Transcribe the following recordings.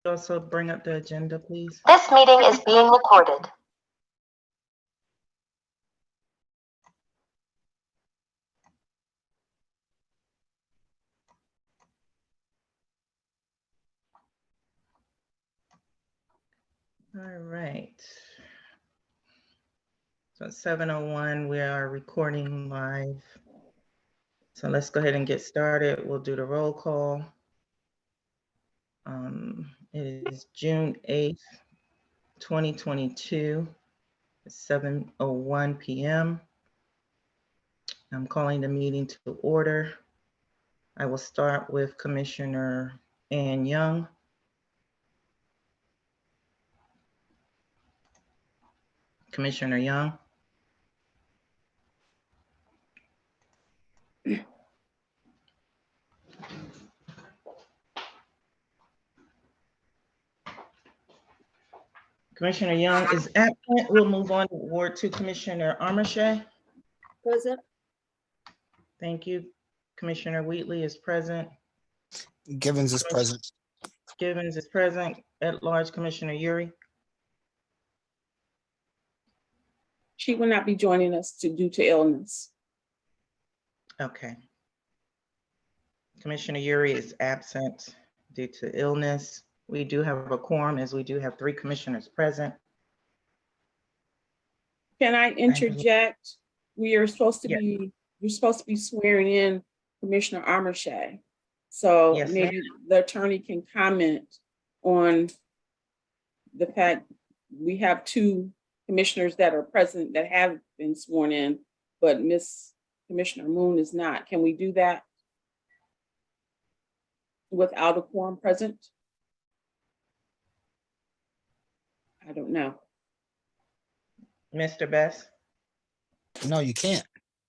also bring up the agenda, please? This meeting is being recorded. All right. So at 7:01, we are recording live. So let's go ahead and get started. We'll do the roll call. It is June 8th, 2022, 7:01 p.m. I'm calling the meeting to order. I will start with Commissioner Ann Young. Commissioner Young. Commissioner Young is absent. We'll move on to Ward 2, Commissioner Armache. Present. Thank you. Commissioner Wheatley is present. Givens is present. Givens is present. At large, Commissioner Uri. She will not be joining us due to illness. Okay. Commissioner Uri is absent due to illness. We do have a quorum as we do have 3 commissioners present. Can I interject? You're supposed to be swearing in Commissioner Armache. So Yes, maybe the attorney can comment on the fact we have 2 commissioners that are present that have been sworn in, but Miss Commissioner Moon is not. Can we do that without a quorum present? I don't know. Mr. Best. No, you can't.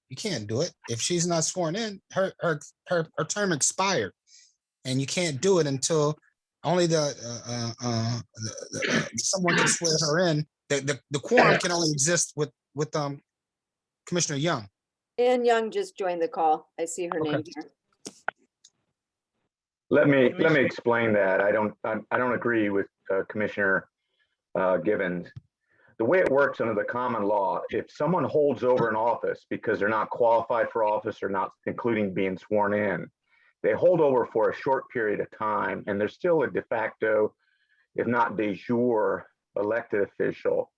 You can't do it. If she's not sworn in, her term expired. And you can't do it until only someone can swear her in. The quorum can only exist with Commissioner Young. Ann Young just joined the call. I see her name here. Let me explain that. I don't agree with Commissioner Givens. The way it works under the common law, if someone holds over an office because they're not qualified for office or not including being sworn in, they hold over for a short period of time and they're still a de facto, if not de jure, elected official.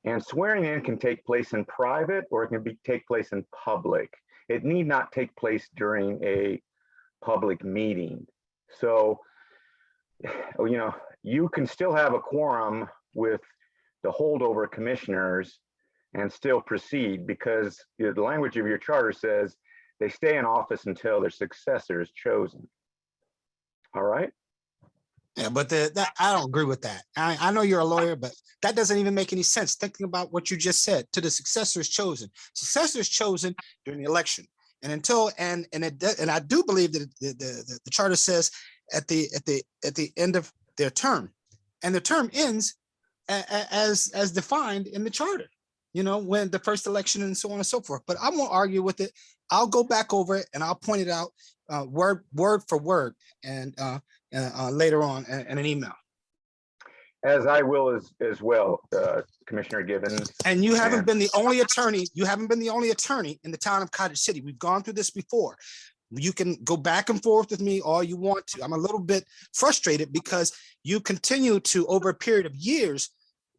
And swearing in can take place in private or it can take place in public. It need not take place during a public meeting. So, you can still have a quorum with the holdover commissioners and still proceed because the language of your charter says they stay in office until their successor is chosen. All right? Yeah, but I don't agree with that. I know you're a lawyer, but that doesn't even make any sense thinking about what you just said. To the successor is chosen. Successor is chosen during the election. And I do believe that the charter says at the end of their term, and the term ends as defined in the charter, when the first election and so on and so forth. But I won't argue with it. I'll go back over it and I'll point it out word for word and later on in an email. As I will as well, Commissioner Givens. And you haven't been the only attorney. You haven't been the only attorney in the town of Cottage City. We've gone through this before. You can go back and forth with me all you want to. I'm a little bit frustrated because you continue to, over a period of years,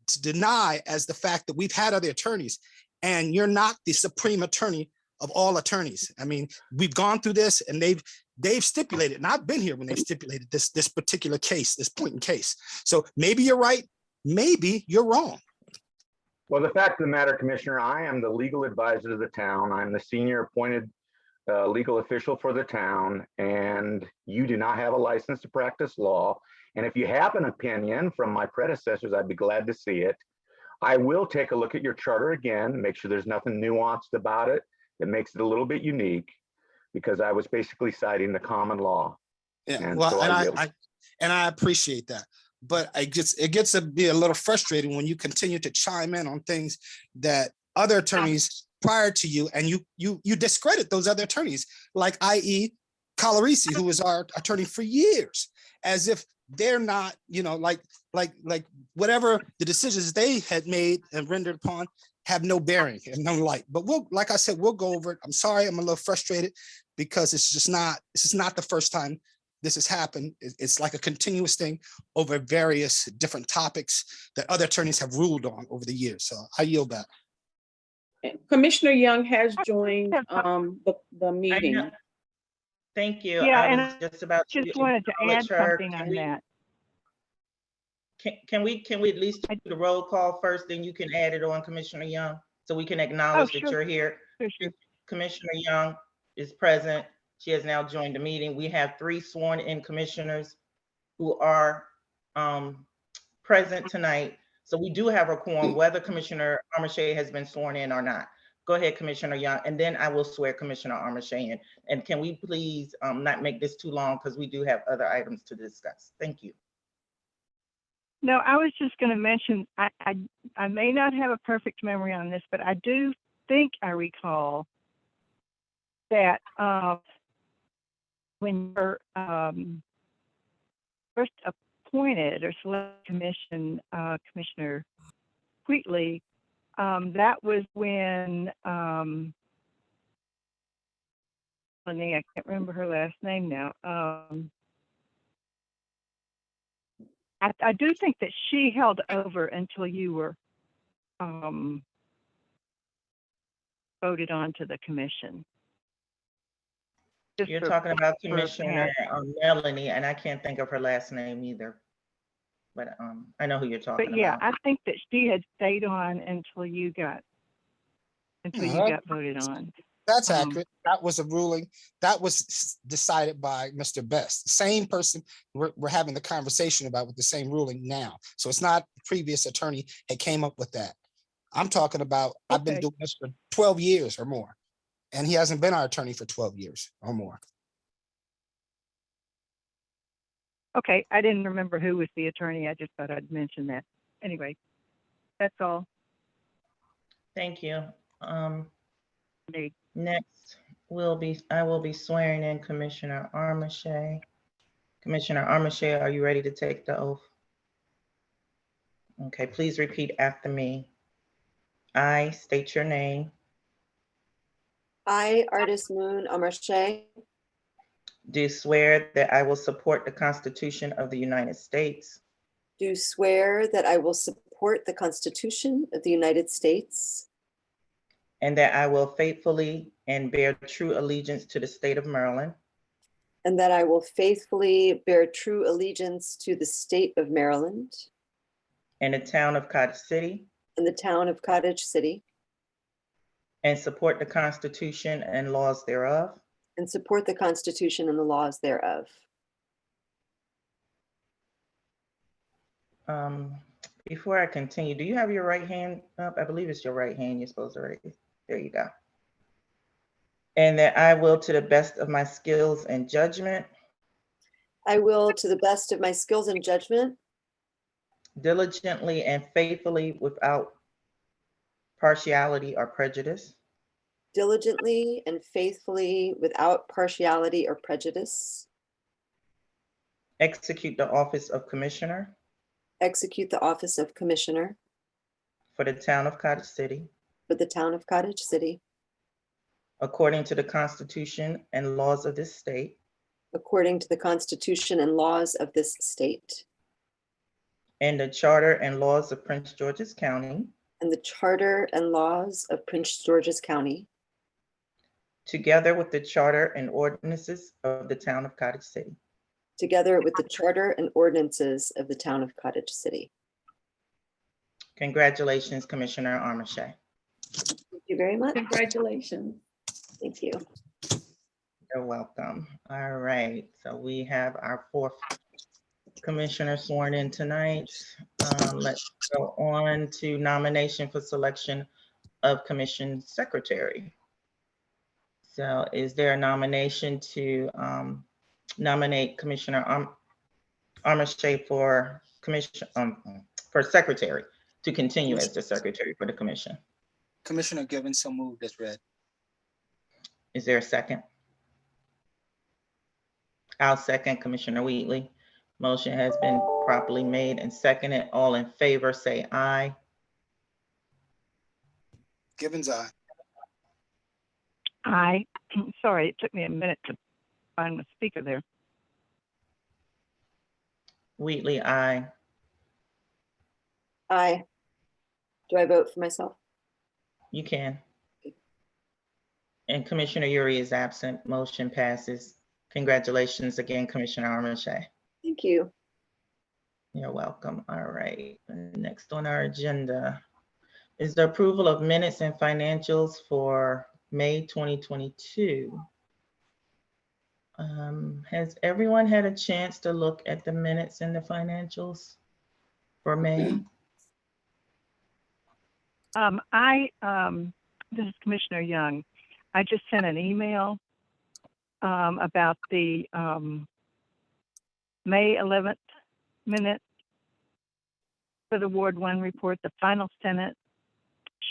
to deny as the fact that we've had other attorneys and you're not the supreme attorney of all attorneys. I mean, we've gone through this and they've stipulated, and I've been here when they've stipulated this particular case, this point in case. So maybe you're right, maybe you're wrong. Well, the fact of the matter, Commissioner, I am the legal advisor to the town. I'm the senior appointed legal official for the town, and you do not have a license to practice law. And if you have an opinion from my predecessors, I'd be glad to see it. I will take a look at your charter again, make sure there's nothing nuanced about it that makes it a little bit unique, because I was basically citing the common law. Yeah, And well, so I appreciate that. But it gets to be a little frustrating when you continue to chime in on things that other attorneys prior to you, and you discredit those other attorneys, like i.e. Calarisi, who was our attorney for years, as if they're not, like whatever the decisions they had made and rendered upon have no bearing and no light. But like I said, we'll go over it. I'm sorry, I'm a little frustrated because this is not the first time this has happened. It's like a continuous thing over various different topics that other attorneys have ruled on over the years. So I yield back. Commissioner Young has joined the meeting. know. Thank you. Yeah, I and was just about to Just wanted to add acknowledge her. something Can on we- that. Can we at least do the roll call first, then you can add it on, Commissioner Young, so we can acknowledge that sure. you're here. Sure. Commissioner Young is present. She has now joined the meeting. We have 3 sworn-in commissioners who are present tonight. So we do have a quorum, whether Commissioner Armache has been sworn in or not. Go ahead, Commissioner Young, and then I will swear Commissioner Armache in. And can we please not make this too long, because we do have other items to discuss. Thank you. No, I was just going to mention, I may not have a perfect memory on this, but I do think I recall that when you're first appointed or select commission, Commissioner Wheatley, that was when I can't remember her last name now. I do think that she held over until you were voted on to the commission. Just You're for- talking about for Commissioner Melanie, and I can't think of her last name either. But I know who you're talking But yeah, about. I think that she had stayed on until you got voted on. That's Um, accurate. That was a ruling that was decided by Mr. Best. Same person we're having the conversation about with the same ruling now. So it's not the previous attorney that came up with that. I'm talking about, I've been Okay. doing this for 12 years or more. And he hasn't been our attorney for 12 years or more. Okay, I didn't remember who was the attorney. I just thought I'd mention that. Anyway, that's all. Thank you. Me. Next I will be swearing in Commissioner Armache. Commissioner Armache, are you ready to take the oath? Okay, please repeat after me. I state your name, I, Artis Moon Amarche, do swear that I will support the Constitution of the United States do swear that I will support the Constitution of the United States and that I will faithfully and bear true allegiance to the state of Maryland and that I will faithfully bear true allegiance to the state of Maryland and the town of Cottage City, and the town of Cottage City, and support the Constitution and laws thereof, and support the Constitution and the laws thereof. Before I continue, do you have your right hand up? I believe it's your right hand you're supposed to raise. There you go. And that I will, to the best of my skills and judgment, I will, to the best of my skills and judgment, diligently and faithfully, without partiality or prejudice, diligently and faithfully, without partiality or prejudice, execute the office of Commissioner execute the office of Commissioner for the town of Cottage City, for the town of Cottage City, according to the Constitution and laws of this state, according to the Constitution and laws of this state, and the charter and laws of Prince George's County, and the charter and laws of Prince George's County, together with the charter and ordinances of the town of Cottage City. together with the charter and ordinances of the town of Cottage City. Congratulations, Commissioner Armache. Thank you very much. Congratulations. Thank you. You're welcome. All right, so we have our 4th commissioner sworn in tonight. Let's go on to nomination for selection of commission secretary. So is there a nomination to nominate Commissioner Armache for commission, for secretary, to continue as the secretary for the commission? Commissioner Gibbons, so moved as read. Is there a second? I'll second Commissioner Wheatley. Motion has been properly made and seconded. All in favor, say aye. Givens, aye. I, sorry, it took me a minute to find the speaker there. Wheatley, aye. Aye. Do I vote for myself? You can. And Commissioner Uri is absent. Motion passes. Congratulations again, Commissioner Armache. Thank you. You're welcome. All right. Next on our agenda is the approval of minutes and financials for May 2022. Has everyone had a chance to look at the minutes and the financials for May? This is Commissioner Young. I just sent an email about the May 11th minutes for the Ward 1 report. The final sentence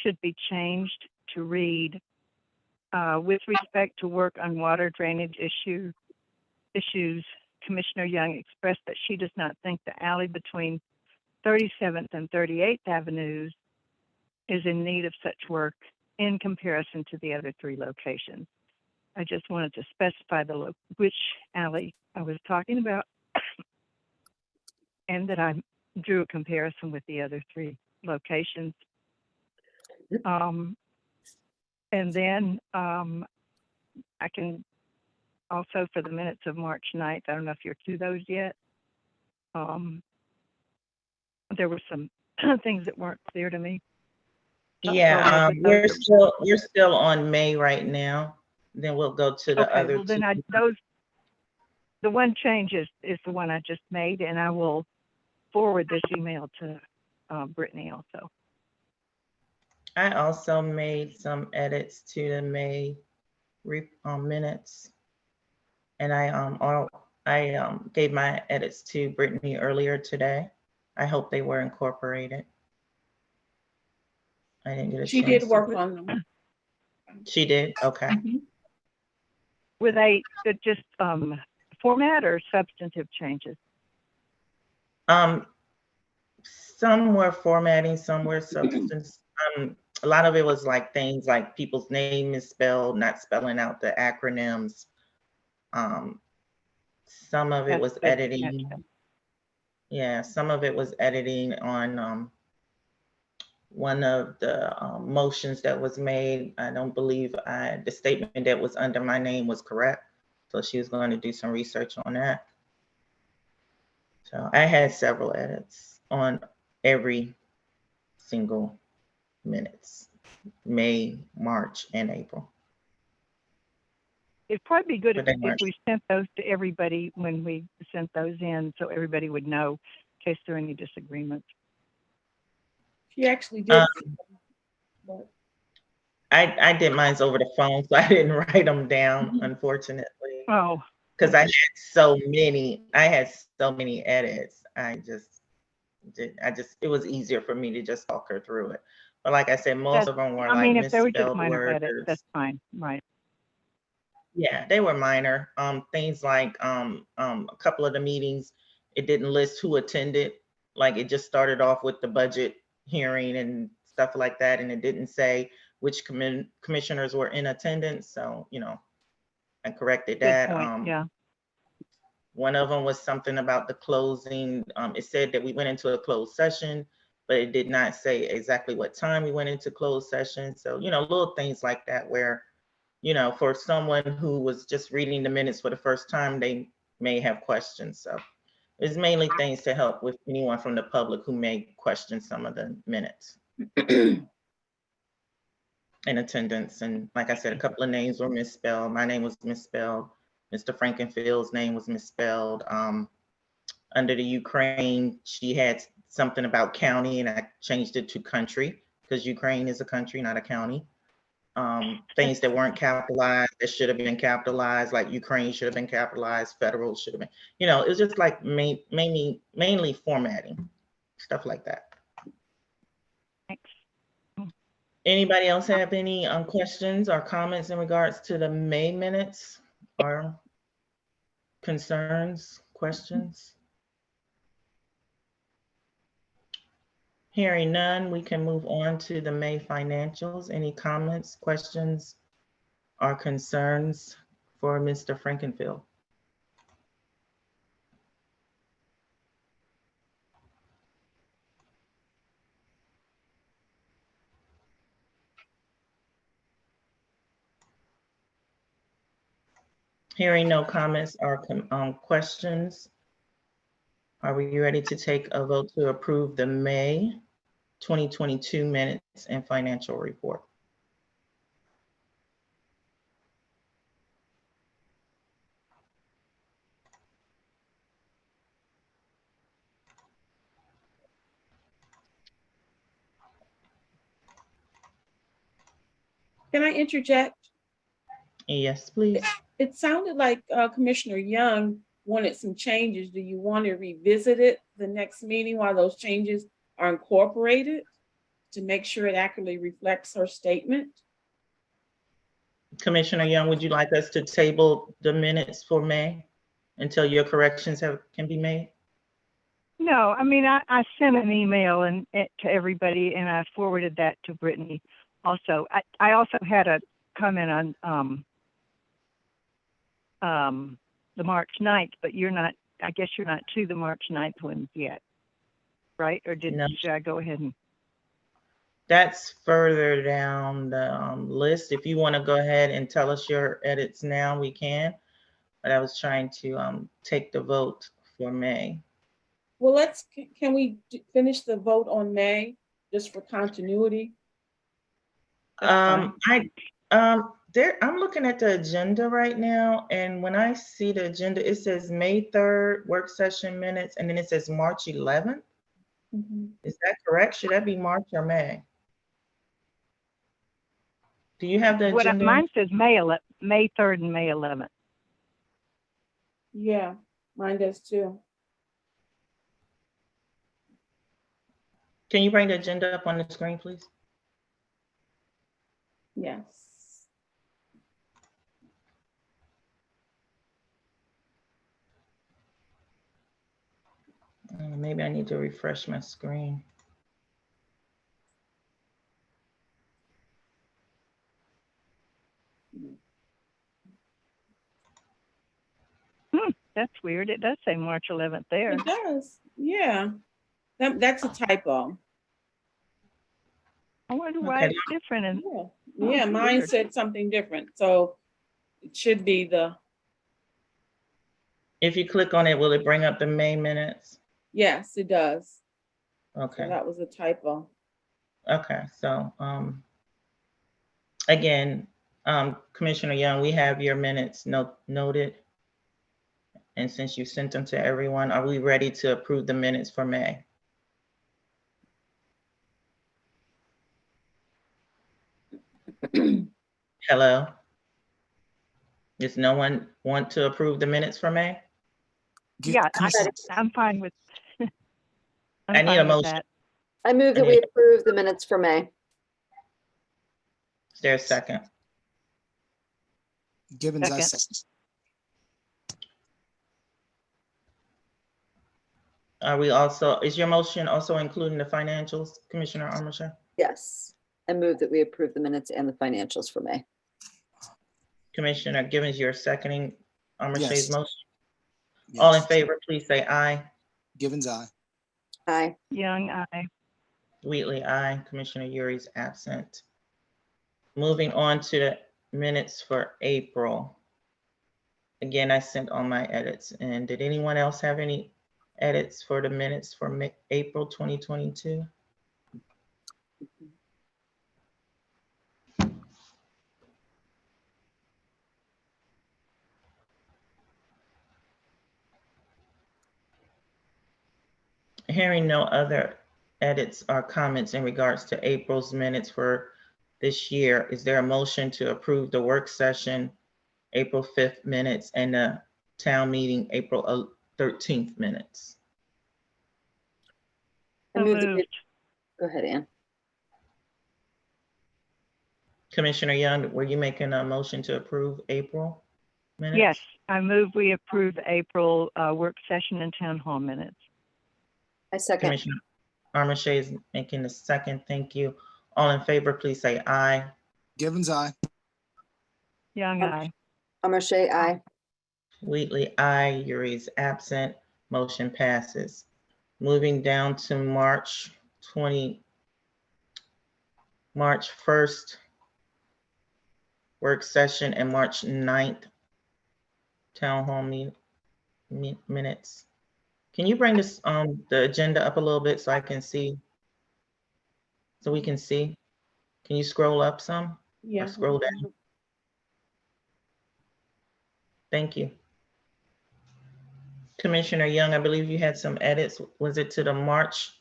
should be changed to read, with respect to work on water drainage issues, Commissioner Young expressed that she does not think the alley between 37th and 38th Avenues is in need of such work in comparison to the other three locations. I just wanted to specify which alley I was talking about and that I drew a comparison with the other three locations. And then I can also, for the minutes of March 9th, I don't know if you're to those yet. There were some things that weren't clear to me. Yeah, you're still on May right now. Then we'll go to the Okay, other well then two. the one change is the one I just made, and I will forward this email to Brittany also. I also made some edits to the May minutes. And I gave my edits to Brittany earlier today. I hope they were incorporated. I didn't get a chance. She did work on them. She did? Okay. Were they just format or substantive changes? Some were formatting, some were substance. A lot of it was like things like people's name is spelled, not spelling out the acronyms. Some of it was editing. Yeah, some of it was editing on one of the motions that was made. I don't believe the statement that was under my name was correct. So she was going to do some research on that. So I had several edits on every single minutes, May, March, and April. It'd probably be good But if they weren't. we sent those to everybody when we sent those in, so everybody would know in case there are any disagreements. She actually did. But I did mine over the phone, so I didn't write them down, unfortunately, Oh, because I had so many edits. It was easier for me to just talk her through it. But like I said, most of them were I mean, like if they were just misspelled minor words. edits, that's fine, right? Yeah, they were minor. Things like a couple of the meetings, it didn't list who attended. Like it just started off with the budget hearing and stuff like that, and it didn't say which commissioners were in attendance. So, I corrected Good that. point, yeah. One of them was something about the closing. It said that we went into a closed session, but it did not say exactly what time we went into closed session. So, little things like that where, for someone who was just reading the minutes for the first time, they may have questions. So it's mainly things to help with anyone from the public who may question some of the minutes in attendance. And like I said, a couple of names were misspelled. My name was misspelled. Mr. Frankenfield's name was misspelled. Under the Ukraine, she had something about county and I changed it to country because Ukraine is a country, not a county. Things that weren't capitalized that should have been capitalized, like Ukraine should have been capitalized, federal should have been, it was just like mainly formatting, stuff like that. Thanks. Anybody else have any questions or comments in regards to the May minutes or concerns, questions? Hearing none, we can move on to the May financials. Any comments, questions, or concerns for Mr. Frankenfield? Hearing no comments or questions, are we ready to take a vote to approve the May 2022 minutes and financial report? Can I interject? Yes, please. It sounded like Commissioner Young wanted some changes. Do you want to revisit it the next meeting while those changes are incorporated to make sure it accurately reflects her statement? Commissioner Young, would you like us to table the minutes for May until your corrections can be made? No, I mean, I sent an email to everybody, and I forwarded that to Brittany also. I also had a comment on the March 9th, but I guess you're not to the March 9th ones yet, right? Or No. should I go ahead and? That's further down the list. If you want to go ahead and tell us your edits now, we can. But I was trying to take the vote for May. Well, can we finish the vote on May just for continuity? I'm looking at the agenda right now, and when I see the agenda, it says May 3rd work session minutes, and then it says March 11th. Is that correct? Should that be March or May? Do you have the agenda? Mine says May 3rd and May 11th. Yeah, mine does too. Can you bring the agenda up on the screen, please? Yes. Maybe I need to refresh my screen. That's weird. It does say March 11th there. It does, yeah. That's a typo. I wonder why Okay. it's different. And Yeah, mine weird. said something different, so it should be If you click on it, will it bring up the May minutes? yes, it does. So Okay. that was a typo. Okay. So again, Commissioner Young, we have your minutes noted. And since you sent them to everyone, are we ready to approve the minutes for May? Hello? Does no one want to approve the minutes for May? Yeah, Commissioner- I'm fine with. I need a fine with motion. that. I move that we approve the minutes for May. Is there a second? Givens, I Second. second. Is your motion also including the financials, Commissioner Armature? Yes. I move that we approve the minutes and the financials for May. Commissioner Givens, you're seconding Armature's Yes. motion? All in Yes. favor, please say aye. Givens, aye. Aye. Young, aye. Wheatley, aye. Commissioner Yuri's absent. Moving on to the minutes for April. Again, I sent all my edits. And did anyone else have any edits for the minutes for April 2022? Hearing no other edits or comments in regards to April's minutes for this year, is there a motion to approve the work session April 5th minutes and the town meeting April 13th minutes? I So move that we- moved. Go ahead, Ann. Commissioner Young, were you making a motion to approve April minutes? Yes, I move we approve April work session and town hall minutes. I second. Armache is making the second. Thank you. All in favor, please say aye. Givens, aye. Young, I. Amarche, aye. Wheatley, aye. Uri is absent. Motion passes. Moving down to March 1st work session and March 9th town hall minutes. Can you bring this, the agenda up a little bit so I can see? So we can see? Can you scroll up some? Yeah. Or scroll down? Thank you. Commissioner Young, I believe you had some edits. Was it to the March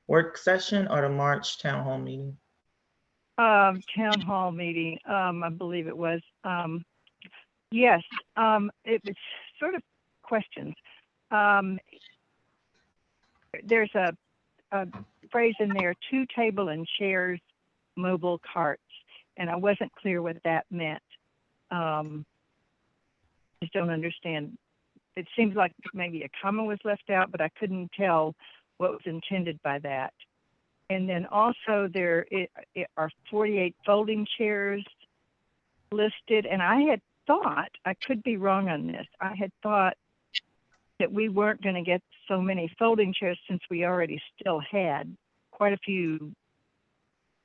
work session or the March town hall meeting? Town hall meeting, I believe it was. Yes, it was sort of questions. There's a phrase in there, 2 table and chairs, mobile carts, and I wasn't clear what that meant. Just don't understand. It seems like maybe a comma was left out, but I couldn't tell what was intended by that. And then also there are 48 folding chairs listed, and I had thought, I could be wrong on this, I had thought that we weren't going to get so many folding chairs since we already still had quite a few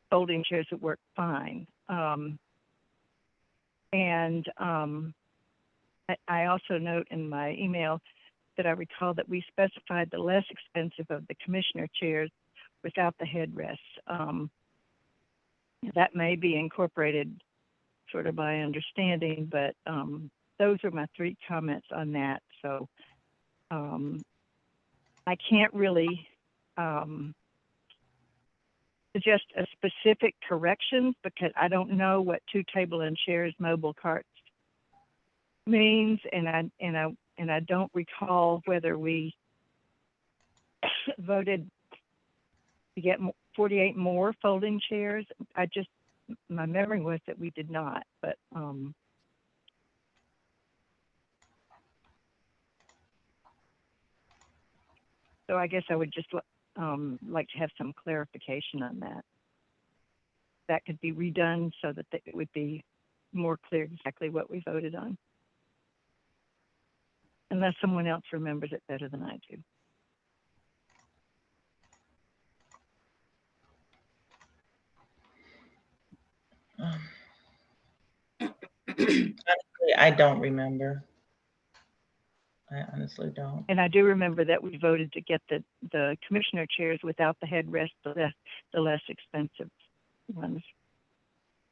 folding chairs that worked fine. I also note in my email that I recall that we specified the less expensive of the commissioner chairs without the headrests. That may be incorporated sort of by understanding, but those are my 3 comments on that. So I can't really suggest a specific correction because I don't know what 2 table and chairs mobile carts means, and I don't recall whether we voted to get 48 more folding chairs. My memory was that we did not, but so I guess I would just like to have some clarification on that. That could be redone so that it would be more clear exactly what we voted on. Unless someone else remembers it better than I do. Honestly, I don't remember. I honestly don't. And I do remember that we voted to get the commissioner chairs without the headrest, the less expensive ones.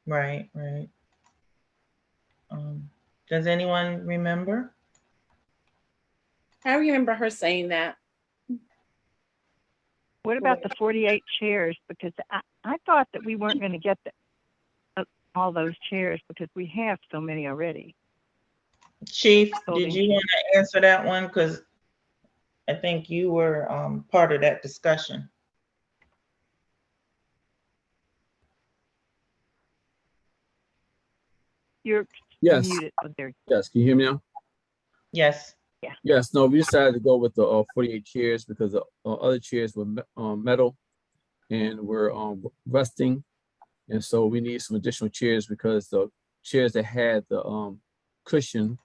Right. Does anyone remember? I remember her saying that. What about the 48 chairs? Because I thought that we weren't going to get all those chairs because we have so many already. Chief, Folding did you want to answer that one? Because I think you were part of that discussion. You're Yes, muted. Oh, there. yes. Can you hear me now? Yes. Yes, no, we decided to go with the 48 chairs because the other chairs were metal and were rusting. And so we need some additional chairs because the chairs that had the cushion,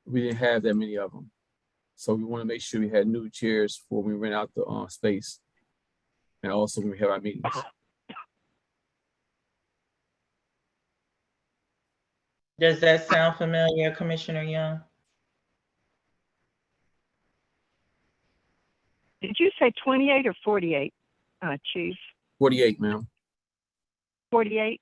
we didn't have that many of them. So we want to make sure we had new chairs before we rent out the space. And also when we have our meetings. Does that sound familiar, Commissioner Young? Did you say 28 or 48, Chief? 48, ma'am. 48?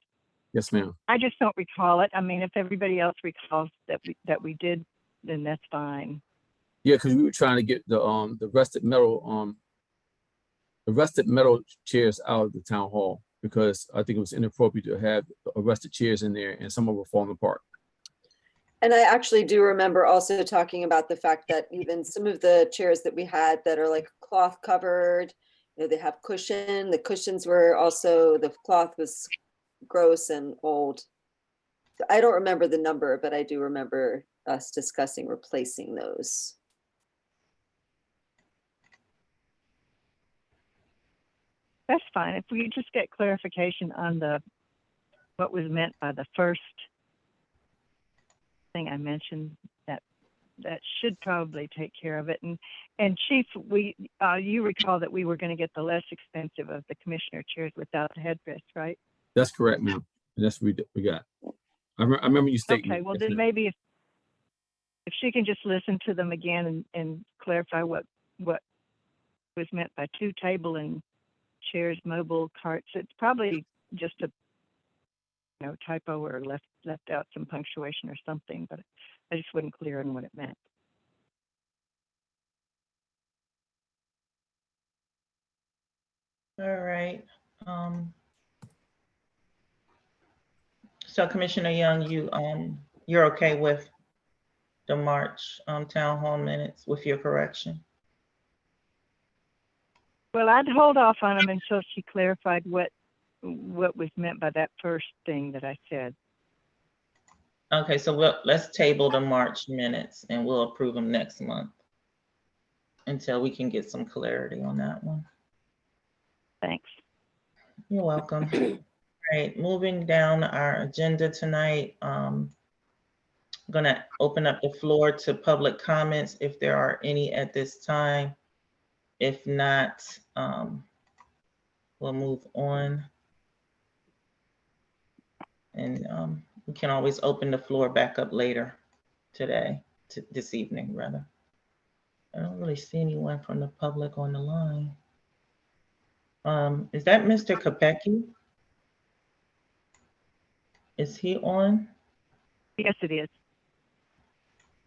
Yes, ma'am. I just don't recall it. I mean, if everybody else recalls that we did, then that's fine. Yeah, because we were trying to get the rusted metal chairs out of the town hall because I think it was inappropriate to have rusted chairs in there and some of them were falling apart. And I actually do remember also talking about the fact that even some of the chairs that we had that are like cloth covered, you know, they have cushion. The cushions were also, the cloth was gross and old. I don't remember the number, but I do remember us discussing replacing those. That's fine. If we just get clarification on what was meant by the first thing I mentioned, that should probably take care of it. And Chief, you recall that we were going to get the less expensive of the commissioner chairs without the headrest, right? That's correct, ma'am. And that's what we got. I remember you stating. Okay, that. well Yes, then ma'am. maybe if she can just listen to them again and clarify what was meant by two table and chairs, mobile carts. It's probably just a typo or left out some punctuation or something, but I just wasn't clear on what it meant. All right. So Commissioner Young, you're okay with the March town hall minutes with your correction? Well, I'd hold off on them until she clarified what was meant by that first thing that I said. Okay, so let's table the March minutes and we'll approve them next month until we can get some clarity on that one. Thanks. You're welcome. All right, moving down our agenda tonight. I'm gonna open up the floor to public comments if there are any at this time. If not, we'll move on. And we can always open the floor back up later today, this evening rather. I don't really see anyone from the public on the line. Is that Mr. Kopecki? Is he on? Yes, it is.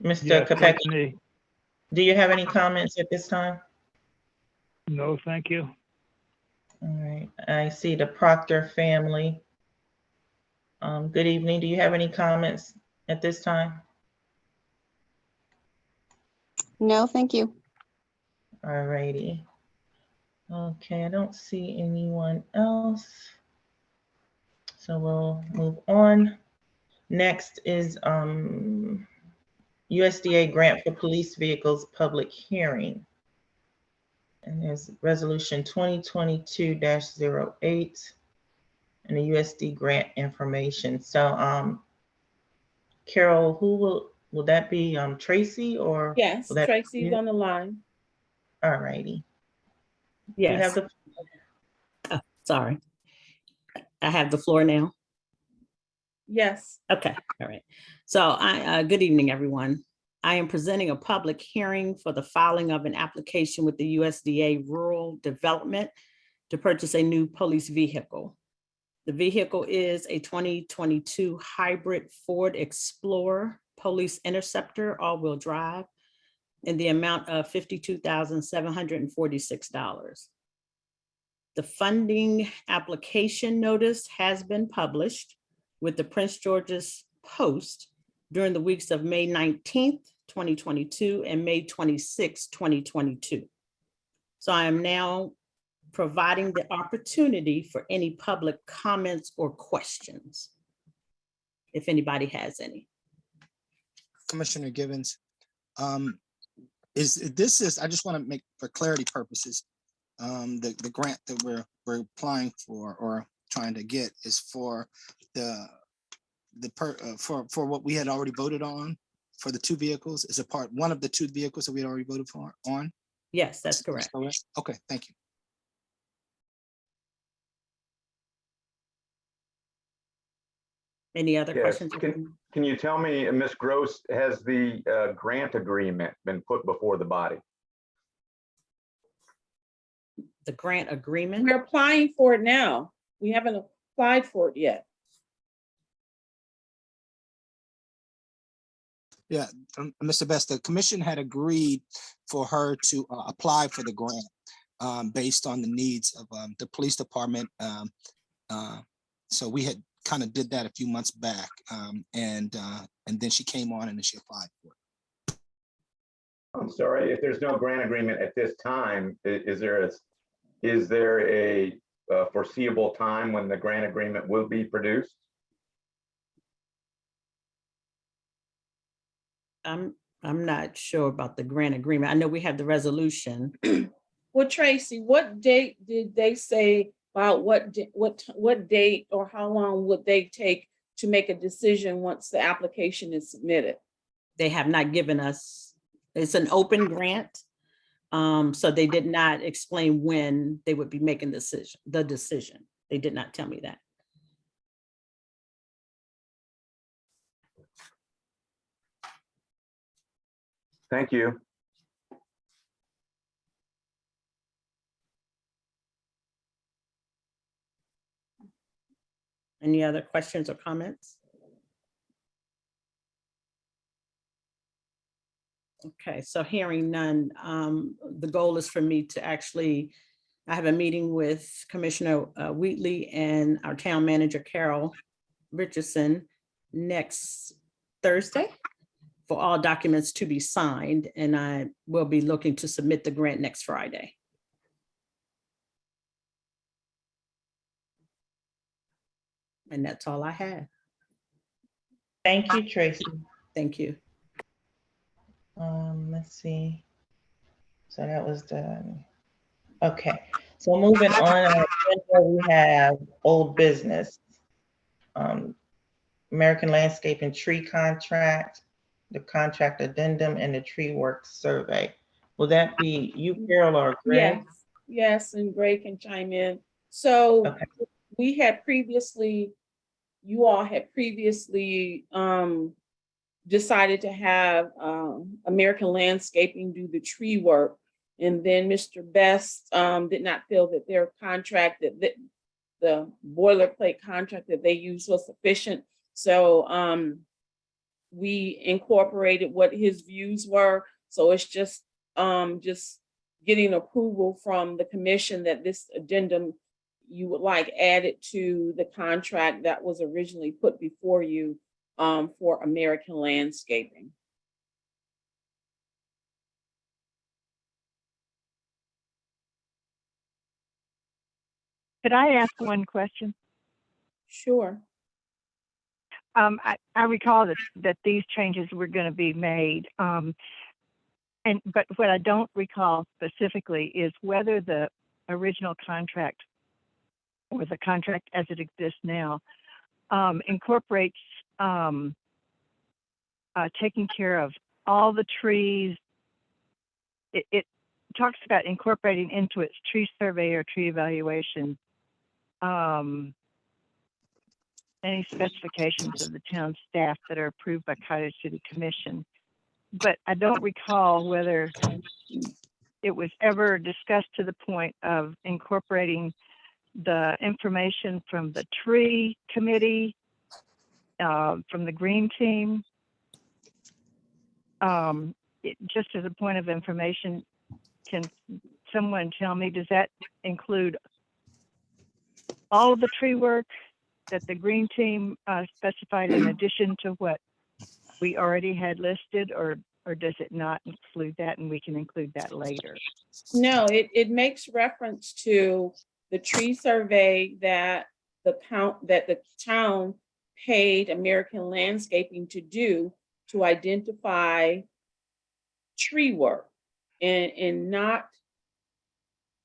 Mr. Yes, Kopecki, that's me. do you have any comments at this time? No, thank you. All right, I see the Proctor family. Good evening. Do you have any comments at this time? No, thank you. All righty. Okay, I don't see anyone else. So we'll move on. Next is USDA grant for police vehicles public hearing. And there's resolution 2022-08 and the USD grant information. So Carol, who will that be, Tracy or? Yes, will that be Tracy's you? on the line. All righty. You have Yes, the, sorry. I have the floor now. Yes. Okay, all right. So good evening, everyone. I am presenting a public hearing for the filing of an application with the USDA Rural Development to purchase a new police vehicle. The vehicle is a 2022 hybrid Ford Explorer Police Interceptor all-wheel drive in the amount of $52,746. The funding application notice has been published with the Prince George's Post during the weeks of May 19th, 2022 and May 26th, 2022. So I am now providing the opportunity for any public comments or questions, if anybody has any. Commissioner Givens, I just want to make for clarity purposes, the grant that we're applying for or trying to get is for for what we had already voted on for the two vehicles. Is a part one of the two vehicles that we had already voted for on? Yes, that's correct. Okay, thank you. Any other Yes. questions? Can you tell me, Ms. Gross, has the grant agreement been put before the body? The grant agreement? We're applying for it now. We haven't applied for it yet. Yeah, Mr. Best, the commission had agreed for her to apply for the grant based on the needs of the police department. So we had kind of did that a few months back, and then she came on and then she applied for it. I'm sorry, if there's no grant agreement at this time, is there a foreseeable time when the grant agreement will be produced? I'm not sure about the grant agreement. I know we have the resolution. Well, Tracy, what date did they say about what date or how long would they take to make a decision once the application is submitted? They have not given us, it's an open grant. So they did not explain when they would be making the decision. They did not tell me that. Thank you. Any other questions or comments? Okay, so hearing none, the goal is for me to actually, I have a meeting with Commissioner Wheatley and our town manager, Carol Richardson, next Thursday for all documents to be signed, and I will be looking to submit the grant next Friday. And that's all I have. Thank you, Tracy. Thank you. Let's see. So that was done. Okay, so moving on, our agenda, we have old business. American Landscape and Tree Contract, the contract addendum, and the tree work survey. Will that be you, Carol, or Greg? Yes, and Greg can chime in. So Okay. we had previously, you all had previously decided to have American Landscaping do the tree work. And then Mr. Best did not feel that their contract, that the boilerplate contract that they used was sufficient. So we incorporated what his views were. So it's just getting approval from the commission that this addendum you would like added to the contract that was originally put before you for American Landscaping. Could I ask one question? Sure. I recall that these changes were going to be made. But what I don't recall specifically is whether the original contract or the contract as it exists now incorporates taking care of all the trees. It talks about incorporating into its tree survey or tree evaluation any specifications of the town staff that are approved by Cottage City Commission. But I don't recall whether it was ever discussed to the point of incorporating the information from the tree committee, from the green team. Just as a point of information, can someone tell me, does that include all of the tree work that the green team specified in addition to what we already had listed, or does it not include that and we can include that later? No, it makes reference to the tree survey that the town paid American Landscaping to do to identify tree work and not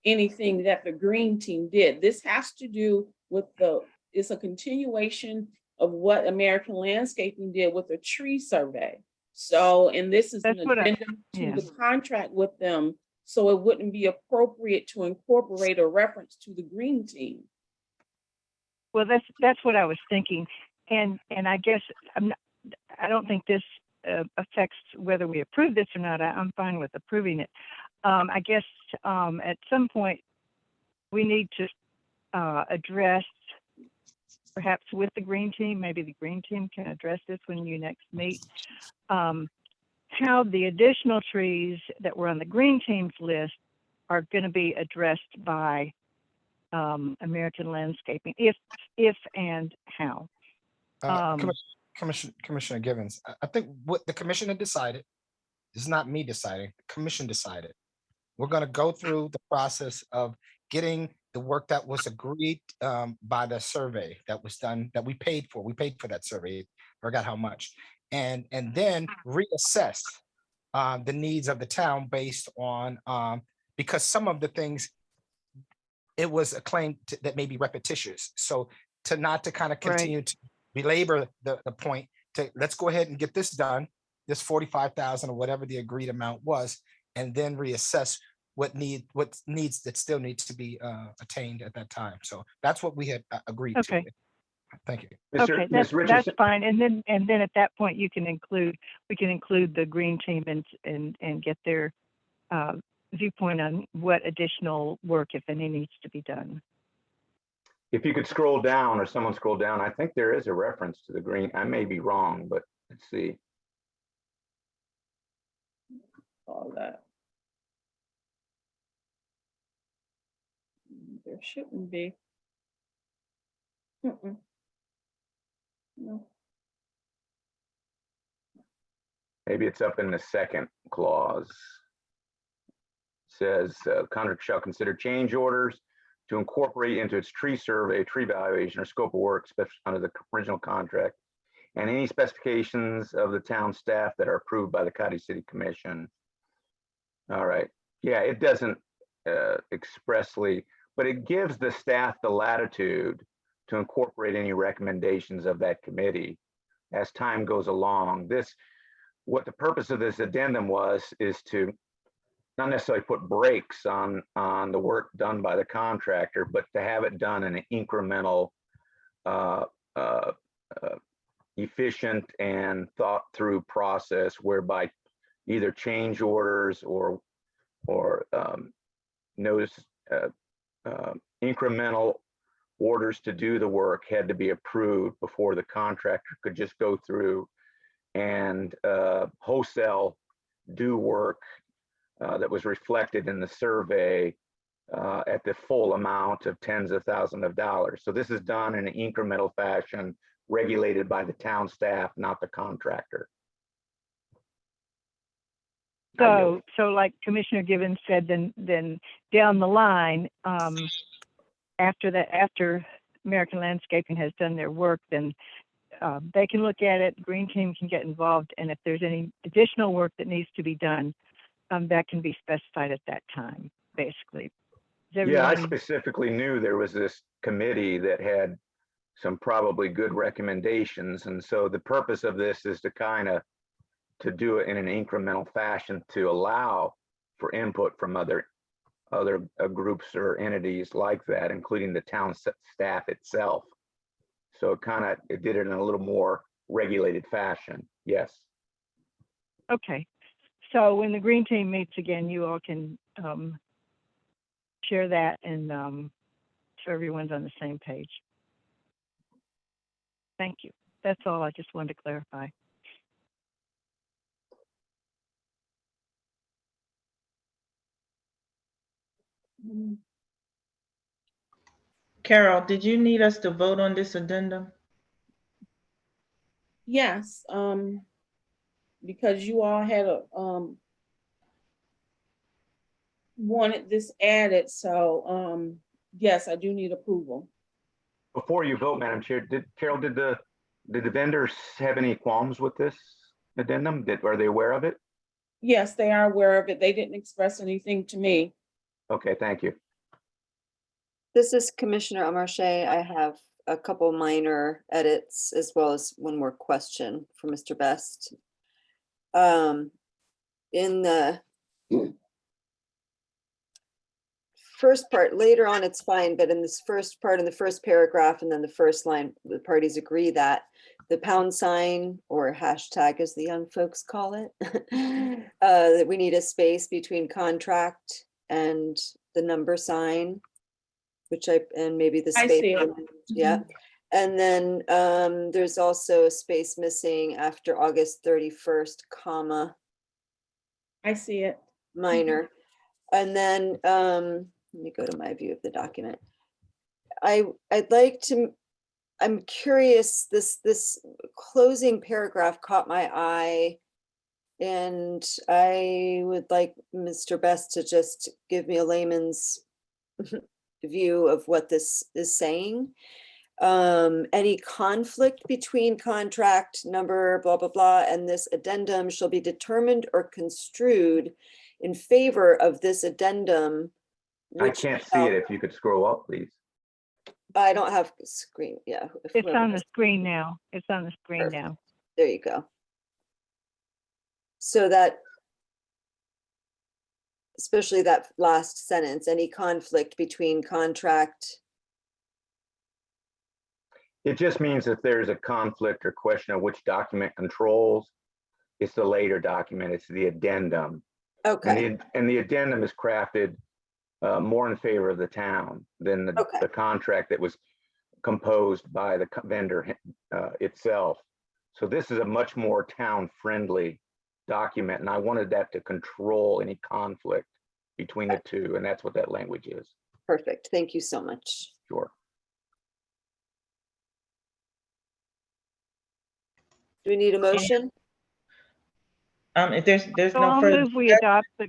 anything that the green team did. This has to do with it's a continuation of what American Landscaping did with the tree survey. So, and this is an addendum to the contract with them. So it wouldn't be appropriate to incorporate a reference to the green team. Well, that's what I was thinking. And I guess I don't think this affects whether we approve this or not. I'm fine with approving it. I guess at some point we need to address, perhaps with the green team, maybe the green team can address this when you next meet, how the additional trees that were on the green team's list are going to be addressed by American Landscaping, if and how. Commissioner Givens, I think what the commission had decided, this is not me deciding, the commission decided. We're going to go through the process of getting the work that was agreed by the survey that was done, that we paid for. We paid for that survey, forgot how much. And then reassess the needs of the town based on because some of the things, it was a claim that may be repetitious. So not to kind of Right. continue to belabor the point, let's go ahead and get this done, this 45,000 or whatever the agreed amount was, and then reassess what needs that still needs to be attained at that time. So that's what we had agreed to. Okay. Thank you. Okay, Ms. that's Richardson, fine. And then at that point, we can include the green team and get their viewpoint on what additional work, if any, needs to be done. if you could scroll down, or someone scroll down, I think there is a reference to the green. I may be wrong, but let's see. All that. There shouldn't be. Mm-mm. No. Maybe it's up in the second clause. Says, contract shall consider change orders to incorporate into its tree survey, tree valuation, or scope of work under the original contract, and any specifications of the town staff that are approved by the Cotty City Commission. All right. Yeah, it doesn't expressly, but it gives the staff the latitude to incorporate any recommendations of that committee as time goes along. What the purpose of this addendum is to not necessarily put brakes on the work done by the contractor, but to have it done in an incremental, efficient and thought through process, whereby either change orders or notice incremental orders to do the work had to be approved before the contractor could just go through and wholesale do work that was reflected in the survey at the full amount of tens of thousands of dollars. So this is done in an incremental fashion, regulated by the town staff, not the contractor. So like Commissioner Givens said, then down the line, after American Landscaping has done their work, then they can look at it, Green Team can get involved, and if there's any additional work that needs to be done, that can be specified at that time, basically. Yeah, I specifically knew there was this committee that had some probably good recommendations. And so the purpose of this is to do it in an incremental fashion to allow for input from other groups or entities like that, including the town staff itself. So it did it in a little more regulated fashion. Yes. Okay. So when the Green Team meets again, you all can share that and so everyone's on the same page. Thank you. That's all I just wanted to clarify. Carol, did you need us to vote on this addendum? Yes, because you all had wanted this added, so yes, I do need approval. Before you vote, Madam Chair, Carol, did the vendors have any qualms with this addendum? Are they aware of it? Yes, they are aware of it. They didn't express anything to me. Okay, thank you. This is Commissioner Amarche. I have a couple minor edits as well as one more question for Mr. Best. In the first part, later on it's fine, but in this first part, in the first paragraph and then the first line, the parties agree that the pound sign, or hashtag as the young folks call it, that we need a space between contract and the number sign, and maybe the I space. see it. Yeah. And then there's also a space missing after August 31st, comma, I see it. minor. And then let me go to my view of the document. I'm curious, this closing paragraph caught my eye, and I would like Mr. Best to just give me a layman's view of what this is saying. Any conflict between contract number, blah, blah, blah, and this addendum shall be determined or construed in favor of this addendum. I which can't see it. If you could scroll up, please. I don't have screen, yeah. if It's whoever on the has- screen now. It's on the screen Perfect. now. There you go. So that, especially that last sentence, any conflict between contract, It just means that there's a conflict or question of which document controls. It's the later document, it's the addendum. okay, And the addendum is crafted more in favor of the town than Okay. the contract that was composed by the vendor itself. So this is a much more town-friendly document, and I wanted that to control any conflict between the two, and that's what that language is. perfect. Thank you so much. Sure. Do we need a motion? If there's So no I'll further, move we adopt the,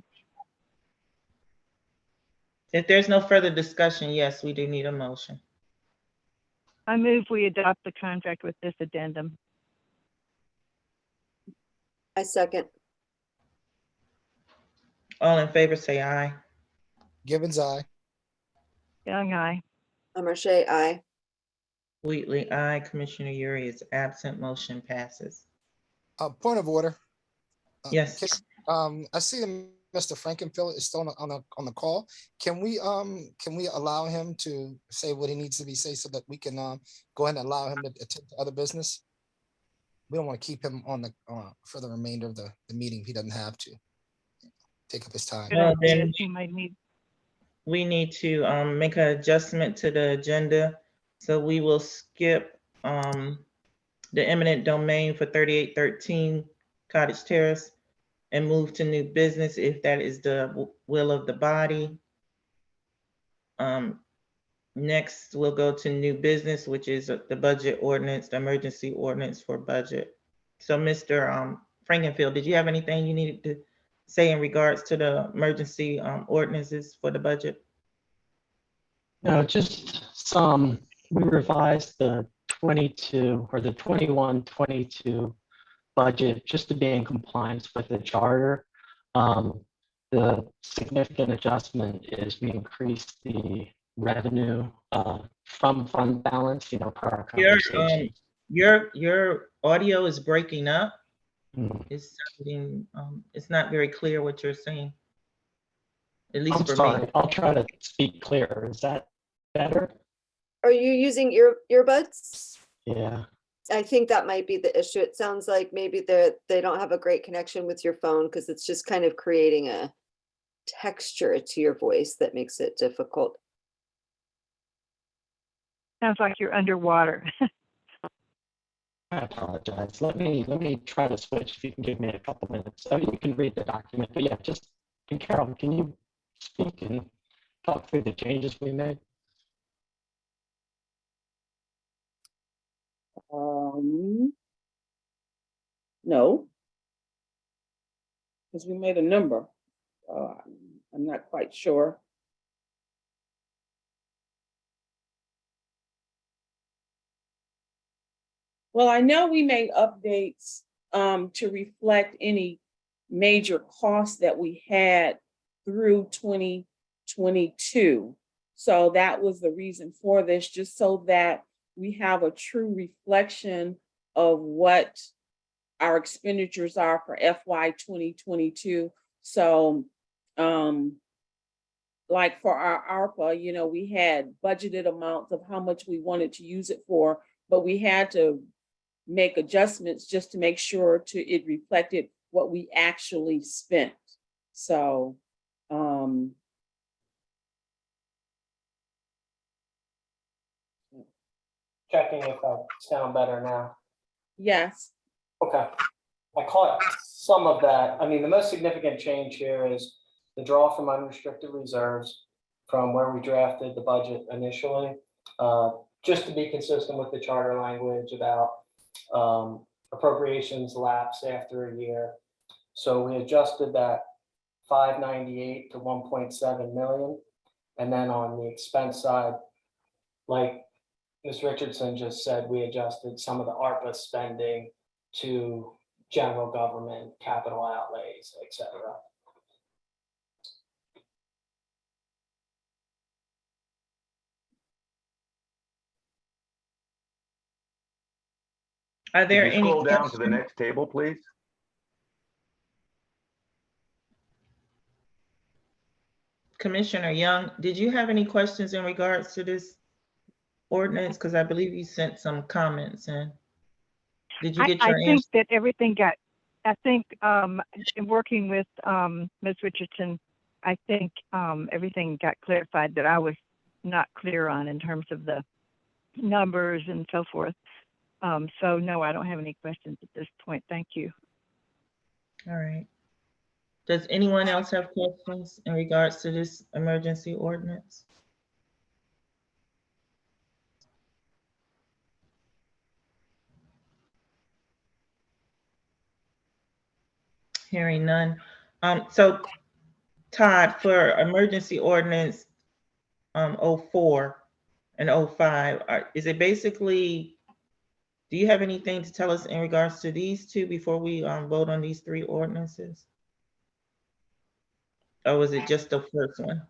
if there's no further discussion, yes, we do need a motion. I move we adopt the contract with this addendum. I second. All in favor, say aye. Givens, aye. Young, I. Marche, aye. Wheatley, aye. Commissioner Uri is absent. Motion passes. Point of order. Yes. I see that Mr. Frankenfield is still on the call. Can we allow him to say what he needs to be say so that we can go ahead and allow him to attend to other business? We don't want to keep him on the for the remainder of the meeting if he doesn't have to take up his time. Good Well, idea. then- He might need, We need to make an adjustment to the agenda. So we will skip the eminent domain for 3813 Cottage Terrace and move to new business if that is the will of the body. Next, we'll go to new business, which is the budget ordinance, the emergency ordinance for budget. So Mr. Frankenfield, did you have anything you needed to say in regards to the emergency ordinances for the budget? No, just some, we revised the 22 or the 21-22 budget just to be in compliance with the charter. The significant adjustment is we increased the revenue from fund balance, per our conversation. Your audio is breaking up. Mm. It's sounding, it's not very clear what you're saying. At least I'm for sorry, me. I'll try to speak clearer. Is that better? Are you using earbuds? Yeah. I think that might be the issue. It sounds like maybe they don't have a great connection with your phone because it's just kind of creating a texture to your voice that makes it difficult. sounds like you're underwater. I apologize. Let me try to switch if you can give me a couple minutes. So you can read the document, but yeah, and Carol, can you speak and talk through the changes we made? No. Because we made a number. I'm not quite sure. Well, I know we made updates to reflect any major costs that we had through 2022. So that was the reason for this, just so that we have a true reflection of what our expenditures are for FY 2022. So like for our ARPA, we had budgeted amounts of how much we wanted to use it for, but we had to make adjustments just to make sure it reflected what we actually spent. So checking if I sound better now. yes. Okay. I caught some of that. I mean, the most significant change here is the draw from unrestricted reserves from where we drafted the budget initially, just to be consistent with the charter language about appropriations lapse after a year. So we adjusted that 598 to 1.7 million. And then on the expense side, like Ms. Richardson just said, we adjusted some of the ARPA spending to general government, capital outlays, et cetera. Are there Could you any scroll down to the questions? next table, please? Commissioner Young, did you have any questions in regards to this ordinance? Because I believe you sent some comments in. Did you get I your think answer? that everything got, I think, in working with, Ms. Richardson, I think, everything got clarified that I was not clear on in terms of the numbers and so forth. So no, I don't have any questions at this point. Thank you. All right. Does anyone else have questions in regards to this emergency ordinance? Hearing none. So Todd, for emergency ordinance 04 and 05, is it basically, do you have anything to tell us in regards to these two before we vote on these three ordinances? Or was it just the first one?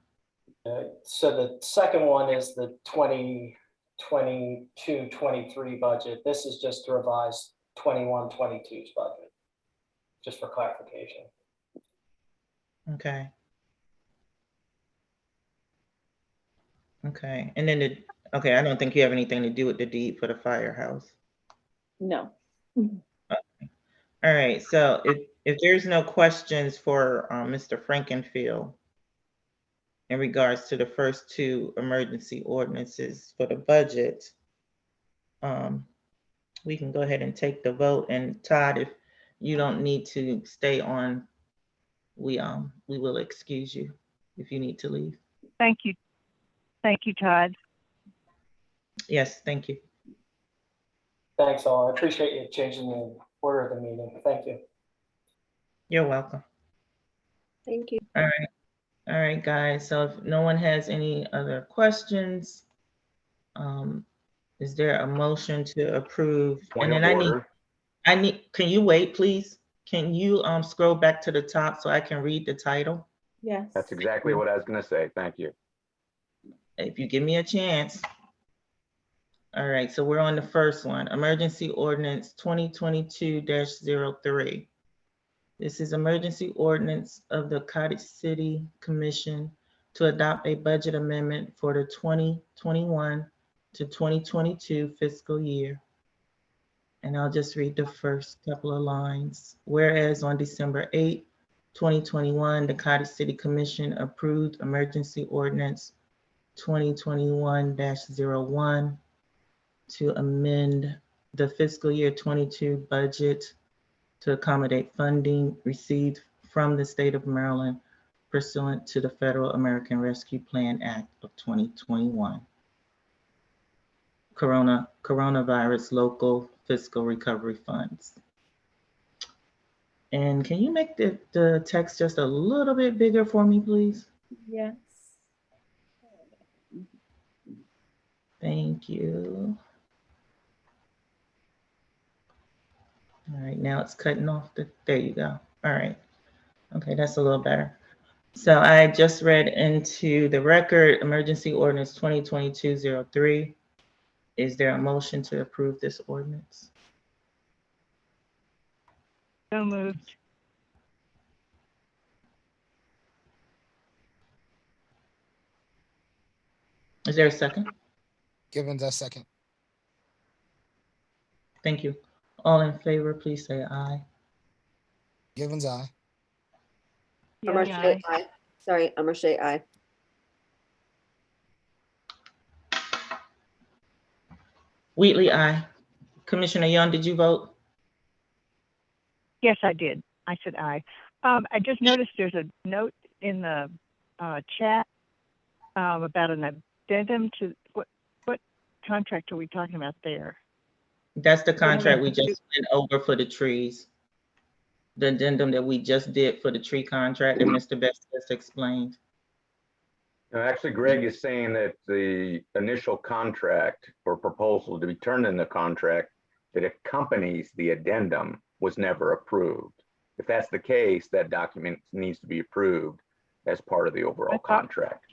So the second one is the 2022-23 budget. This is just to revise 21-22's budget, just for clarification. Okay. Okay, and then okay, I don't think you have anything to do with the deed for the firehouse. No. All right, so if there's no questions for Mr. Frankenfield in regards to the first two emergency ordinances for the budget, we can go ahead and take the vote. And Todd, if you don't need to stay on, we will excuse you if you need to leave. Thank you. Thank you, Todd. Yes, thank you. Thanks all. I appreciate you changing the order of the meeting. Thank you. You're welcome. Thank you. All right, guys. So if no one has any other questions, is there a motion to approve? Point And of then I need, can you wait, please? Can you scroll back to the top so I can read the title? Yes. That's exactly what I was gonna say. Thank you. If you give me a chance. All right, so we're on the first one, Emergency Ordinance 2022-03. This is emergency ordinance of the Cottage City Commission to adopt a budget amendment for the 2021 to 2022 fiscal year. And I'll just read the first couple of lines. Whereas on December 8, 2021, the Cottage City Commission approved emergency ordinance 2021-01 to amend the fiscal year 22 budget to accommodate funding received from the state of Maryland pursuant to the Federal American Rescue Plan Act of 2021. Coronavirus local fiscal recovery funds. And can you make the text just a little bit bigger for me, please? Yes. Thank you. All right, now it's cutting off there you go. All right. Okay, that's a little better. So I just read into the record, emergency ordinance 2022-03. Is there a motion to approve this ordinance? So moved. Is there a second? Givens, a second. Thank you. All in favor, please say aye. Givens, aye. Amarche, aye. Sorry, Amarche, aye. Wheatley, aye. Commissioner Young, did you vote? Yes, I did. I said aye. I just noticed there's a note in the chat about an addendum to what contract are we talking about there? That's the contract we just went over for the trees. The addendum that we just did for the tree contract that Mr. Best just explained. Actually, Greg is saying that the initial contract or proposal to be turned into contract that accompanies the addendum was never approved. If that's the case, that document needs to be approved as part of the overall contract.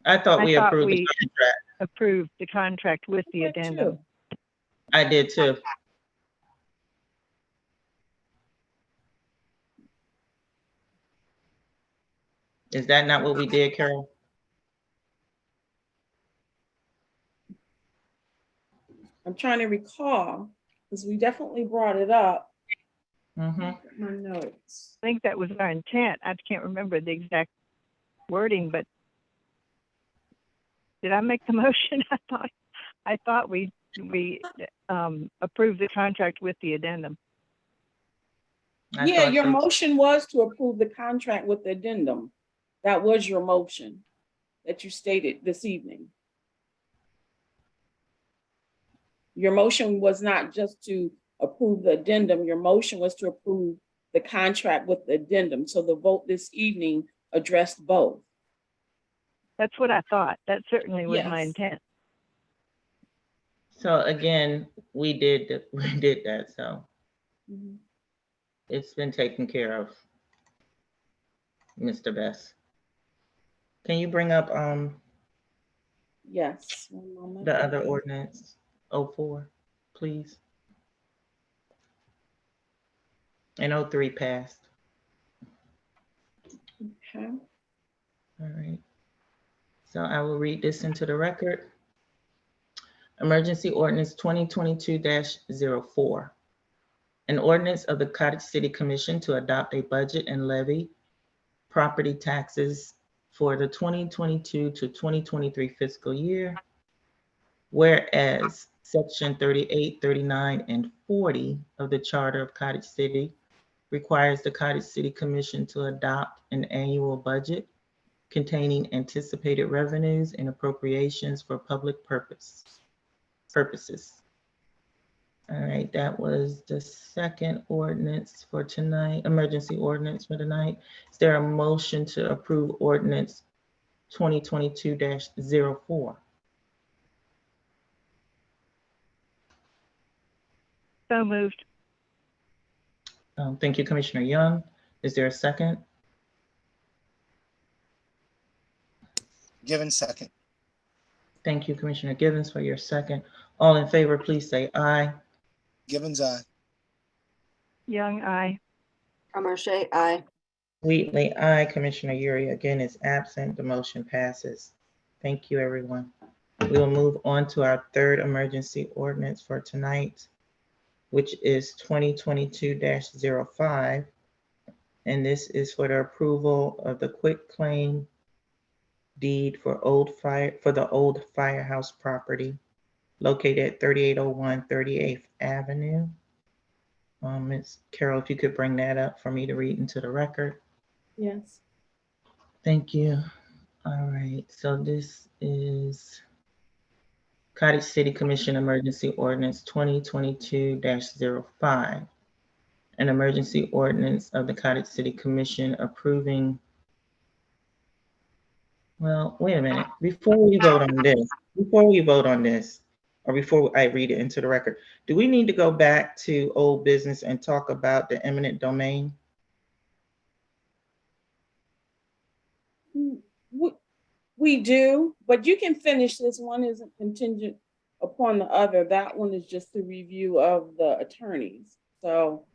I thought we approved the contract. Approved the contract with the addendum. I did too. Is that not what we did, Carol? I'm trying to recall, because we definitely brought it up. Mm-hmm. My notes. I think that was our intent. I can't remember the exact wording, but did I make the motion? I thought we approved the contract with the addendum. Yeah, your motion was to approve the contract with the addendum. That was your motion that you stated this evening. Your motion was not just to approve the addendum. Your motion was to approve the contract with the addendum. So the vote this evening addressed both. That's what I thought. That certainly was my Yes. intent. So again, we did that, so Mhm. it's been taken care of. Mr. Best. Can you bring up Yes. One moment. the other ordinance, 04, please? And 03 passed. Okay. All right. So I will read this into the record. Emergency Ordinance 2022-04. An ordinance of the Cottage City Commission to adopt a budget and levy property taxes for the 2022 to 2023 fiscal year. Whereas Section 38, 39, and 40 of the Charter of Cottage City requires the Cottage City Commission to adopt an annual budget containing anticipated revenues and appropriations for public purposes. All right, that was the second ordinance for tonight, emergency ordinance for tonight. Is there a motion to approve ordinance 2022-04? So moved. Thank you, Commissioner Young. Is there a second? Given second. Thank you, Commissioner Givens, for your second. All in favor, please say aye. Givens, aye. Young, aye. Pramarche, aye. Wheatley, aye. Commissioner Uri again is absent. The motion passes. Thank you, everyone. We will move on to our third emergency ordinance for tonight, which is 2022-05. And this is for the approval of the quitclaim deed for the old firehouse property located at 3801 38th Avenue. Ms. Carol, if you could bring that up for me to read into the record. Yes. Thank you. All right, so this is Cottage City Commission Emergency Ordinance 2022-05. An emergency ordinance of the Cottage City Commission approving. Well, wait a minute. Before we vote on this, or before I read it into the record, do we need to go back to old business and talk about the eminent domain? We do, but you can finish this. One isn't contingent upon the other. That one is just the review of the attorneys. So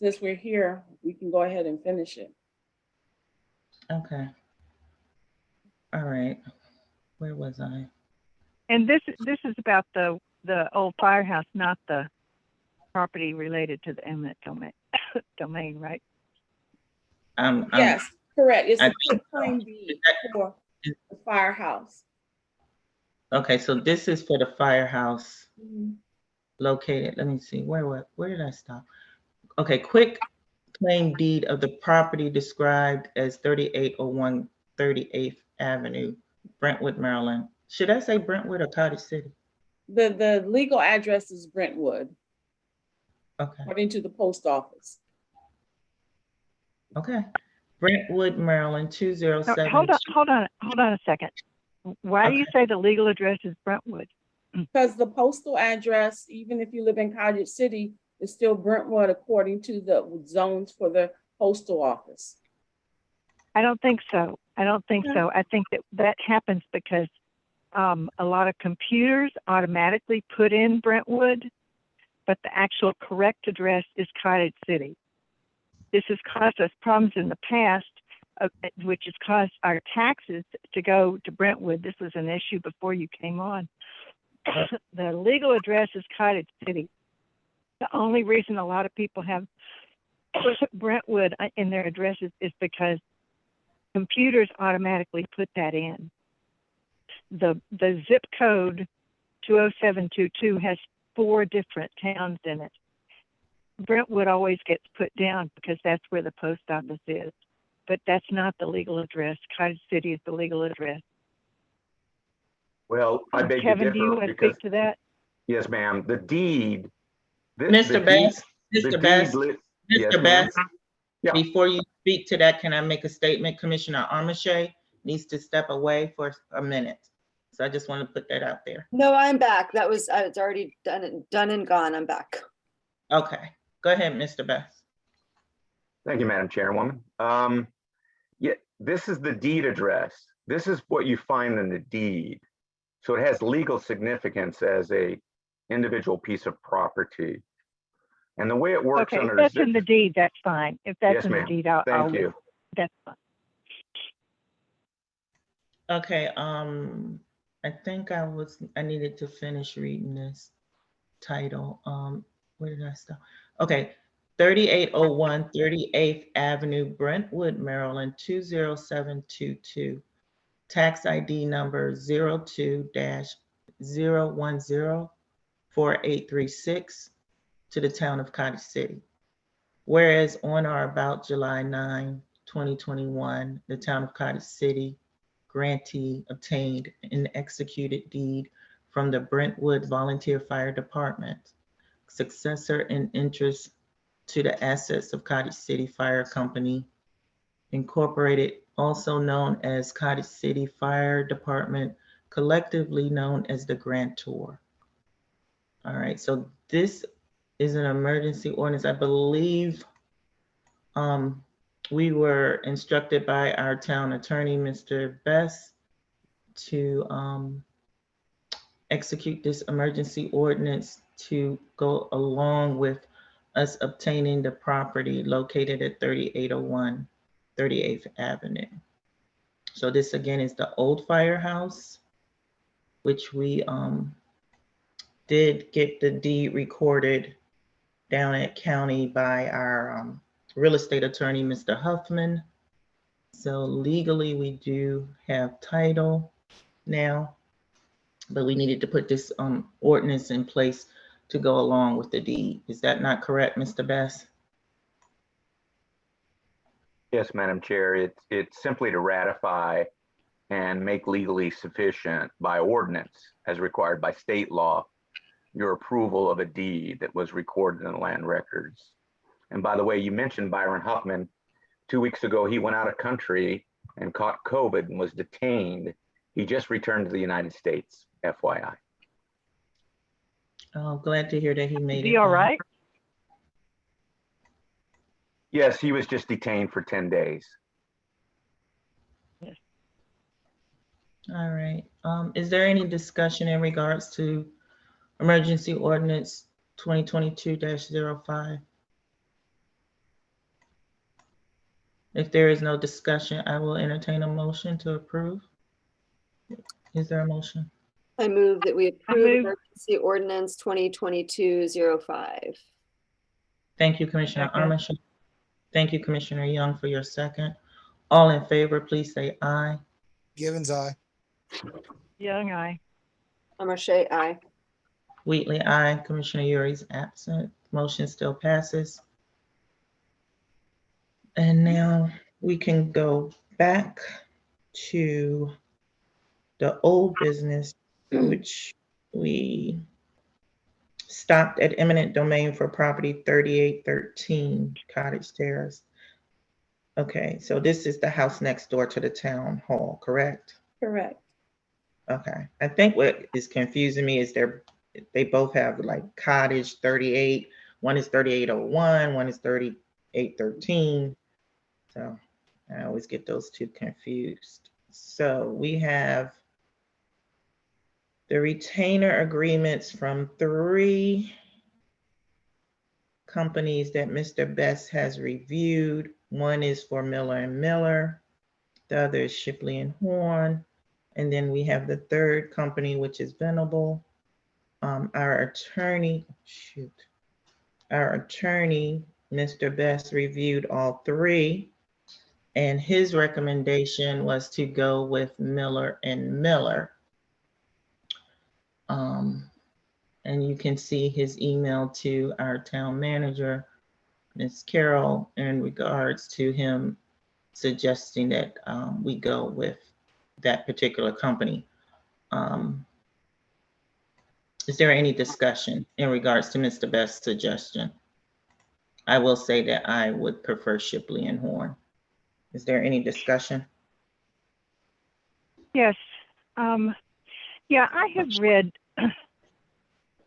since we're here, we can go ahead and finish it. Okay. All right. Where was I? And this is about the old firehouse, not the property related to the eminent domain, right? Yes, correct. It's a think claim deed for the firehouse. Okay, so this is for the firehouse Mhm. located, let me see, where did I stop? Okay, quick claim deed of the property described as 3801 38th Avenue, Brentwood, Maryland. Should I say Brentwood or Cottage City? The legal address is Brentwood, Okay, according to the post office. okay. Brentwood, Maryland, No, 207. hold on a second. Why do you say the legal address is Brentwood? Because the postal address, even if you live in Cottage City, is still Brentwood according to the zones for the postal office. I don't think so. I think that happens because a lot of computers automatically put in Brentwood, but the actual correct address is Cottage City. This has caused us problems in the past which has caused our taxes to go to Brentwood. This was an issue before you came on. The legal address is Cottage City. The only reason a lot of people have Brentwood in their addresses is because computers automatically put that in. The zip code 20722 has 4 different towns in it. Brentwood always gets put down because that's where the post office is, but that's not the legal address. Cottage City is the legal address. Well, I beg to Kevin, do you differ want to because, speak to that? yes, ma'am, the deed. Mr. Best, the Mr. deed Best, li- Yes, Mr. ma'am. Best, Yeah. before you speak to that, can I make a statement? Commissioner Armache needs to step away for a minute. So I just want to put that out there. No, I'm back. That was, it's already done and gone. I'm back. Okay, go ahead, Mr. Best. Thank you, Madam Chairwoman. Yeah, this is the deed address. This is what you find in the deed. So it has legal significance as a individual piece of property. And the way it works Okay, if under that's zip. in the deed, that's fine. If that's Yes, in the ma'am. deed, I'll Thank you. That's fine. Okay, I think I needed to finish reading this title. Where did I stop? Okay, 3801 38th Avenue, Brentwood, Maryland, 20722. Tax ID number 02-0104836 to the town of Cottage City. Whereas on or about July 9, 2021, the town of Cottage City grantee obtained an executed deed from the Brentwood Volunteer Fire Department, successor in interest to the assets of Cottage City Fire Company, Incorporated, also known as Cottage City Fire Department, collectively known as the grantor. All right, so this is an emergency ordinance. I believe we were instructed by our town attorney, Mr. Best, to execute this emergency ordinance to go along with us obtaining the property located at 3801 38th Avenue. So this again is the old firehouse, which we did get the deed recorded down at county by our real estate attorney, Mr. Huffman. So legally we do have title now, but we needed to put this ordinance in place to go along with the deed. Is that not correct, Mr. Best? Yes, Madam Chair, it's simply to ratify and make legally sufficient by ordinance as required by state law, your approval of a deed that was recorded in the land records. And by the way, you mentioned Byron Huffman. 2 weeks ago, he went out of country and caught COVID and was detained. He just returned to the United States, FYI. Oh, glad to hear that he made Is it. he all home. right? Yes, he was just detained for 10 days. Yes. All right. Is there any discussion in regards to emergency ordinance 2022-05? If there is no discussion, I will entertain a motion to approve. Is there a motion? I move that we approve move. emergency ordinance 2022-05. Thank you, Commissioner Second. Armature. Thank you, Commissioner Young, for your second. All in favor, please say aye. Givens, aye. Young, I. Amarche, aye. Wheatley, aye. Commissioner Uri's absent. Motion still passes. And now we can go back to the old business, which we stopped at eminent domain for property 3813 Cottage Terrace. Okay, so this is the house next door to the town hall, correct? Correct. Okay, I think what is confusing me is they both have like cottage 38. One is 3801, one is 3813. So I always get those two confused. So we have the retainer agreements from 3 companies that Mr. Best has reviewed. One is for Miller & Miller. The other is Shipley and Horn. And then we have the third company, which is Venable. Our attorney, Mr. Best, reviewed all three. And his recommendation was to go with Miller and Miller. And you can see his email to our town manager, Ms. Carroll, in regards to him suggesting that we go with that particular company. Is there any discussion in regards to Mr. Best's suggestion? I will say that I would prefer Shipley and Horn. Is there any discussion? Yes. Yeah, I have read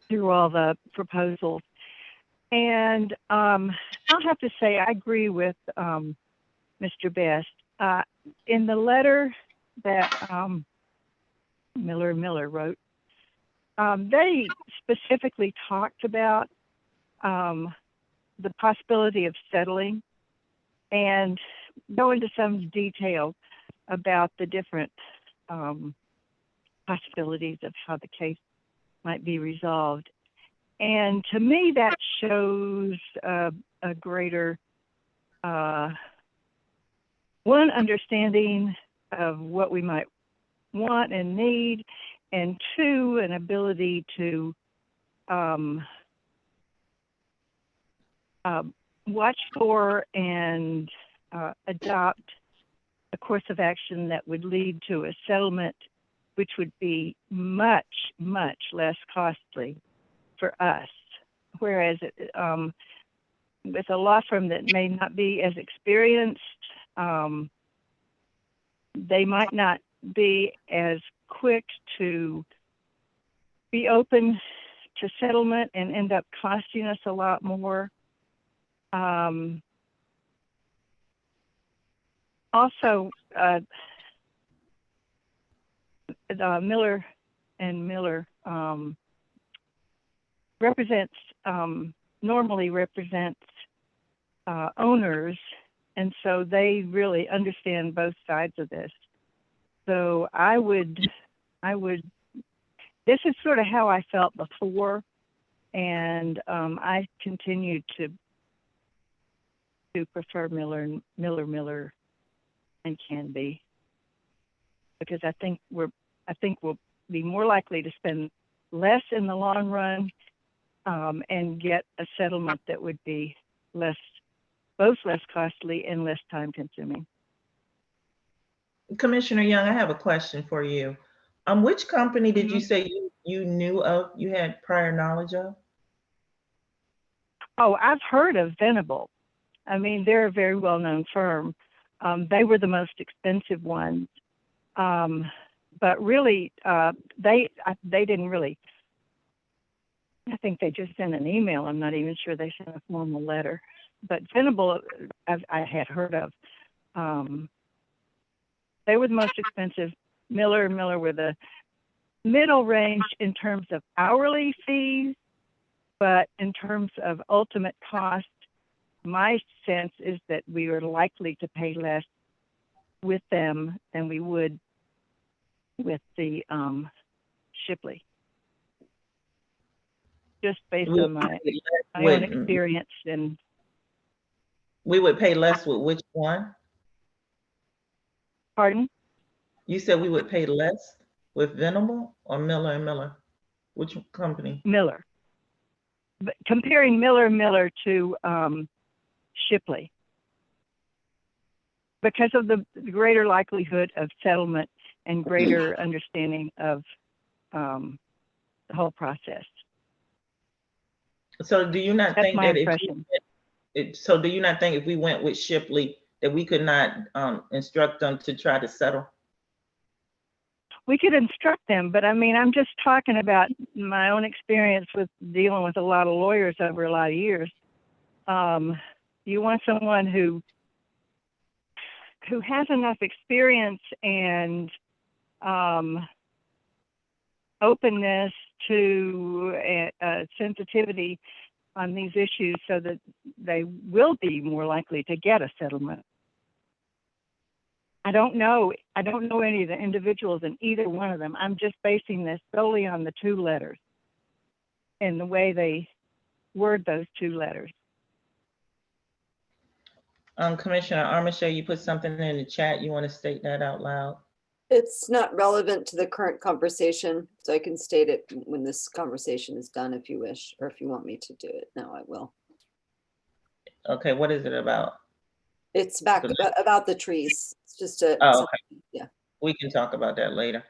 through all the proposals, and I'll have to say I agree with Mr. Best. In the letter that Miller wrote, they specifically talked about the possibility of settling and go into some detail about the different possibilities of how the case might be resolved. And to me, that shows a greater one, understanding of what we might want and need, and two, an ability to watch for and adopt a course of action that would lead to a settlement which would be much, much less costly for us. Whereas with a law firm that may not be as experienced, they might not be as quick to be open to settlement and end up costing us a lot more. Also, Miller and Miller normally represents owners, and so they really understand both sides of this. So I would, this is sort of how I felt before, and I continue to prefer Miller and Canby, because I think we'll be more likely to spend less in the long run and get a settlement that would be both less costly and less time consuming. Commissioner Young, I have a question for you. Which company did you say you knew of, you had prior knowledge of? Oh, I've heard of Venable. I mean, they're a very well-known firm. They were the most expensive ones. But really, they didn't really, I think they just sent an email. I'm not even sure they sent a formal letter. But Venable, I had heard of. They were the most expensive. Miller were the middle range in terms of hourly fees, but in terms of ultimate cost, my sense is that we are likely to pay less with them than we would with the Shipley. Just based on my own experience. And we would pay less with which one? Pardon? You said we would pay less with Venable or Miller and Miller? Which company? Miller. But comparing Miller to Shipley, because of the greater likelihood of settlement and greater understanding of the whole process. So do you not think that do you not think if we went with Shipley that we could not instruct them to try to settle? We could instruct them, but I mean, I'm just talking about my own experience with dealing with a lot of lawyers over a lot of years. You want someone who has enough experience and openness to sensitivity on these issues so that they will be more likely to get a settlement. I don't know any of the individuals in either one of them. I'm just basing this solely on the two letters and the way they word those two letters. Commissioner Armitage, you put something in the chat. You want to state that out loud? It's not relevant to the current conversation, so I can state it when this conversation is done if you wish, or if you want me to do it now, I will. Okay, what is it about? It's back about the trees. It's just a, Oh, okay. yeah. We can talk about that later.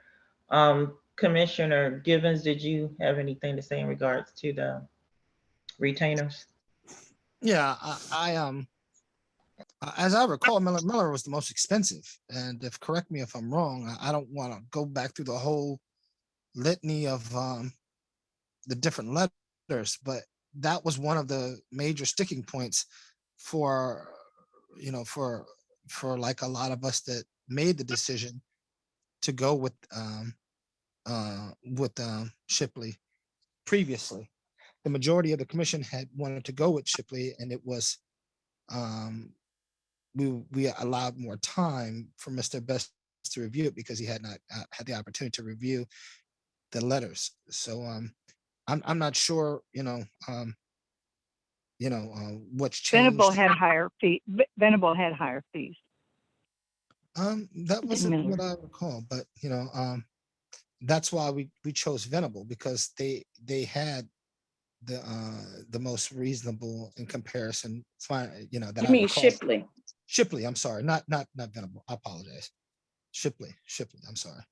Commissioner Givens, did you have anything to say in regards to the retainers? Yeah, as I recall, Miller was the most expensive. And correct me if I'm wrong, I don't want to go back through the whole litany of the different letters, but that was one of the major sticking points for, you know, for like a lot of us that made the decision to go with Shipley previously. The majority of the commission had wanted to go with Shipley, and it was we allowed more time for Mr. Best to review it because he had not had the opportunity to review the letters. So I'm not sure, what's changed. Venable had higher fees. Venable had higher fees. That wasn't what I recall, but that's why we chose Venable, because they had the most reasonable in comparison. That You I mean recall. Shipley? Shipley, I'm sorry, not Venable. I apologize. Shipley, I'm sorry.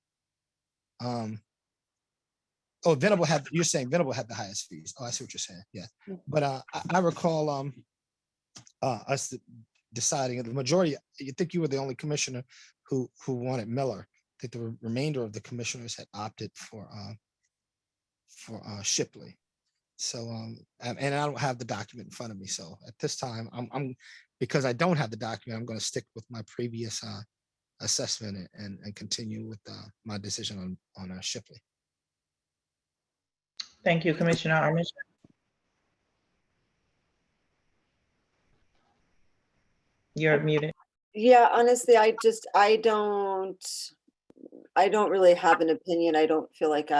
Oh, Venable had, you're saying Venable had the highest fees. Oh, I see what you're saying. Yeah. But I recall us deciding, the majority, you think you were the only commissioner who wanted Miller. I think the remainder of the commissioners had opted for Shipley. So and I don't have the document in front of me. So at this time, I'm because I don't have the document, I'm going to stick with my previous assessment and continue with my decision on Shipley. Thank you, Commissioner Armitage. You're muted. Yeah, honestly, I don't really have an opinion. I don't feel like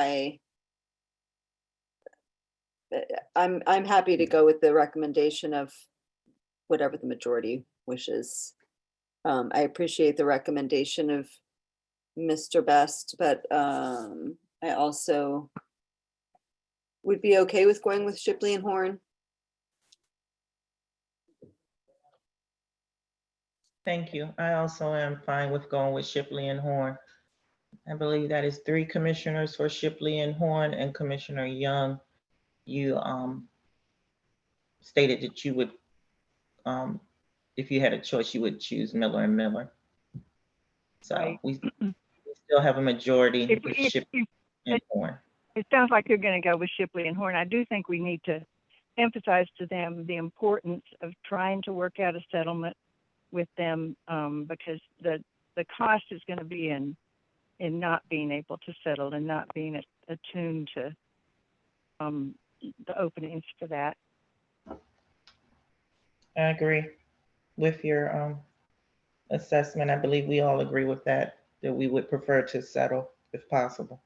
I'm happy to go with the recommendation of whatever the majority wishes. I appreciate the recommendation of Mr. Best, but I also would be okay with going with Shipley and Horn. Thank you. I also am fine with going with Shipley and Horn. I believe that is 3 commissioners for Shipley and Horn, and Commissioner Young, you stated that you would, if you had a choice, you would choose Miller and Miller. So Right. we still have a majority If- with if- Shipley and Horn. It sounds like you're going to go with Shipley and Horn. I do think we need to emphasize to them the importance of trying to work out a settlement with them, because the cost is going to be in not being able to settle and not being attuned to the openings for that. I agree with your assessment. I believe we all agree with that we would prefer to settle if possible.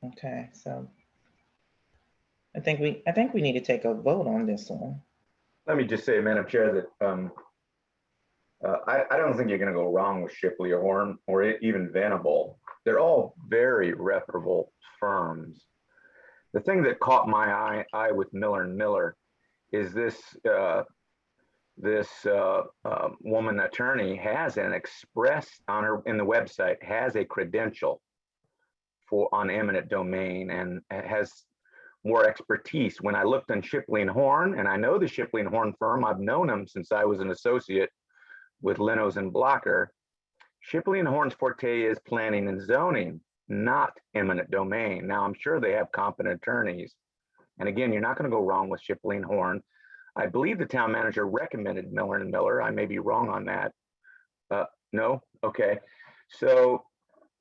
Okay, so I think we need to take a vote on this one. Let me just say, Madam Chair, that I don't think you're going to go wrong with Shipley or Horn or even Venable. They're all very reputable firms. The thing that caught my eye with Miller and Miller is this woman attorney has an express in the website, has a credential on eminent domain and has more expertise. When I looked on Shipley and Horn, and I know the Shipley and Horn firm, I've known them since I was an associate with Leno's and Blocker. Shipley and Horn's forte is planning and zoning, not eminent domain. Now, I'm sure they have competent attorneys. And again, you're not going to go wrong with Shipley and Horn. I believe the town manager recommended Miller and Miller. I may be wrong on that. No? Okay. So,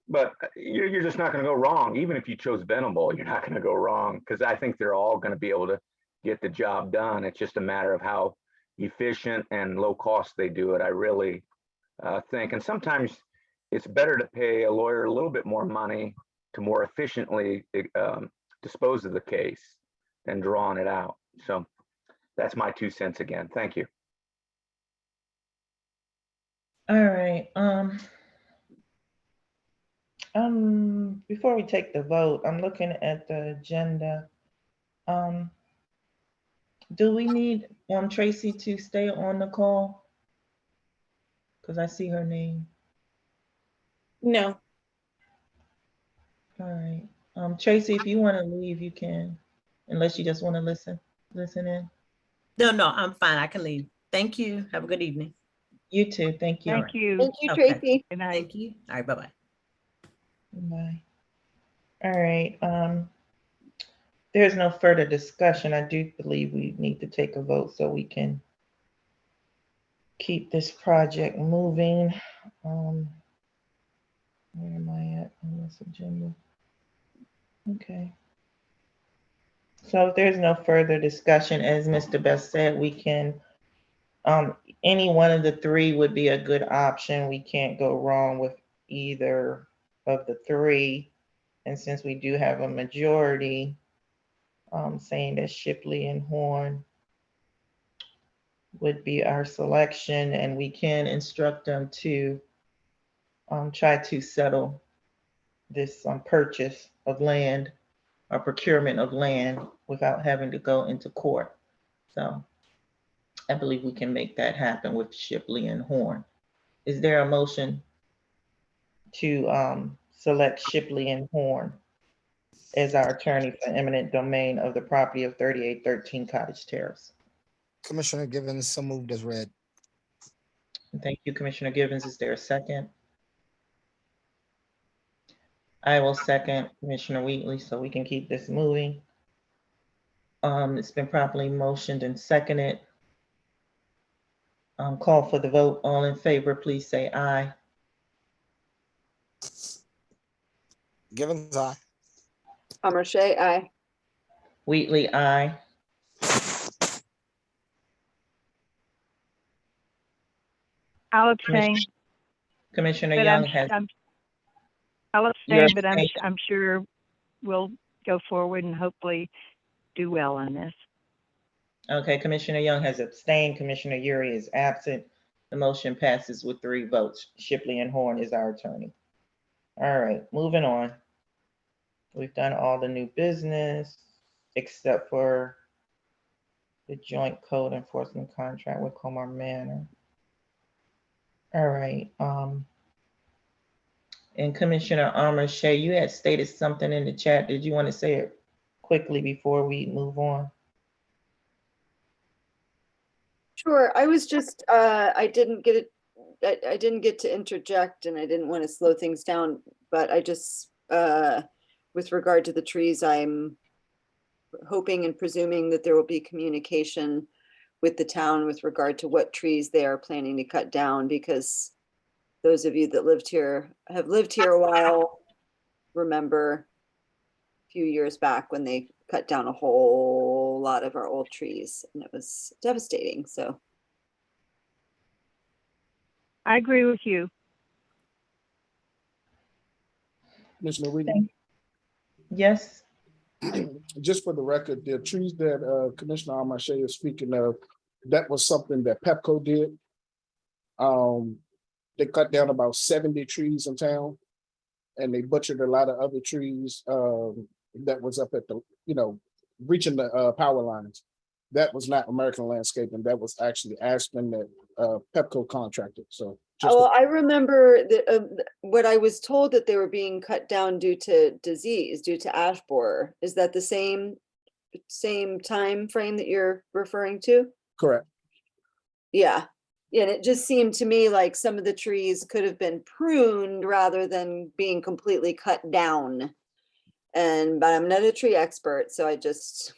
but you're just not going to go wrong. Even if you chose Venable, you're not going to go wrong, because I think they're all going to be able to get the job done. It's just a matter of how efficient and low cost they do it. I really think, and sometimes it's better to pay a lawyer a little bit more money to more efficiently dispose of the case than drawing it out. So that's my 2 cents again. Thank you. All right, before we take the vote, I'm looking at the agenda. Do we need Tracy to stay on the call? Because I see her name. No, All right. Tracy, if you want to leave, you can, unless you just want to listen in. No, I'm fine. I can leave. Thank you. Have a good evening. You too. Thank you. Thank you. Thank you, Okay. Tracy. Good night. Thank you. All right, bye-bye. Bye. All right. There's no further discussion. I do believe we need to take a vote so we can keep this project moving. Where am I at on this agenda? Okay. So if there's no further discussion, as Mr. Best said, we can, any one of the three would be a good option. We can't go wrong with either of the three. And since we do have a majority saying that Shipley and Horn would be our selection, and we can instruct them to try to settle this purchase of land or procurement of land without having to go into court. So I believe we can make that happen with Shipley and Horn. Is there a motion to select Shipley and Horn as our attorney for eminent domain of the property of 3813 Cottage Terrace? Commissioner Givens, so moved as read. Thank you, Commissioner Givens. Is there a second? I will second Commissioner Wheatley so we can keep this moving. It's been properly motioned and seconded. Call for the vote. All in favor, please say aye. Givens, aye. Amarche, aye. Wheatley, aye. I'll abstain, Commissioner but Young has, I'll You're abstain, but abstaining. I'm sure we'll go forward and hopefully do well on this. okay, Commissioner Young has abstained. Commissioner Uri is absent. The motion passes with 3 votes. Shipley and Horn is our attorney. All right, moving on. We've done all the new business except for the joint code enforcement contract with Comar Manor. All right, and Commissioner Amarche, you had stated something in the chat. Did you want to say it quickly before we move on? Sure, I was just, I didn't get it, I didn't get to interject and I didn't want to slow things down, but I just, with regard to the trees, I'm hoping and presuming that there will be communication with the town with regard to what trees they are planning to cut down, because those of you that have lived here a while, remember a few years back when they cut down a whole lot of our old trees and it was devastating, so. I agree with you. Commissioner Wheaton, Yes. just for the record, the trees that Commissioner Amarche is speaking of, that was something that Pepco did. They cut down about 70 trees in town, and they butchered a lot of other trees that was up at the, reaching the power lines. That was not American Landscaping. That was actually Aspen that Pepco contracted. So. Well, I remember that what I was told that they were being cut down due to disease, due to ash borer. Is that the same time frame that you're referring to? Correct. Yeah. Yeah, and it just seemed to me like some of the trees could have been pruned rather than being completely cut down. But I'm not a tree expert, so I just,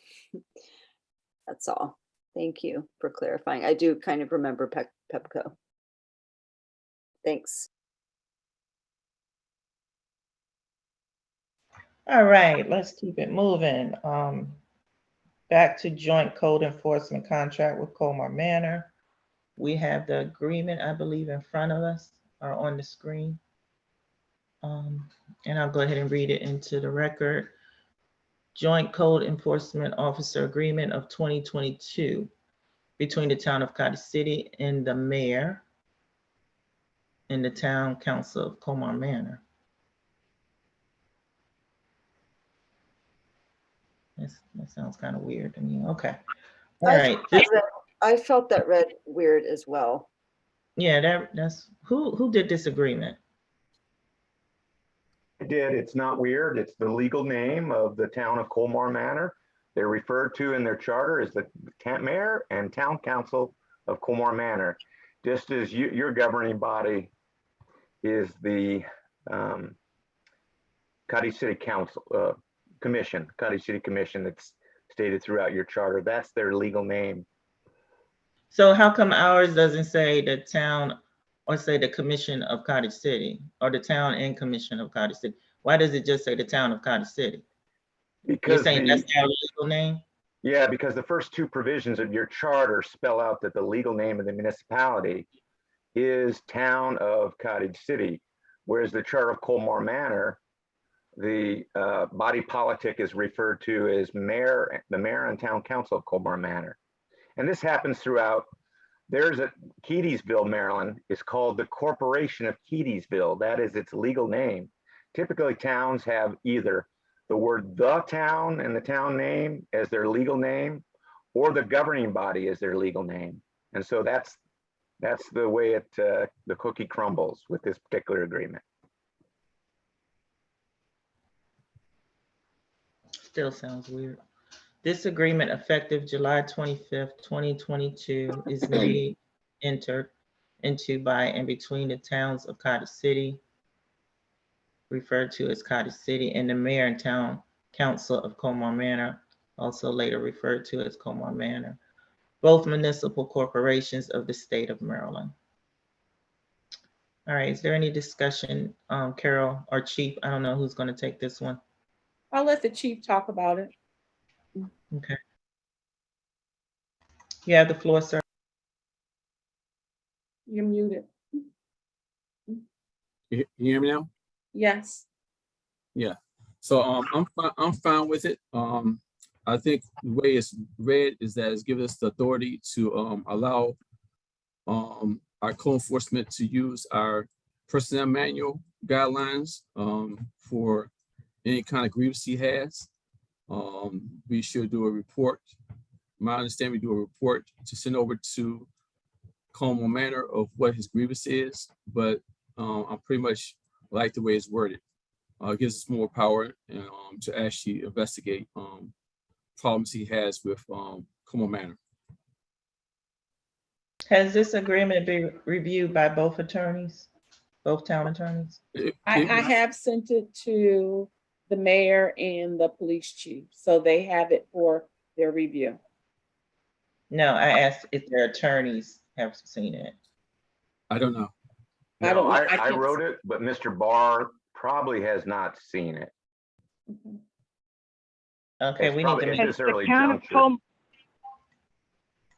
that's all. Thank you for clarifying. I do kind of remember Pepco. Thanks. All right, let's keep it moving. back to joint code enforcement contract with Colmar Manor. We have the agreement, I believe, in front of us or on the screen. And I'll go ahead and read it into the record. Joint Code Enforcement Officer Agreement of 2022 between the Town of Cottage City and the mayor and the Town Council of Colmar Manor. That sounds kind of weird to me. Okay. All right. I felt that read weird as well. Yeah, that's who did this agreement? I did. It's not weird. It's the legal name of the town of Colmar Manor. They're referred to in their charter as the mayor and town council of Colmar Manor, just as your governing body is the Cottage City Council Commission, Cottage City Commission that's stated throughout your charter. That's their legal name. So how come ours doesn't say the town or say the Commission of Cottage City or the town and Commission of Cottage City? Why does it just say the town of Cottage City? Because you're saying that's our legal name? Yeah, because the first two provisions of your charter spell out that the legal name of the municipality is Town of Cottage City, whereas the charter of Colmar Manor, the body politic is referred to as the mayor and town council of Colmar Manor. And this happens throughout. There's a Keedysville, Maryland, is called the Corporation of Keedysville. That is its legal name. Typically, towns have either the word the town and the town name as their legal name, or the governing body as their legal name. And so that's the way the cookie crumbles with this particular agreement. Still sounds weird. This agreement effective July 25th, 2022 is made, entered into by and between the towns of Cottage City, referred to as Cottage City, and the mayor and town council of Colmar Manor, also later referred to as Colmar Manor, both municipal corporations of the state of Maryland. All right, is there any discussion, Carol or Chief? I don't know who's going to take this one. I'll let the chief talk about it. Okay. You have the floor, sir. You're muted. You hear me now? Yes. Yeah. So I'm fine with it. I think the way it's read is that it's given us the authority to allow our code enforcement to use our personnel manual guidelines for any kind of grievance he has. We should do a report. My understanding, we do a report to send over to Colmar Manor of what his grievance is, but I pretty much like the way it's worded. It gives us more power to actually investigate problems he has with Colmar Manor. Has this agreement been reviewed by both attorneys, both town attorneys? I have sent it to the mayor and the police chief, so they have it for their review. No, I asked if their attorneys have seen it. I don't know. No, I wrote it, but Mr. Barr probably has not seen it. Okay, It's we probably need to at make this early town of juncture.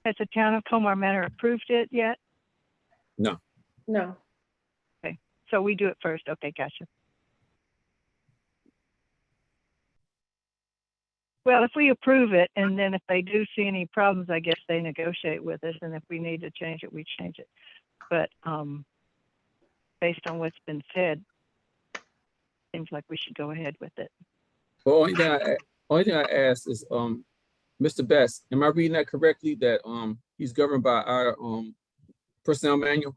Has the town of Colmar Manor approved it yet? No. No. Okay, so we do it first. Okay, gotcha. Well, if we approve it, and then if they do see any problems, I guess they negotiate with us, and if we need to change it, we change it. But based on what's been said, seems like we should go ahead with it. Well, only thing I ask is, Mr. Best, am I reading that correctly? That he's governed by our personnel manual?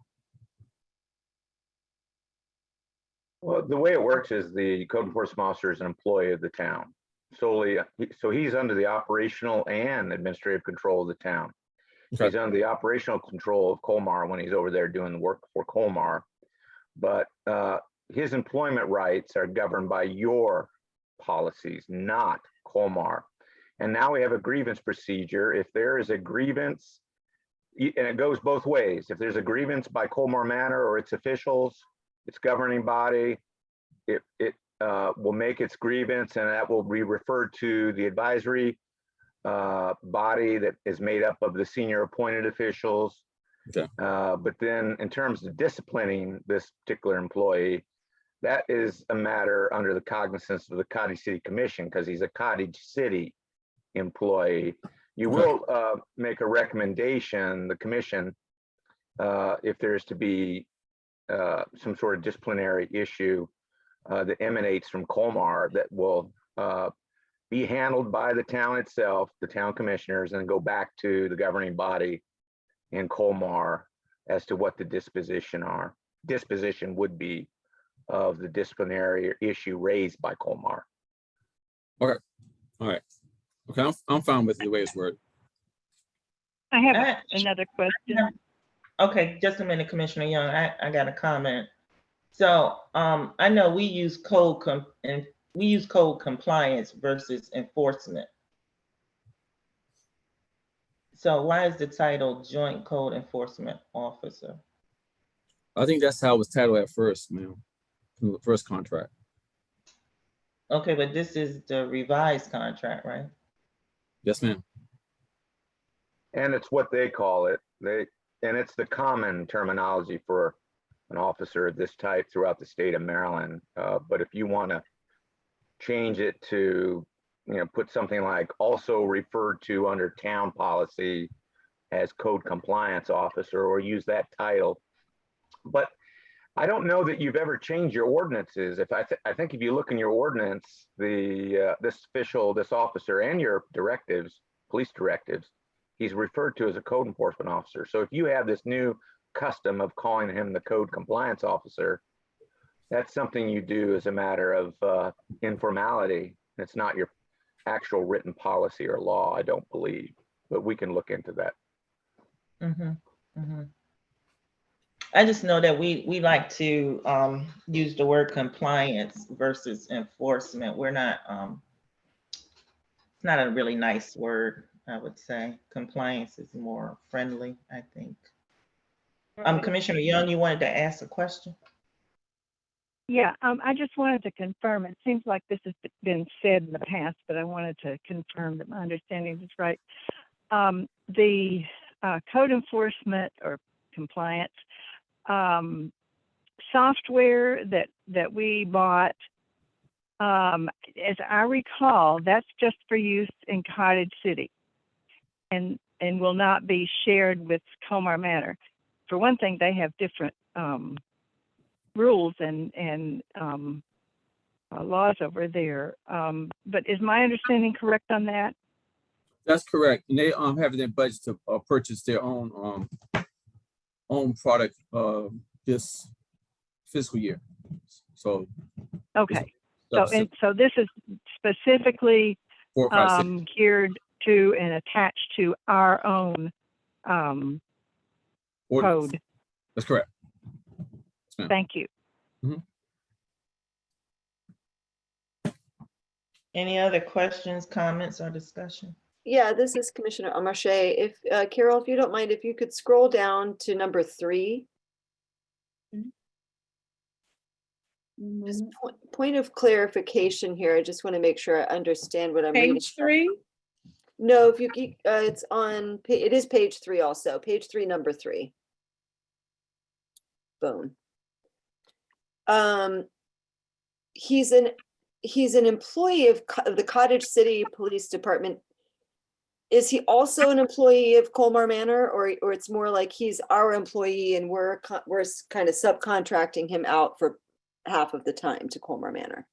Well, the way it works is the code enforcement officer is an employee of the town solely. So he's under the operational and administrative control of the town. Okay. He's under the operational control of Colmar when he's over there doing the work for Colmar. But his employment rights are governed by your policies, not Colmar. And now we have a grievance procedure. If there is a grievance, and it goes both ways. If there's a grievance by Colmar Manor or its officials, its governing body, it will make its grievance, and that will be referred to the advisory body that is made up of the senior appointed officials. Okay. But then in terms of disciplining this particular employee, that is a matter under the cognizance of the Cottage City Commission because he's a Cottage City employee. You will make a recommendation, the commission, if there's to be some sort of disciplinary issue that emanates from Colmar that will be handled by the town itself, the town commissioners, and go back to the governing body in Colmar as to what the disposition would be of the disciplinary issue raised by Colmar. Okay, all right. Okay, I'm fine with the way it's worded. I have another question. Okay, just a minute, Commissioner Young, I got a comment. So I know we use code compliance versus enforcement. So why is the title Joint Code Enforcement Officer? I think that's how it was titled at first, ma'am, from the first contract. Okay, but this is the revised contract, right? Yes, ma'am. And it's what they call it. And it's the common terminology for an officer of this type throughout the state of Maryland. But if you want to change it to, put something like also referred to under town policy as code compliance officer, or use that title. But I don't know that you've ever changed your ordinances. I think if you look in your ordinance, this officer and your directives, police directives, he's referred to as a code enforcement officer. So if you have this new custom of calling him the code compliance officer, that's something you do as a matter of informality. It's not your actual written policy or law, I don't believe, but we can look into that. I just know that we like to use the word compliance versus enforcement. We're not, it's not a really nice word, I would say. Compliance is more friendly, I think. Commissioner Young, you wanted to ask a question? Yeah, I just wanted to confirm. It seems like this has been said in the past, but I wanted to confirm that my understanding is right. The code enforcement or compliance software that we bought, as I recall, that's just for use in Cottage City and will not be shared with Colmar Manor. For one thing, they have different rules and laws over there. But is my understanding correct on that? That's correct. And they have it in budget to purchase their own product this fiscal year. So okay. So this is specifically 4, 5, 6. geared to and attached to our own code. That's correct. Thank you. Any other questions, comments, or discussion? Yeah, this is Commissioner Amarche. If Carol, if you don't mind, if you could scroll down to number 3. Just point of clarification here. I just want to make sure I understand what I'm reading. Page 3? No, if you keep, it's on, it is page 3 also, page 3, number 3. Bone. He's an employee of the Cottage City Police Department. Is he also an employee of Colmar Manor, or it's more like he's our employee and we're kind of subcontracting him out for half of the time to Colmar Manor?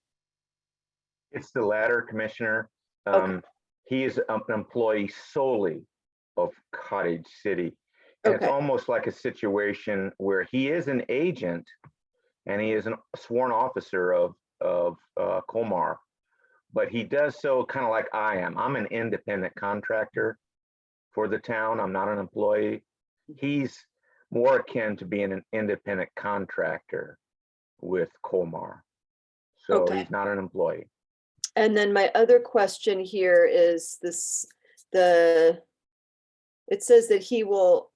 It's the latter, Commissioner. Okay. He is an employee solely of Cottage City. And it's almost like a situation where he is an agent and he is a sworn officer of Colmar, but he does so kind of like I am. I'm an independent contractor for the town. I'm not an employee. He's more akin to being an independent contractor with Colmar. So he's not an employee. And then my other question here is this, it says that he will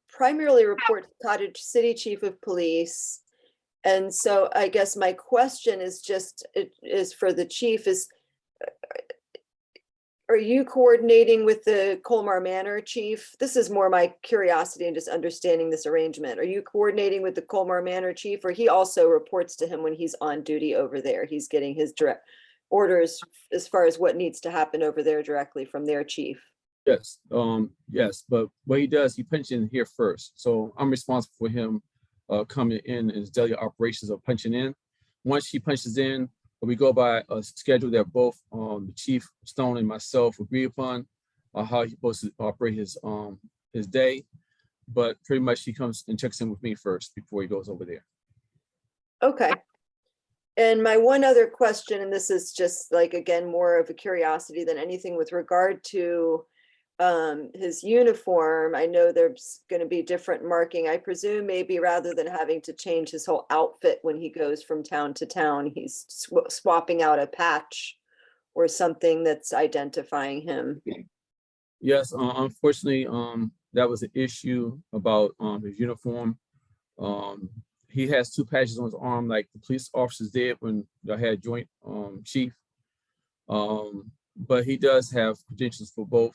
primarily report to Cottage City Chief of Police. And so I guess my question is just, is for the chief, is Are you coordinating with the Colmar Manor chief? This is more my curiosity and just understanding this arrangement. Are you coordinating with the Colmar Manor chief, or he also reports to him when he's on duty over there? He's getting his direct orders as far as what needs to happen over there directly from their chief. Yes, yes, but what he does, he punches in here first. So I'm responsible for him coming in his daily operations of punching in. Once he punches in, we go by a schedule that both the Chief Stone and myself agree upon how he's supposed to operate his day. But pretty much he comes and checks in with me first before he goes over there. Okay. And my one other question, and this is just like, again, more of a curiosity than anything with regard to his uniform. I know there's going to be different marking. I presume maybe rather than having to change his whole outfit when he goes from town to town, he's swapping out a patch or something that's identifying him. Yes, unfortunately, that was an issue about his uniform. He has 2 patches on his arm like the police officers did when I had joint chief. But he does have credentials for both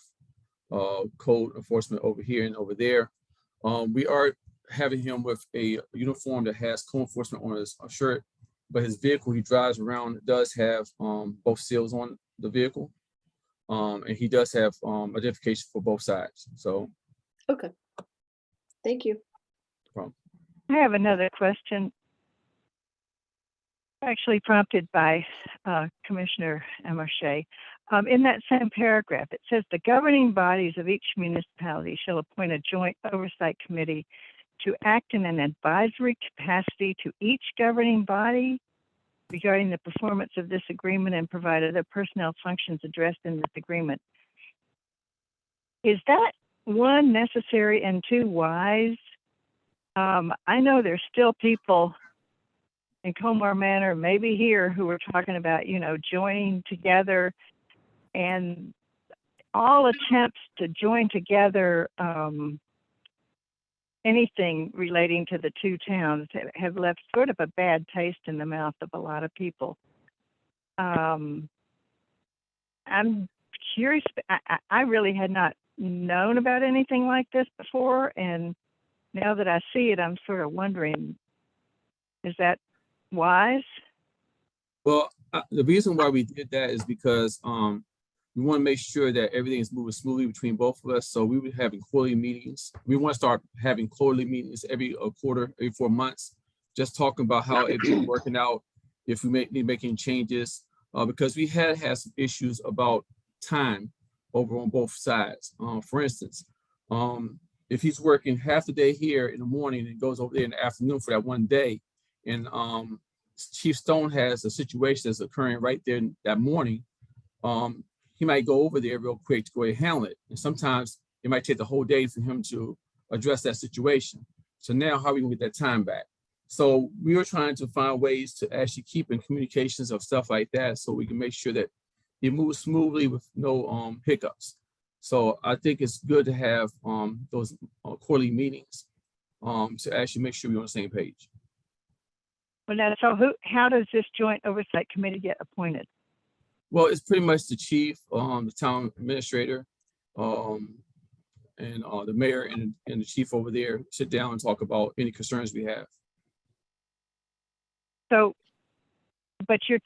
code enforcement over here and over there. We are having him with a uniform that has code enforcement on his shirt, but his vehicle he drives around does have both seals on the vehicle. And he does have identification for both sides. So. Okay. Thank you. No problem. I have another question, actually prompted by Commissioner Amarche. In that same paragraph, it says the governing bodies of each municipality shall appoint a joint oversight committee to act in an advisory capacity to each governing body regarding the performance of this agreement and provide other personnel functions addressed in this agreement. Is that 1, necessary, and 2, wise? I know there's still people in Colmar Manor, maybe here, who are talking about, joining together, and all attempts to join together anything relating to the 2 towns have left sort of a bad taste in the mouth of a lot of people. I'm curious, I really had not known about anything like this before, and now that I see it, I'm sort of wondering, is that wise? Well, the reason why we did that is because we want to make sure that everything is moving smoothly between both of us. So we were having quarterly meetings. We want to start having quarterly meetings every quarter, every 4 months, just talking about how everything's working out, if we need making changes, because we had some issues about time over on both sides. For instance, if he's working half the day here in the morning and goes over there in the afternoon for that one day, and Chief Stone has a situation that's occurring right there that morning, he might go over there real quick to go ahead and handle it. And sometimes it might take the whole day for him to address that situation. So now how are we gonna get that time back? So we were trying to find ways to actually keep in communications of stuff like that so we can make sure that it moves smoothly with no hiccups. So I think it's good to have those quarterly meetings to actually make sure we're on the same page. Well, now, so how does this joint oversight committee get appointed? Well, it's pretty much the chief, the town administrator, and the mayor and the chief over there sit down and talk about any concerns we have. So, but you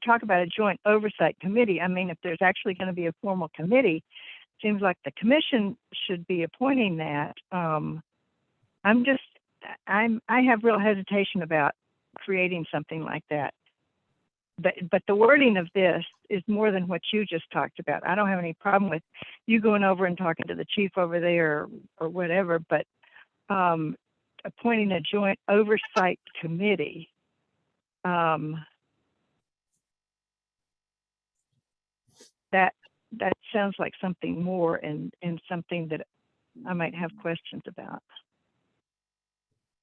talk about a joint oversight committee. I mean, if there's actually going to be a formal committee, it seems like the commission should be appointing that. I have real hesitation about creating something like that. But the wording of this is more than what you just talked about. I don't have any problem with you going over and talking to the chief over there or whatever, but appointing a joint oversight committee. That sounds like something more and something that I might have questions about.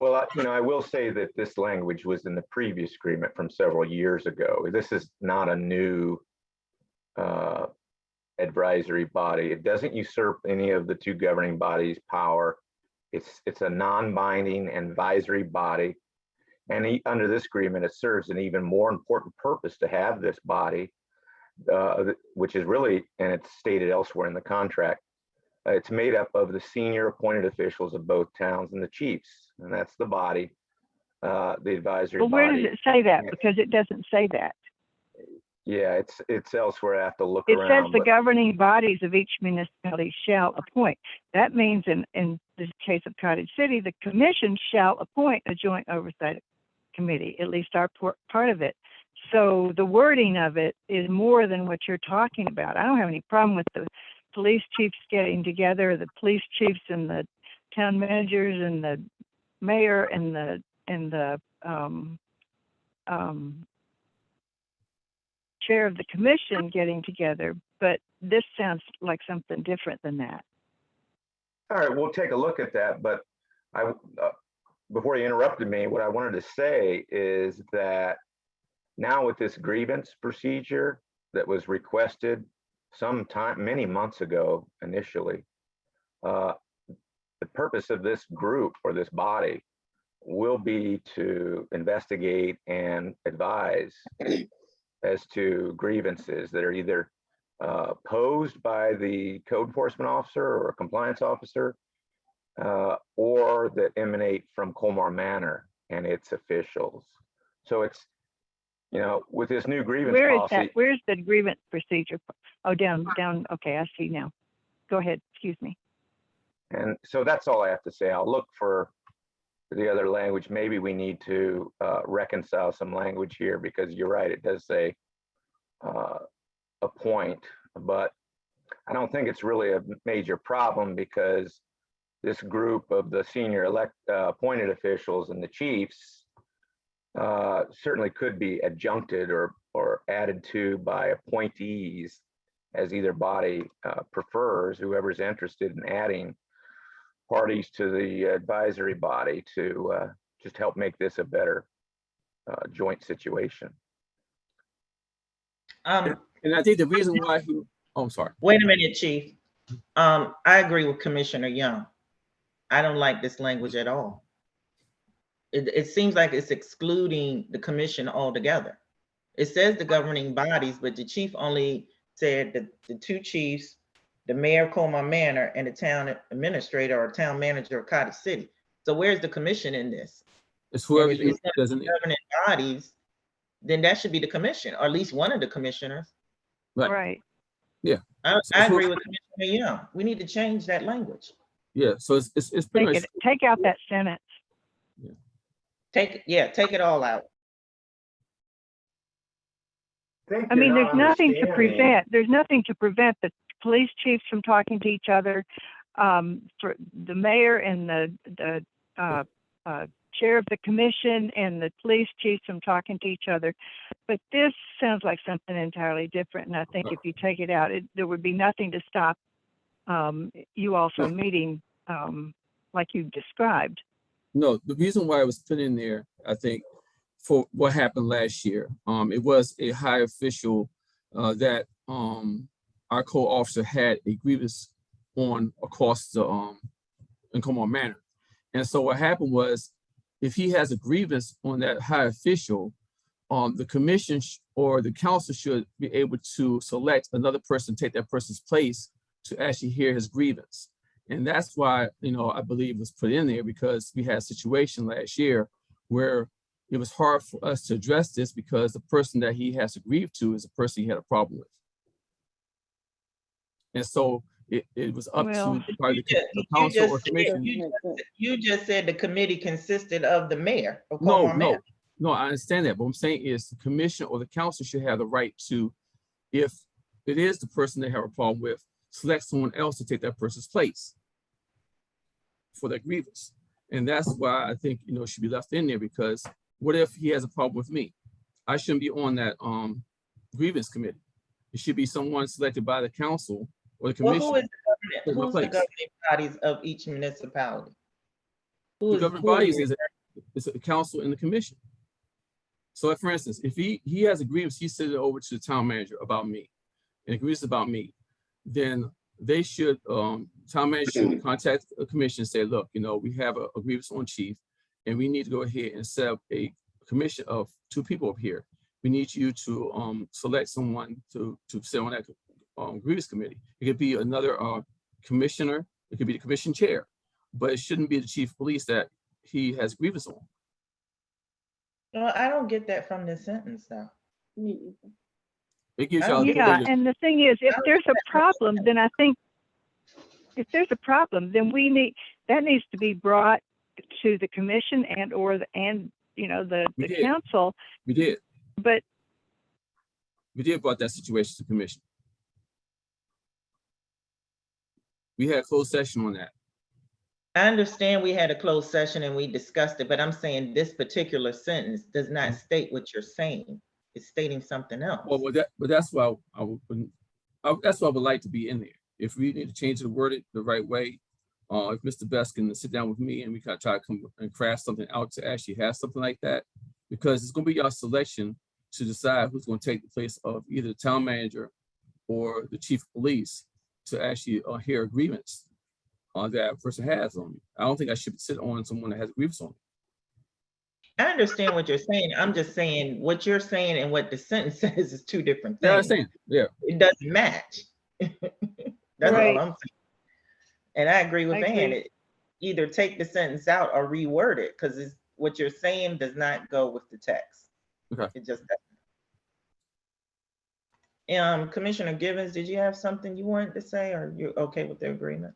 Well, I will say that this language was in the previous agreement from several years ago. This is not a new advisory body. It doesn't usurp any of the 2 governing bodies' power. It's a non-binding advisory body. And under this agreement, it serves an even more important purpose to have this body which is really, and it's stated elsewhere in the contract, it's made up of the senior appointed officials of both towns and the chiefs, and that's the body, the advisory Well, where body. does it say that? Because it doesn't say that. Yeah, it's elsewhere. I have to look It says around. the but- governing bodies of each municipality shall appoint. That means in the case of Cottage City, the commission shall appoint a joint oversight committee, at least our part of it. So the wording of it is more than what you're talking about. I don't have any problem with the police chiefs getting together, the police chiefs and the town managers and the mayor and the chair of the commission getting together, but this sounds like something different than that. All right, we'll take a look at that, but before you interrupted me, what I wanted to say is that now with this grievance procedure that was requested many months ago initially, the purpose of this group or this body will be to investigate and advise as to grievances that are either posed by the code enforcement officer or a compliance officer, or that emanate from Colmar Manor and its officials. So it's, with this new grievance Where is policy. that? Where's the grievance procedure? Oh, down. Okay, I see now. Go ahead. Excuse me. And so that's all I have to say. I'll look for the other language. Maybe we need to reconcile some language here, because you're right, it does say appoint, but I don't think it's really a major problem, because this group of the senior appointed officials and the chiefs certainly could be adjuncted or added to by appointees, as either body prefers, whoever's interested in adding parties to the advisory body to just help make this a better joint situation. And I think the reason why I'm sorry. Wait a minute, Chief. I agree with Commissioner Young. I don't like this language at all. It seems like it's excluding the commission altogether. It says the governing bodies, but the chief only said that the two chiefs, the mayor of Colmar Manor, and the town administrator or town manager of Cottage City. So where's the commission in this? It's whoever And if it's doesn't. governing bodies, then that should be the commission, or at least one of the commissioners. Right. Yeah. I agree with Commissioner Young. We need to change that language. Yeah. So it's pretty much. Take out that sentence. Take it all out. I mean, there's nothing to prevent the police chiefs from talking to each other, for the mayor and the chair of the commission and the police chiefs from talking to each other. But this sounds like something entirely different. And I think if you take it out, there would be nothing to stop you also meeting like you described. No, the reason why it was put in there, I think, for what happened last year, it was a high official that our co-officer had a grievance on across the in Colmar Manor. And so what happened was, if he has a grievance on that high official, the commission or the council should be able to select another person, take that person's place to actually hear his grievance. And that's why, I believe it was put in there, because we had a situation last year where it was hard for us to address this, because the person that he has to grieve to is a person he had a problem with. And so it was up to the council or commission. You just said the committee consisted of the mayor of No, Colmar Manor. no, I understand that. But what I'm saying is the commission or the council should have the right to, if it is the person they have a problem with, select someone else to take that person's place for that grievance. And that's why I think, it should be left in there, because what if he has a problem with me? I shouldn't be on that grievance committee. It should be someone selected by the council or the commission. Well, who's the governing bodies of each municipality? The governing bodies is a council and the commission. So like, for instance, if he has a grievance, he sent it over to the town manager about me, and agrees about me, then they should, town manager should contact a commission and say, look, we have a grievance on chief, and we need to go ahead and set up a commission of 2 people up here. we need you to select someone to sit on that grievance committee. It could be another commissioner, it could be the commission chair, but it shouldn't be the chief of police that he has grievance on. Well, I don't get that from this sentence though. It gives I y'all don't get Yeah, authority. and the thing is, if there's a problem, then I think if there's a problem, then that needs to be brought to the commission and the We did. council. We did. But We did brought that situation to commission. We had a closed session on that. I understand we had a closed session and we discussed it, but I'm saying this particular sentence does not state what you're saying. It's stating something else. Well, that's why that's why I would like to be in there. If we need to change the word the right way, if Mr. Best can sit down with me and we can try to come and craft something out to actually have something like that, because it's going to be our selection to decide who's going to take the place of either the town manager or the chief of police to actually hear a grievance that person has on me. I don't think I should sit on someone that has a grievance on me. I understand what you're saying. I'm just saying what you're saying and what the sentence says is two different things. Yeah, I understand. Yeah. It doesn't match. That's Right. all I'm saying. And I agree with I Ann. agree. It either take the sentence out or reword it because what you're saying does not go with the text. Okay. It just doesn't. Commissioner Givens, did you have something you wanted to say, or you okay with the agreement?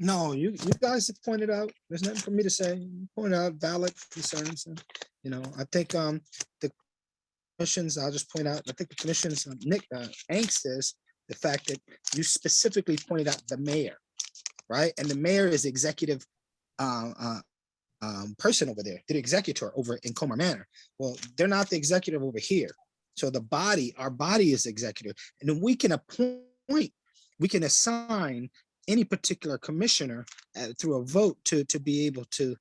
No, you guys have pointed out, there's nothing for me to say. You pointed out valid concerns. And, I think the commissions, I'll just point out, I think the commission's angst is the fact that you specifically pointed out the mayor, right? And the mayor is executive person over there, the executor over in Comer Manor. Well, they're not the executive over here. So our body is executive. And then we can assign any particular commissioner through a vote to be able to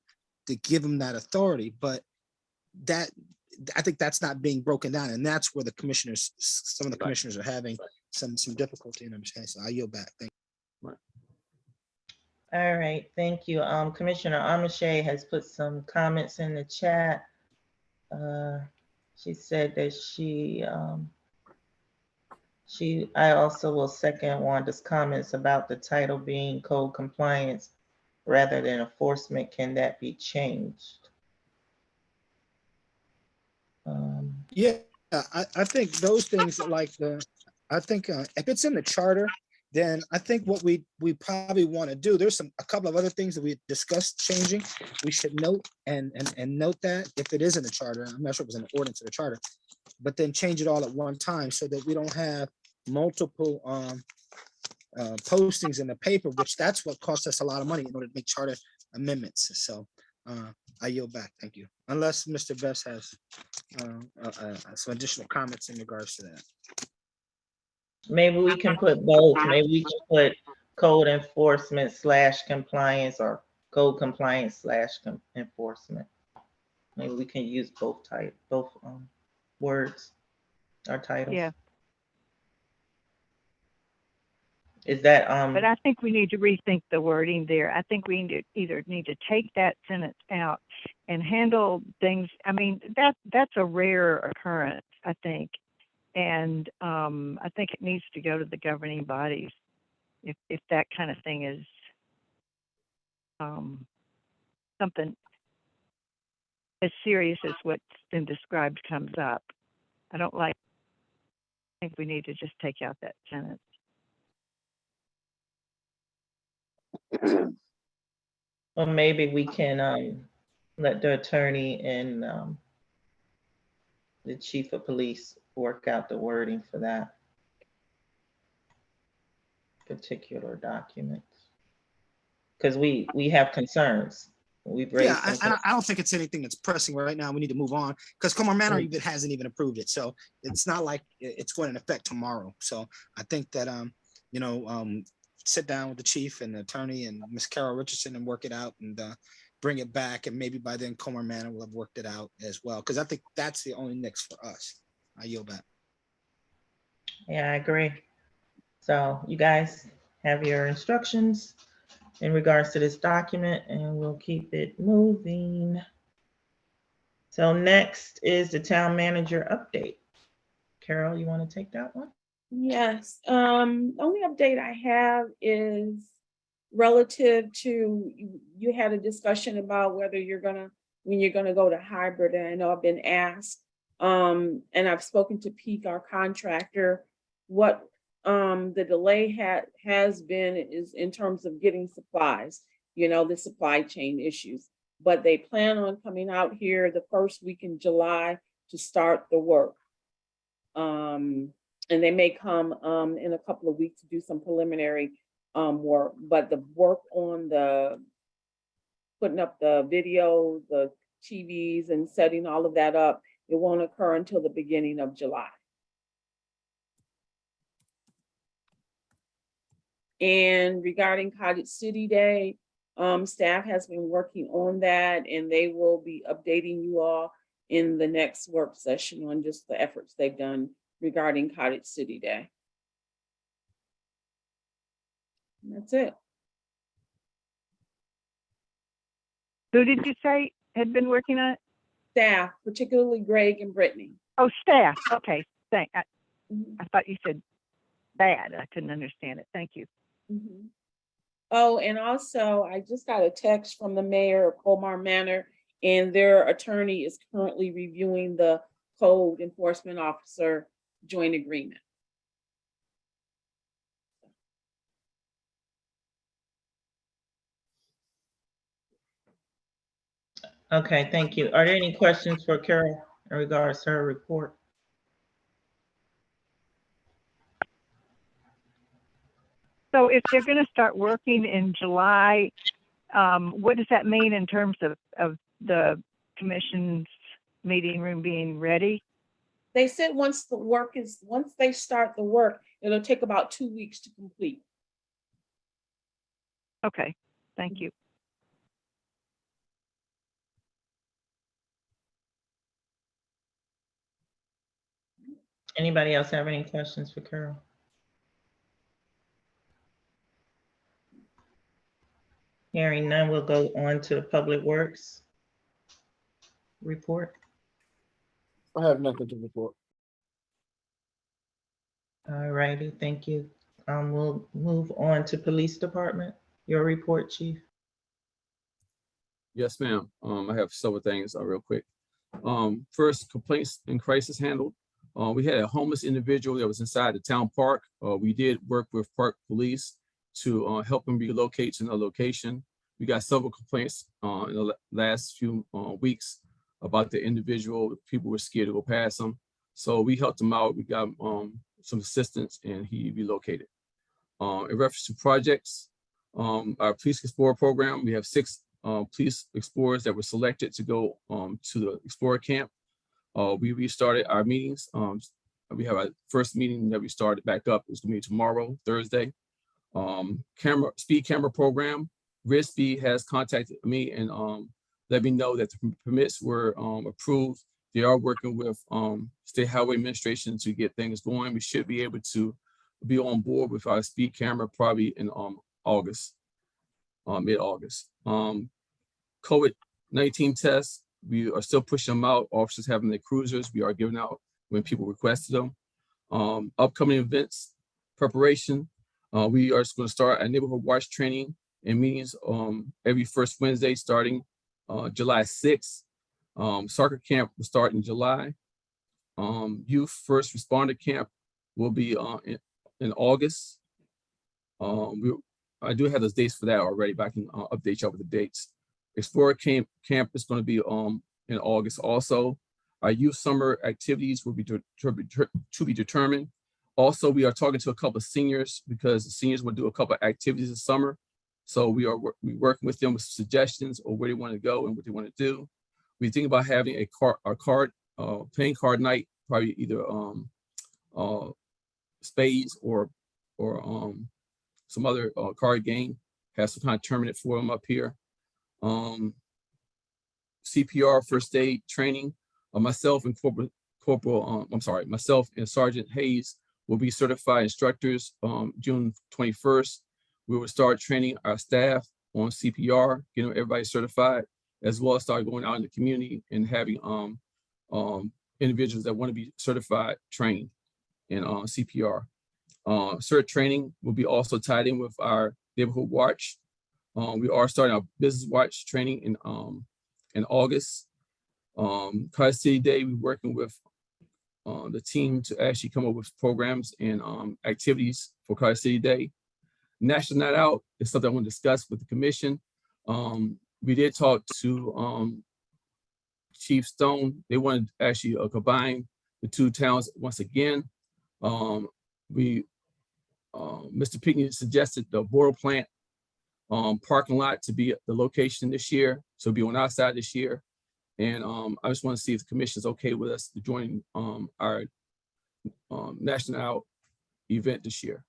give them that authority. But I think that's not being broken down. And that's where some of the commissioners are having some difficulty in understanding. So I yield back. Thank you. All right, thank you. Commissioner Amiche has put some comments in the chat. She said that I also will second Wanda's comments about the title being code compliance rather than enforcement. Can that be changed? Yeah, I think those things like if it's in the charter, then I think what we probably want to do, there's a couple of other things that we discussed changing. We should note and note that if it is in the charter, I'm not sure if it was an ordinance or the charter, but then change it all at one time so that we don't have multiple postings in the paper, which that's what costs us a lot of money in order to make charter amendments. So I yield back. Thank you. Unless Mr. Best has some additional comments in regards to that. Maybe we can put both. Maybe we can put code enforcement / compliance or code compliance / enforcement. Maybe we can use both words or titles. yeah, Is that but I think we need to rethink the wording there. I think we either need to take that sentence out and handle things. I mean, that's a rare occurrence, I think. And I think it needs to go to the governing bodies if that kind of thing is something as serious as what's been described comes up. I think we need to just take out that sentence. Well, maybe we can let the attorney and the chief of police work out the wording for that particular document. Because we have concerns. We've raised I don't think it's anything that's pressing right now. We need to move on because Comer Manor even hasn't even approved it. So it's not like it's going to affect tomorrow. So I think that, sit down with the chief and the attorney and Ms. Carol Richardson and work it out and bring it back. And maybe by then Comer Manor will have worked it out as well. Because I think that's the only nix for us. I yield back. Yeah, I agree. So you guys have your instructions in regards to this document and we'll keep it moving. So next is the town manager update. Carol, you want to take that one? Yes, the only update I have is relative to, you had a discussion about whether when you're gonna go to hybrid, and I know I've been asked. And I've spoken to Peak, our contractor, what the delay has been is in terms of getting supplies, the supply chain issues. But they plan on coming out here the first week in July to start the work. And they may come in a couple of weeks to do some preliminary work, but the work on putting up the video, the TVs and setting all of that up, it won't occur until the beginning of July. And regarding Cottage City Day, staff has been working on that, and they will be updating you all in the next work session on just the efforts they've done regarding Cottage City Day. And that's it. Who did you say had been working on it? Staff, particularly Greg and Brittany. Oh, staff. Okay. I Mhm. thought you said bad. I couldn't understand it. Thank you. Mhm. Oh, and also I just got a text from the mayor of Colmar Manor, and their attorney is currently reviewing the code enforcement officer joint agreement. Okay, thank you. Are there any questions for Carol in regards to her report? So if they're going to start working in July, what does that mean in terms of the commission's meeting room being ready? They said once they start the work, it'll take about 2 weeks to complete. Okay, thank you. Anybody else have any questions for Carol? Hearing none, we'll go on to the Public Works report. I have nothing to report. All righty, thank you. We'll move on to Police Department. Your report, Chief. Yes, ma'am. I have several things real quick. First, complaints and crisis handled. We had a homeless individual that was inside the town park. We did work with park police to help him relocate to another location. We got several complaints in the last few weeks about the individual. People were scared to go past him. So we helped him out. We got some assistance and he relocated. In reference to projects, our Police Explorer program, we have 6 police explorers that were selected to go to the Explorer Camp. We restarted our meetings. We have our first meeting that we started back up. It's gonna be tomorrow, Thursday. Speed camera program. RISP has contacted me and let me know that the permits were approved. They are working with State Highway Administration to get things going. We should be able to be on board with our speed camera probably in August, mid-August. COVID-19 tests, we are still pushing them out. Officers having their cruisers, we are giving out when people requested them. Upcoming events, preparation. We are going to start a neighborhood watch training and meetings every first Wednesday starting July 6th. Soccer camp will start in July. Youth first responder camp will be in August. I do have those dates for that already, but I can update you with the dates. Explorer camp is going to be in August also. Our youth summer activities will be to be determined. Also, we are talking to a couple of seniors because the seniors will do a couple of activities this summer. So we working with them with suggestions or where they want to go and what they want to do. We think about having a playing card night, probably either spades or some other card game. Have some kind of tournament for them up here. CPR first aid training. Myself and myself and Sergeant Hayes will be certified instructors June 21st. We will start training our staff on CPR, getting everybody certified. as well as start going out in the community and having individuals that want to be certified trained in CPR. Cert training will be also tied in with our neighborhood watch. We are starting our business watch training in August. Carter City Day, we're working with the team to actually come up with programs and activities for Carter City Day. National Night Out is something I want to discuss with the commission. We did talk to Chief Stone. They wanted to actually combine the two towns once again. Mr. Pickney suggested the Borough Plant parking lot to be the location this year, so it'll be on our side this year. And I just want to see if the commission is okay with us to join our National Out event this year.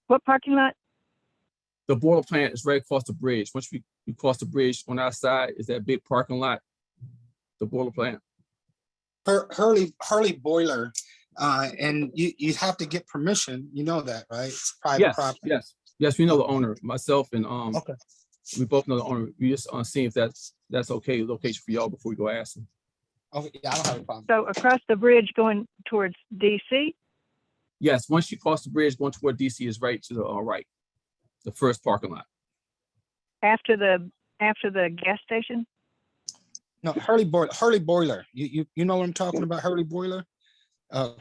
What parking lot? The boiler plant is right across the bridge. Once we cross the bridge on our side is that big parking lot, the boiler plant. Hurley Boiler, and you have to get permission. You know that, right? It's private property. Yes. We know the owner. Myself and Okay. we both know the owner. We just seeing if that's okay location for y'all before we go ask them. Okay, yeah, I don't have a problem. So across the bridge going towards DC? Yes, once you cross the bridge going toward DC is right to the right, the first parking lot. After the gas station? No, Hurley Boiler. You know what I'm talking about? Hurley Boiler,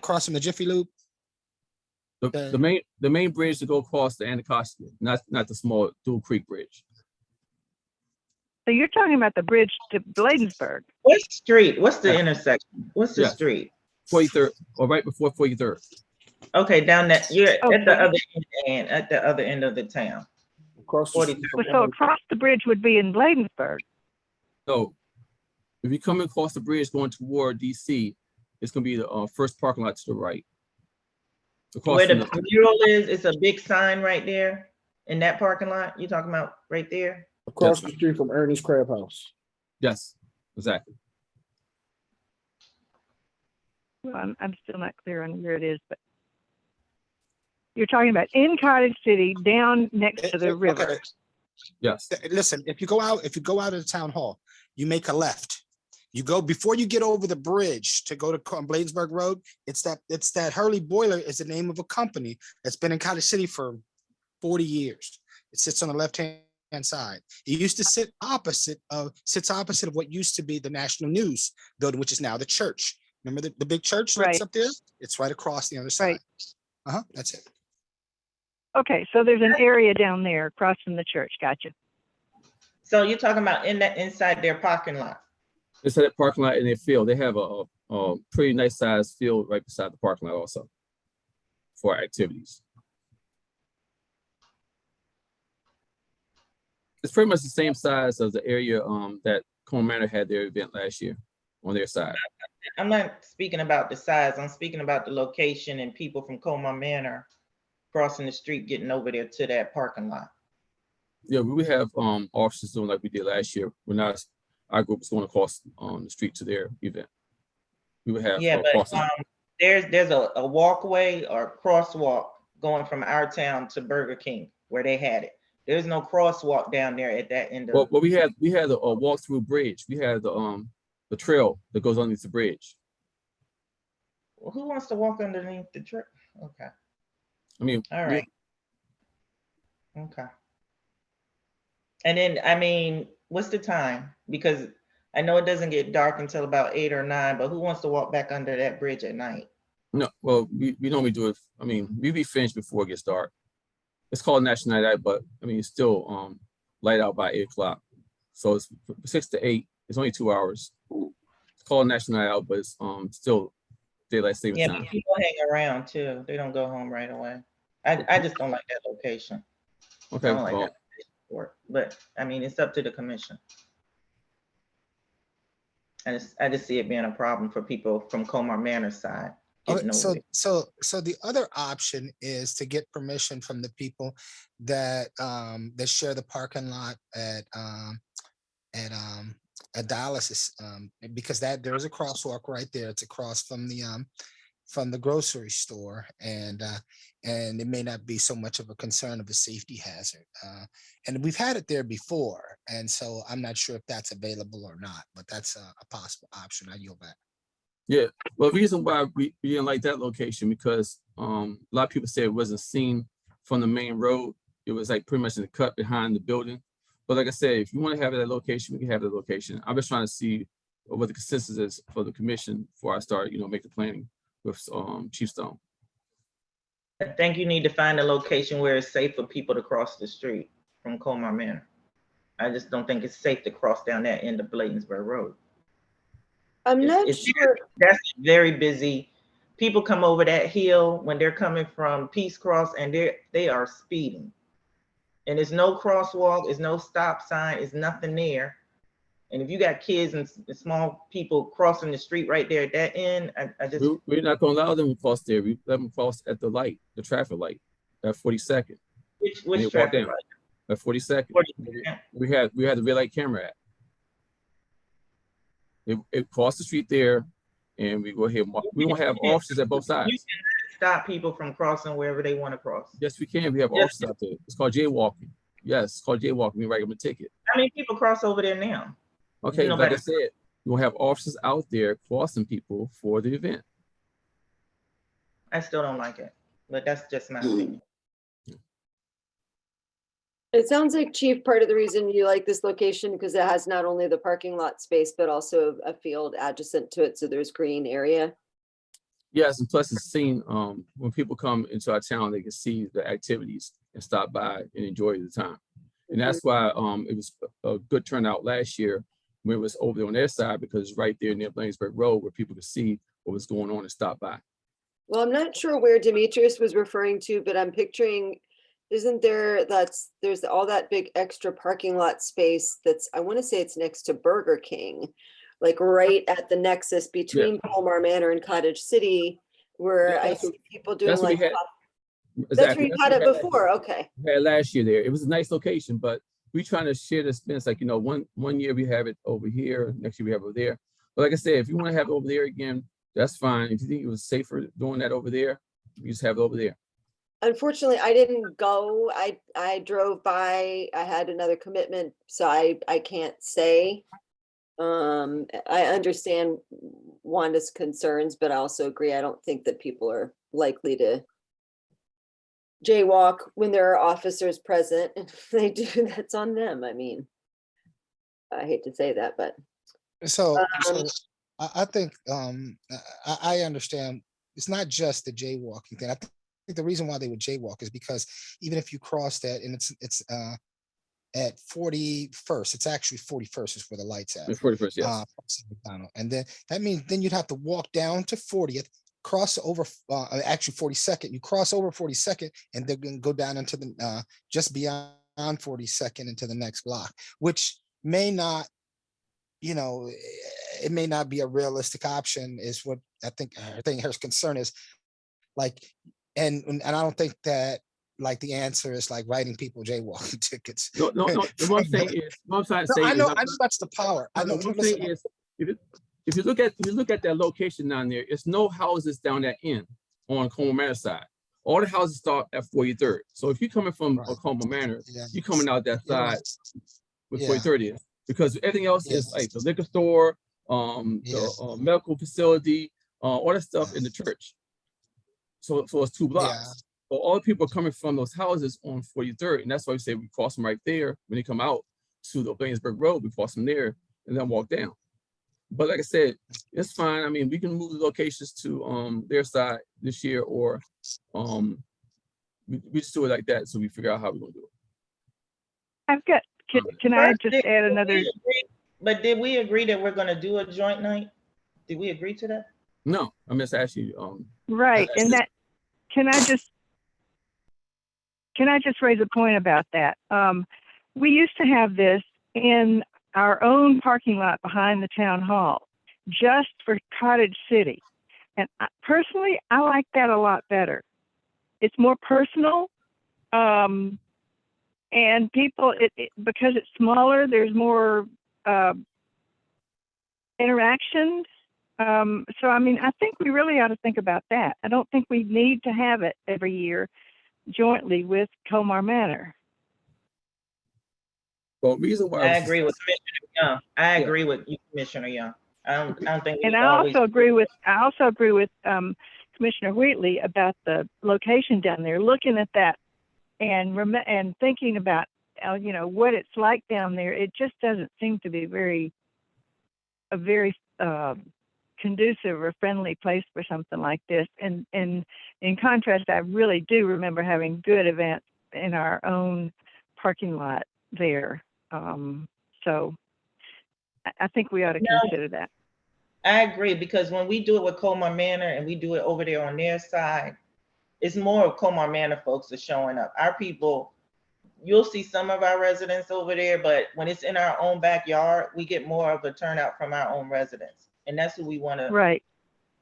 crossing the Jiffy Loop. The main bridge to go across the Anacostia, not the small Dual Creek Bridge. So you're talking about the bridge to Bladensburg? What street? What's the intersection? What's the street? 43rd, or right before 43rd. Okay, down that, you're Okay. at the other end of the town. Across the street 43rd. So across the bridge would be in Bladensburg. So if you come across the bridge going toward DC, it's gonna be the first parking lot to the right. Across Where from the mural is, it's a big sign right there in that parking lot. You talking about right there? across Yes, the street from Ernie's Crab House. Yes, exactly. Well, I'm still not clear on where it is, but you're talking about in Cottage City, down next to the river. Okay. Yes. Listen, if you go out of the town hall, you make a left. You go before you get over the bridge to go to Bladensburg Road. It's that Hurley Boiler is the name of a company that's been in Cottage City for 40 years. It sits on the left-hand side. It used to sits opposite of what used to be the National News building, which is now the church. Remember the big church that's Right. up there? It's right across the other side. That's it. Okay, so there's an area down there across from the church. Gotcha. So you're talking about inside their parking lot? It's that parking lot in their field. They have a pretty nice sized field right beside the parking lot also for activities. It's pretty much the same size as the area that Cone Manor had their event last year on their side. I'm not speaking about the size. I'm speaking about the location and people from Colmar Manor crossing the street, getting over there to that parking lot. Yeah, we have officers doing like we did last year. We're not, our group is going across the street to their event. We would have Yeah, but crossing. there's a walkway or crosswalk going from our town to Burger King where they had it. There's no crosswalk down there at that end of. Well, we had a walk through bridge. We had the trail that goes underneath the bridge. Well, who wants to walk underneath the trail? Okay. I mean, All right. Okay. And then, I mean, what's the time? Because I know it doesn't get dark until about 8 or 9, but who wants to walk back under that bridge at night? No, well, we normally do it. I mean, we be finished before it gets dark. It's called National Night Out, but I mean, it's still light out by 8 o'clock. So it's 6 to 8. It's only 2 hours. It's called National Night Out, but it's still daylight saving Yeah, time. but people hang around too. They don't go home right away. I just don't like that location. Okay, I don't like well, that work, but I mean, it's up to the commission. I just see it being a problem for people from Colmar Manor side. Okay, getting over so there. the other option is to get permission from the people that share the parking lot at dialysis, because there is a crosswalk right there. It's across from from the grocery store, and it may not be so much of a concern of a safety hazard. And we've had it there before, and so I'm not sure if that's available or not, but that's a possible option. I yield back. Yeah, well, the reason why we didn't like that location because a lot of people said it wasn't seen from the main road. It was like pretty much in the cut behind the building. But like I said, if you want to have that location, we can have that location. I'm just trying to see what the consensus is for the commission before I start, make the planning with Chief Stone. I think you need to find a location where it's safe for people to cross the street from Colmar Manor. I just don't think it's safe to cross down that end of Bladensburg Road. I'm not sure. That's very busy. People come over that hill when they're coming from Peace Cross and they are speeding. And there's no crosswalk, there's no stop sign, there's nothing there. And if you got kids and small people crossing the street right there at that end, I just... We're not gonna allow them to cross there. We let them cross at the light, the traffic light, at 42nd. Which traffic light? At 42nd. We had the red light camera at. It crossed the street there, and we go ahead. We won't have officers at both sides. You can stop people from crossing wherever they want to cross. Yes, we can. We have officers out there. It's called jaywalking. Yes, it's called jaywalking. We write them a ticket. How many people cross over there now? Okay, like I said, we will have officers out there crossing people for the event. I still don't like it, but that's just my opinion. It sounds like, Chief, part of the reason you like this location because it has not only the parking lot space, but also a field adjacent to it, so there's green area. Yes, and plus it's seen when people come into our town, they can see the activities and stop by and enjoy the time. And that's why it was a good turnout last year when it was over there on their side, because it's right there near Bladensburg Road where people could see what was going on and stop by. Well, I'm not sure where Demetrius was referring to, but I'm picturing, isn't there, there's all that big extra parking lot space that's, I want to say it's next to Burger King, like right at the nexus between Colmar Manor and Cottage City, where I see people doing like, that's where you had it before, okay. We had last year there. It was a nice location, but we're trying to share the expense. Like, one year we have it over here, next year we have it over there. But like I said, if you want to have it over there again, that's fine. If you think it was safer doing that over there, you just have it over there. Unfortunately, I didn't go. I drove by. I had another commitment, so I can't say. I understand Wanda's concerns, but I also agree. I don't think that people are likely to jaywalk when there are officers present, and if they do, that's on them. I mean, I hate to say that, but so I think I understand. It's not just the jaywalking thing. I think the reason why they would jaywalk is because even if you cross that and it's at 41st, it's actually 41st is where the lights at. 41st, yes. And then that means then you'd have to walk down to 40th, cross over actually 42nd. You cross over 42nd and then go down into the just beyond 42nd into the next block, which may not, it may not be a realistic option, is what I think her concern is. Like, and I don't think that like the answer is like writing people jaywalking tickets. No. The one thing is, what I'm trying to say I know that's the power. I know. One thing is, if you look at that location down there, it's no houses down that end on Colmar Manor side. All the houses start at 43rd. So if you're coming from Colmar Manor, you're coming out that side with 43rd is, because everything else is like the liquor store, the medical facility, all that stuff in the church. So it's 2 blocks. But all the people are coming from those houses on 43rd, and that's why we say we cross them right there when they come out to the Bladensburg Road. We cross them there and then walk down. But like I said, it's fine. I mean, we can move the locations to their side this year, or we just do it like that, so we figure out how we're gonna do it. I've got. Can I just add another? But did we agree that we're going to do a joint night? Did we agree to that? No, I'm just asking. Right, and that. Can I just raise a point about that? We used to have this in our own parking lot behind the town hall, just for Cottage City. And personally, I like that a lot better. It's more personal. And people, because it's smaller, there's more interactions. So, I mean, I think we really ought to think about that. I don't think we need to have it every year jointly with Comar Manor. Well, reason why. I agree with Commissioner Young. I Yeah. agree with you, Commissioner Young. I don't think we And need I to always. also agree with Commissioner Wheatley about the location down there. Looking at that and thinking about what it's like down there, it just doesn't seem to be a very conducive or friendly place for something like this. And in contrast, I really do remember having good events in our own parking lot there. So I think we ought to consider that. I agree, because when we do it with Comar Manor and we do it over there on their side, it's more of Comar Manor folks are showing up. Our people, you'll see some of our residents over there, but when it's in our own backyard, we get more of a turnout from our own residents. And that's who we want to, Right.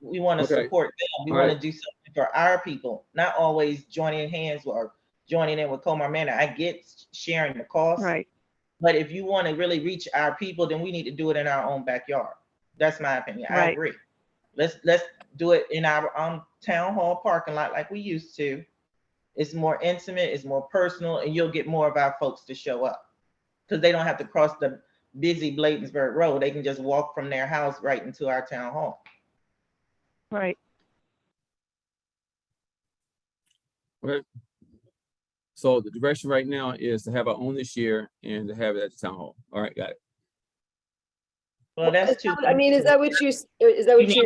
we want to Okay. support them. We All want right. to do something for our people, not always joining hands or joining in with Comar Manor. I get sharing the cost. Right. But if you want to really reach our people, then we need to do it in our own backyard. That's my opinion. I Right. agree. Let's do it in our town hall parking lot like we used to. It's more intimate, it's more personal, and you'll get more of our folks to show up. Because they don't have to cross the busy Bladensburg Road. They can just walk from their house right into our town hall. Right. Okay. So the direction right now is to have our own this year and to have it at the town hall. All right, got it. Well, that's two. I mean, is that what You you, need to hear from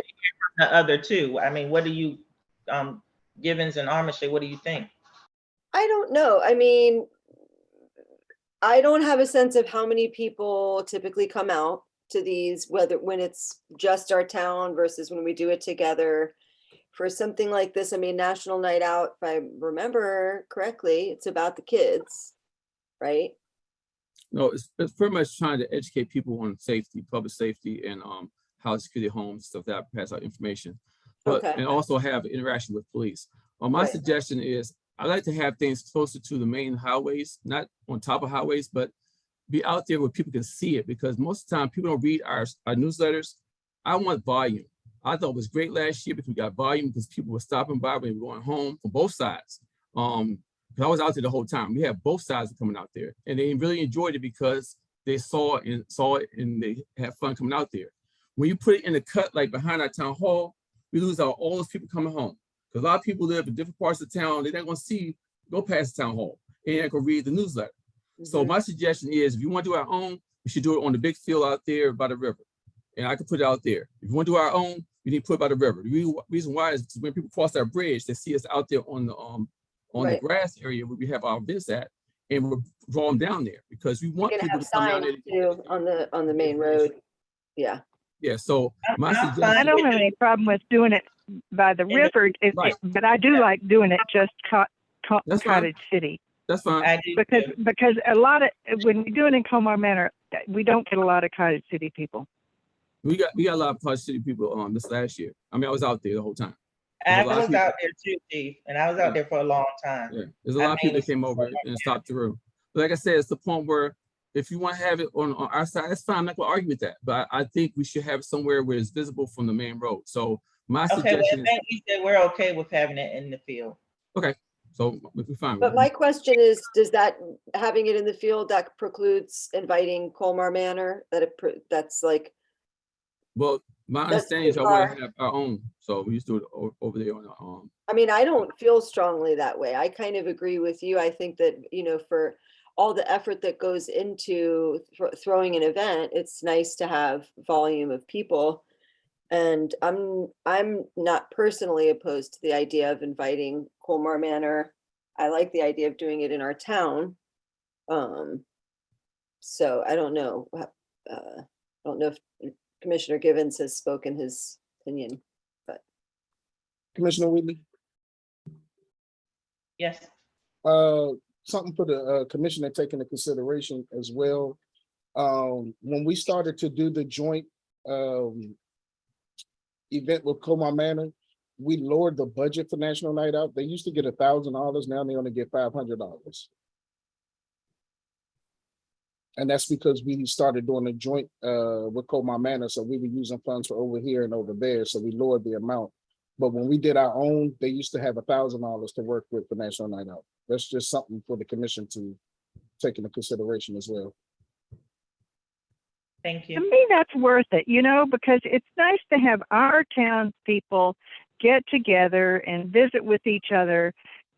the other two. I mean, what do you, Givens and Armitage, what do you think? I don't know. I mean, I don't have a sense of how many people typically come out to these, when it's just our town versus when we do it together. For something like this, I mean, National Night Out, if I remember correctly, it's about the kids, right? No, it's pretty much trying to educate people on safety, public safety, and how to secure their homes, stuff that pass out information. But Okay. and also have interaction with police. My Right. suggestion is I like to have things closer to the main highways, not on top of highways, but be out there where people can see it, because most of the time people don't read our newsletters. I want volume. I thought it was great last year because we got volume, because people were stopping by when they were going home from both sides. Because I was out there the whole time. We had both sides coming out there, and they really enjoyed it because they saw it and they had fun coming out there. When you put it in the cut, like behind our town hall, we lose out all those people coming home. Because a lot of people live in different parts of town. They're not going to go past the town hall, and they're not going to read the newsletter. So my suggestion is, if you want to do our own, we should do it on the big field out there by the river. And I could put it out there. If you want to do our own, we need to put it by the river. The reason why is because when people cross that bridge, they see us out there on the Right. the grass area where we have our events at, and we'll draw them down there because we want We're gonna people have to come down signs there. too on the main road. Yeah. Yeah. So my I suggestion. don't have any problem with doing it by the river, Right. but I do like doing it just That's fine. Cottage City. That's fine. I do Because a lot of, when we do it in Comar Manor, we don't get a lot of Cottage City people. We got a lot of Cottage City people this last year. I mean, I was out there the whole time. I There's a lot of was people- out there too, Chief, and I was out there for a long time. Yeah, there's a lot of people that came over and stopped through. But like I said, it's the point where if you want to have it on our side, that's fine. I'm not going to argue with that. But I think we should have it somewhere where it's visible from the main road. So my Okay, well, suggestion is, thank you that we're okay with having it in the field. okay, so we're fine. But my question is, does that, having it in the field, that precludes inviting Colmar Manor? That's like, Well, my That's understanding is too I want far. to have our own. So we used to do it over there on I mean, I don't feel strongly that way. I kind of agree with you. I think that, for all the effort that goes into throwing an event, it's nice to have volume of people. And I'm not personally opposed to the idea of inviting Colmar Manor. I like the idea of doing it in our town. So I don't know. I don't know if Commissioner Givens has spoken his opinion, but. Commissioner Whitley, Yes. something for the commissioner to take into consideration as well. When we started to do the joint event with Comar Manor, we lowered the budget for National Night Out. They used to get $1,000. Now they only get $500. And that's because we started doing a joint with Colmar Manor, so we were using funds for over here and over there, so we lowered the amount. But when we did our own, they used to have $1,000 to work with for National Night Out. That's just something for the commission to take into consideration as well. Thank To you. me, that's worth it, you know, because it's nice to have our town people get together and visit with each other.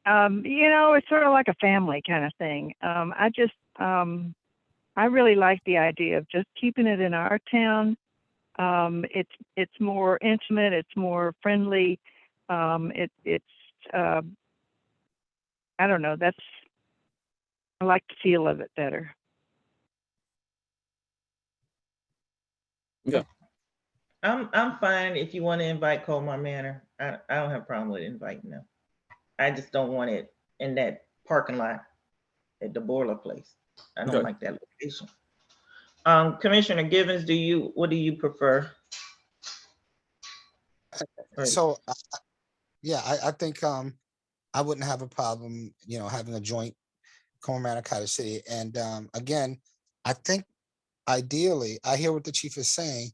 You know, it's sort of like a family kind of thing. I really like the idea of just keeping it in our town. It's more intimate, it's more friendly. I don't know, I like the feel of it better. Yeah. I'm fine if you want to invite Colmar Manor. I don't have a problem with inviting them. I just don't want it in that parking lot at the boiler place. I don't Okay. like that location. Commissioner Givens, what do you prefer? So, yeah, I think I wouldn't have a problem, you know, having a joint Colmar Cottage City. And again, I think ideally, I hear what the chief is saying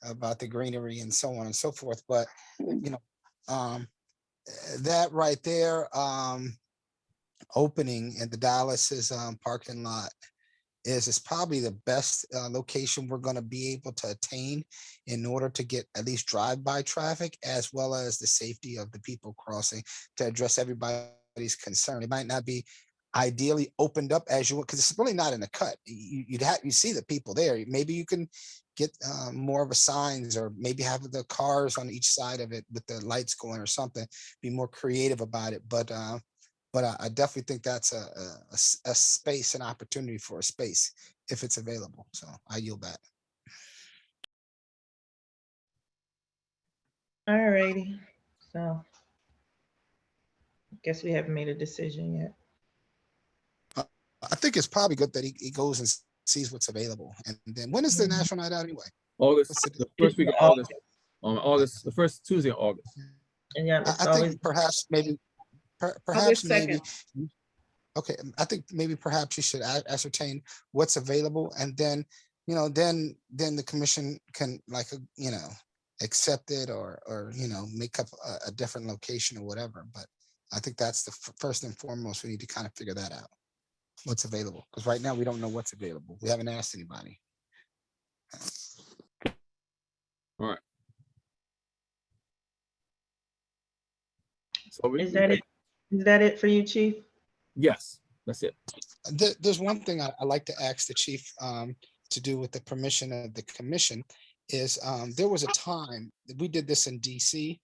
about the greenery and so on and so forth, but you know, that right there, opening in the Dallas's parking lot is probably the best location we're going to be able to attain in order to get at least drive-by traffic as well as the safety of the people crossing, to address everybody's concern. It might not be ideally opened up as you want, because it's really not in the cut. You see the people there. Maybe you can get more of a signs, or maybe have the cars on each side of it with the lights going or something. Be more creative about it, but I definitely think that's a space, an opportunity for a space if it's available. So I yield back. All righty. So I guess we haven't made a decision yet. I think it's probably good that he goes and sees what's available. And then when is the National Night Out anyway? August, the first week of August, August. the first Tuesday in August. And yeah, I think perhaps maybe, August maybe. 2nd. Okay, I think maybe perhaps you should ascertain what's available, and then, you know, then the commission can, like, you know, accept it or, you know, make up a different location or whatever. But I think that's the first and foremost, we need to kind of figure that out, what's available. Because right now we don't know what's available. We haven't asked anybody. All right. So Is that it? Is that it for you, Chief? Yes, that's it. There's one thing I like to ask the chief to do with the permission of the commission is there was a time that we did this in DC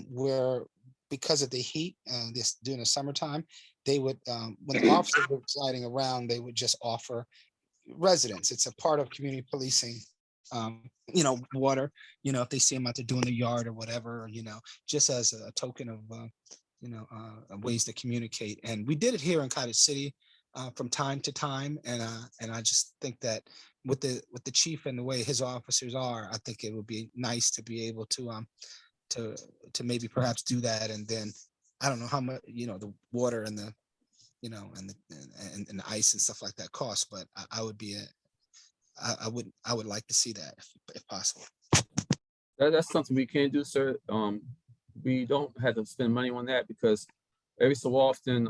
where, because of the heat, this during the summertime, they would when the officers were sliding around, they would just offer residents. It's a part of community policing. You know, water, you know, if they see them out there doing the yard or whatever, you know, just as a token of you know, ways to communicate. And we did it here in Cottage City from time to time. And I just think that with the chief and the way his officers are, I think it would be nice to be able to maybe perhaps do that. And then I don't know how much, you know, the water and the, you know, and the ice and stuff like that costs, but I would like to see that if possible. That's something we can do, sir. We don't have to spend money on that because every so often,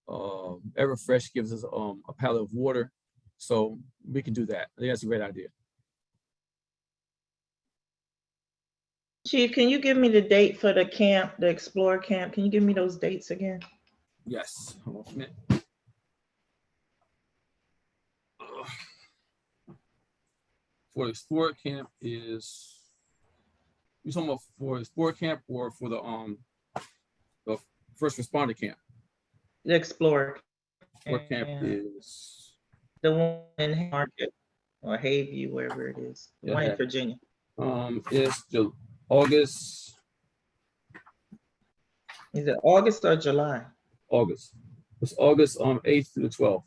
Everfresh gives us a pallet of water, so we can do that. I think that's a great idea. Chief, can you give me the date for the camp, the Explore Camp? Can you give me those dates again? Yes. Hold on a minute. For the Explore Camp is, you talking about for the Explore Camp or for the first responder camp? The Explore. Explore Camp is the one in Market or Hayview, wherever it is. The one in Virginia. It's the August. Is it August or July? August. It's August 8th through the 12th.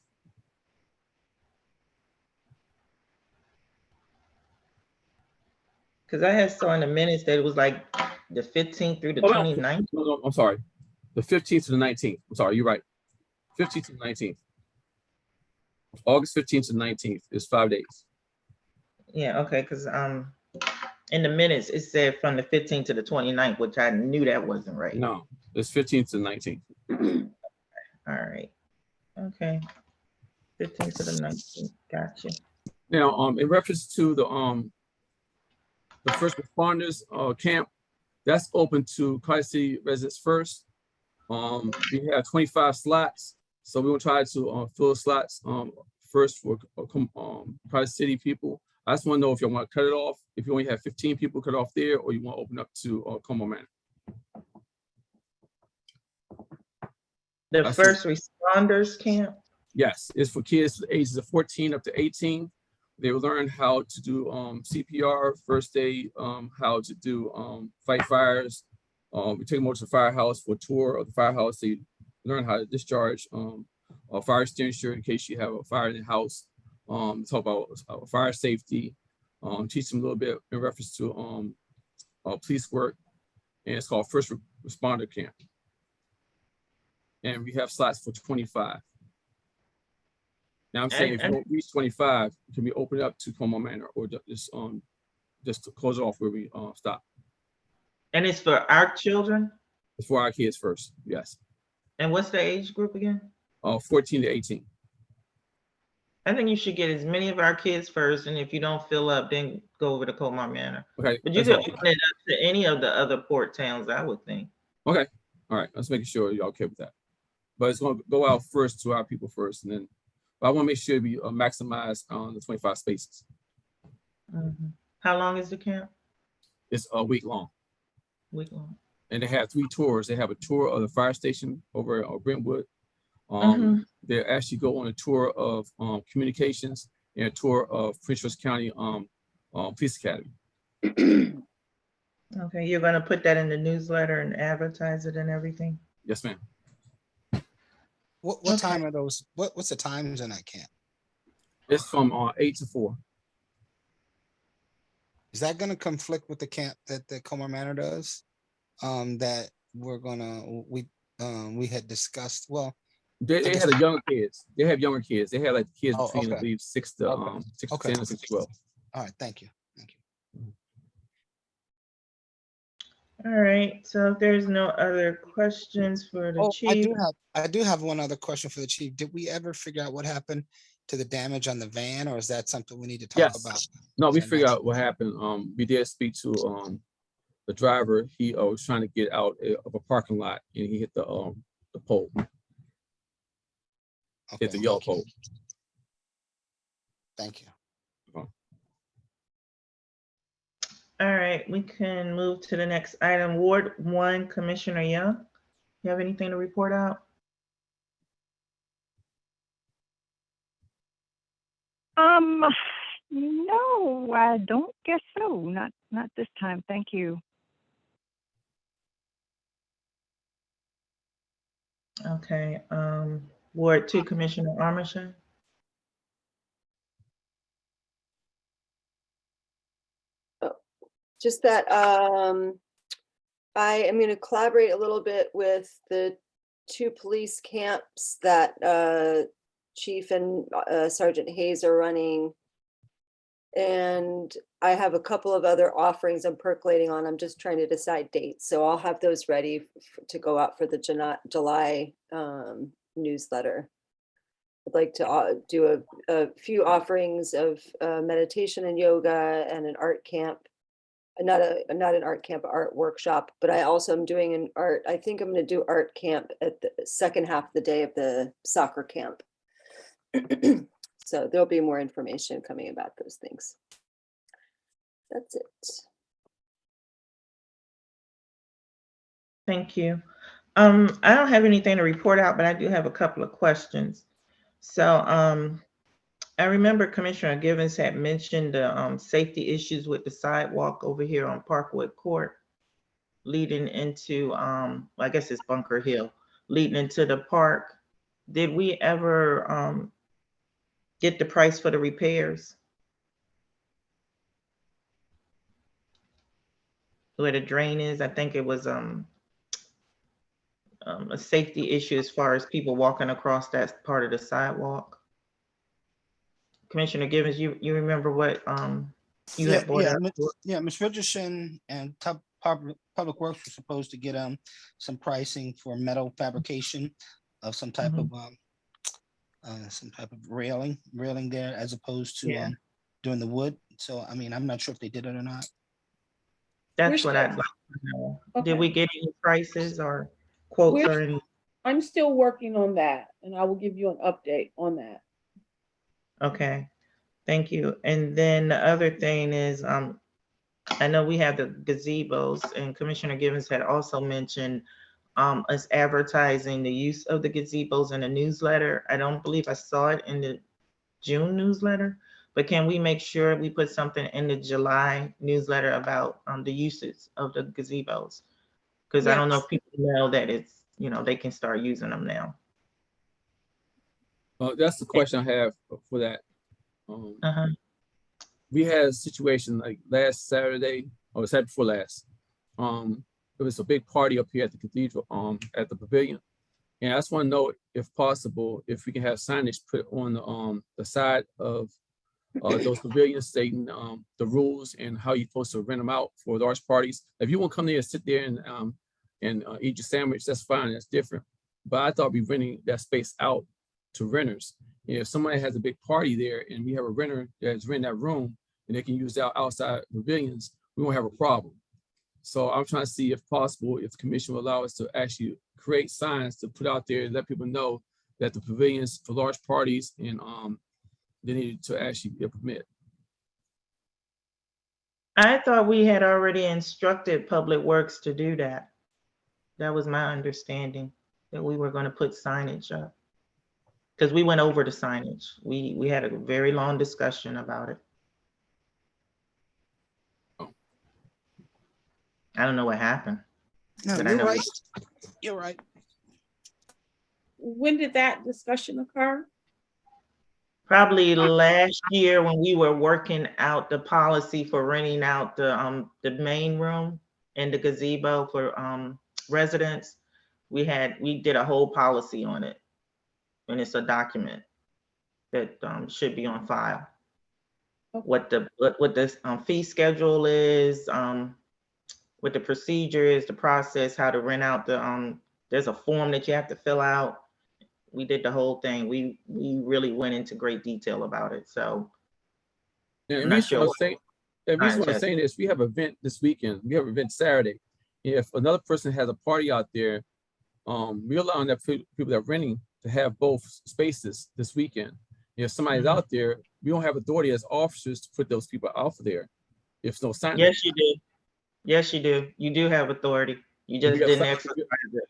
Because I had saw in the minutes that it was like the 15th through the 29th. No, I'm sorry. The 15th to the 19th. I'm sorry, you're right. 15th to the 19th. August 15th to 19th is 5 days. Yeah, okay, because in the minutes, it said from the 15th to the 29th, which I knew that wasn't right. No, it's 15th to 19th. All right. Okay. 15th to the 19th. Gotcha. Now, in reference to the first responders camp, that's open to College City residents first. We have 25 slots, so we will try to fill slots first for College City people. I just want to know if you want to cut it off, if you only have 15 people cut off there, or you want to open up to Como Manor. The first responders camp? Yes, it's for kids ages of 14 up to 18. They will learn how to do CPR, first aid, how to do fight fires. We take them over to the firehouse for a tour of the firehouse. They learn how to discharge a fire extinguisher in case you have a fire in the house. Talk about fire safety. Teach them a little bit in reference to police work, and it's called First Responder Camp. And we have slots for 25. Now I'm saying if you don't reach 25, it can be opened up to Como Manor, or just to close off where we stop. And it's for our children? It's for our kids first, yes. And what's the age group again? 14 to 18. I think you should get as many of our kids first, and if you don't fill up, then go over to Como Manor. Okay. But you can open it up to any of the other port towns, I would think. Okay. All right. Let's make sure y'all okay with that. But it's going to go out first to our people first, and then. But I want to make sure we maximize on the 25 spaces. Mm-hmm. How long is the camp? It's a week long. Week long. And they have 3 tours. They have a tour of the fire station over at Brentwood. They actually go on a tour of communications and a tour of Prince George County Police Academy. Okay, you're going to put that in the newsletter and advertise it and everything? Yes, ma'am. What time are those? What's the times in that camp? It's from 8 to 4. Is that going to conflict with the camp that the Como Manor does? That we had discussed. Well, they had younger kids. They have younger kids. They have like kids between I believe 6 to 10 and 6 to 12. All right, thank you. All right, so if there's no other questions for the chief. I do have one other question for the chief. Did we ever figure out what happened to the damage on the van, or is that something we need to talk about? No, we figured out what happened. We did speak to the driver. He was trying to get out of a parking lot, and he hit the pole. Hit the yellow pole. Thank you. All right, we can move to the next item. Ward 1, Commissioner Young. You have anything to report out? No, I don't guess so. Not this time. Thank you. Okay, Ward 2, Commissioner Armisen. Just that I am going to collaborate a little bit with the 2 police camps that Chief and Sergeant Hayes are running. And I have a couple of other offerings I'm percolating on. I'm just trying to decide dates. So I'll have those ready to go out for the July newsletter. I'd like to do a few offerings of meditation and yoga and an art camp. Not an art camp, art workshop, but I also am doing an art. I think I'm going to do art camp at the second half of the day of the soccer camp. So there'll be more information coming about those things. That's it. Thank you. I don't have anything to report out, but I do have a couple of questions. So I remember Commissioner Givens had mentioned the safety issues with the sidewalk over here on Parkwood Court, leading into, I guess it's Bunker Hill, leading into the park. Did we ever get the price for the repairs? Where the drain is, I think it was a safety issue as far as people walking across that part of the sidewalk. Commissioner Givens, you remember what, you had brought up? Ms. Richardson and Public Works were supposed to get some pricing for metal fabrication of some type of railing there as opposed to Yeah. doing the wood. So I mean, I'm not sure if they did it or not. That's We're what I'd still- like to know. Okay. Did we get any prices or quotes We're- or any? I'm still working on that, and I will give you an update on that. Okay, thank you. And then the other thing is, I know we have the gazebos, and Commissioner Givens had also mentioned us advertising the use of the gazebos in a newsletter. I don't believe I saw it in the June newsletter, but can we make sure we put something in the July newsletter about the uses of the gazebos? Because I don't know Yes. if people know that it's, they can start using them now. That's the question I have for that. We had a situation like last Saturday, or Saturday before last. There was a big party up here at the cathedral, at the pavilion. And I just want to know if possible, if we can have signage put on the side of those pavilions stating the rules and how you're supposed to rent them out for large parties. If you want to come there and sit there and eat your sandwich, that's fine, that's different. But I thought we renting that space out to renters. If somebody has a big party there and we have a renter that's renting that room and they can use that outside pavilions, we won't have a problem. So I'm trying to see if possible, if the commission will allow us to actually create signs to put out there and let people know that the pavilions for large parties and they need to actually be a permit. I thought we had already instructed Public Works to do that. That was my understanding, that we were going to put signage up. Because we went over the signage. We had a very long discussion about it. I don't know what happened. No, but I you're know right. You're right. When did that discussion occur? Probably last year when we were working out the policy for renting out the main room and the gazebo for residents. We did a whole policy on it. And it's a document that should be on file. Okay. What the fee schedule is, what the procedure is, the process, how to rent out there's a form that you have to fill out. We did the whole thing. We really went into great detail about it. So Yeah, I'm not sure. The reason why I'm saying this, we have an event this weekend. We have an event Saturday. If another person has a party out there, we're allowing that people that are renting to have both spaces this weekend. If somebody's out there, we don't have authority as officers to put those people out there. If no signage. Yes, you do. Yes, you do. You do have authority. You just didn't exercise it.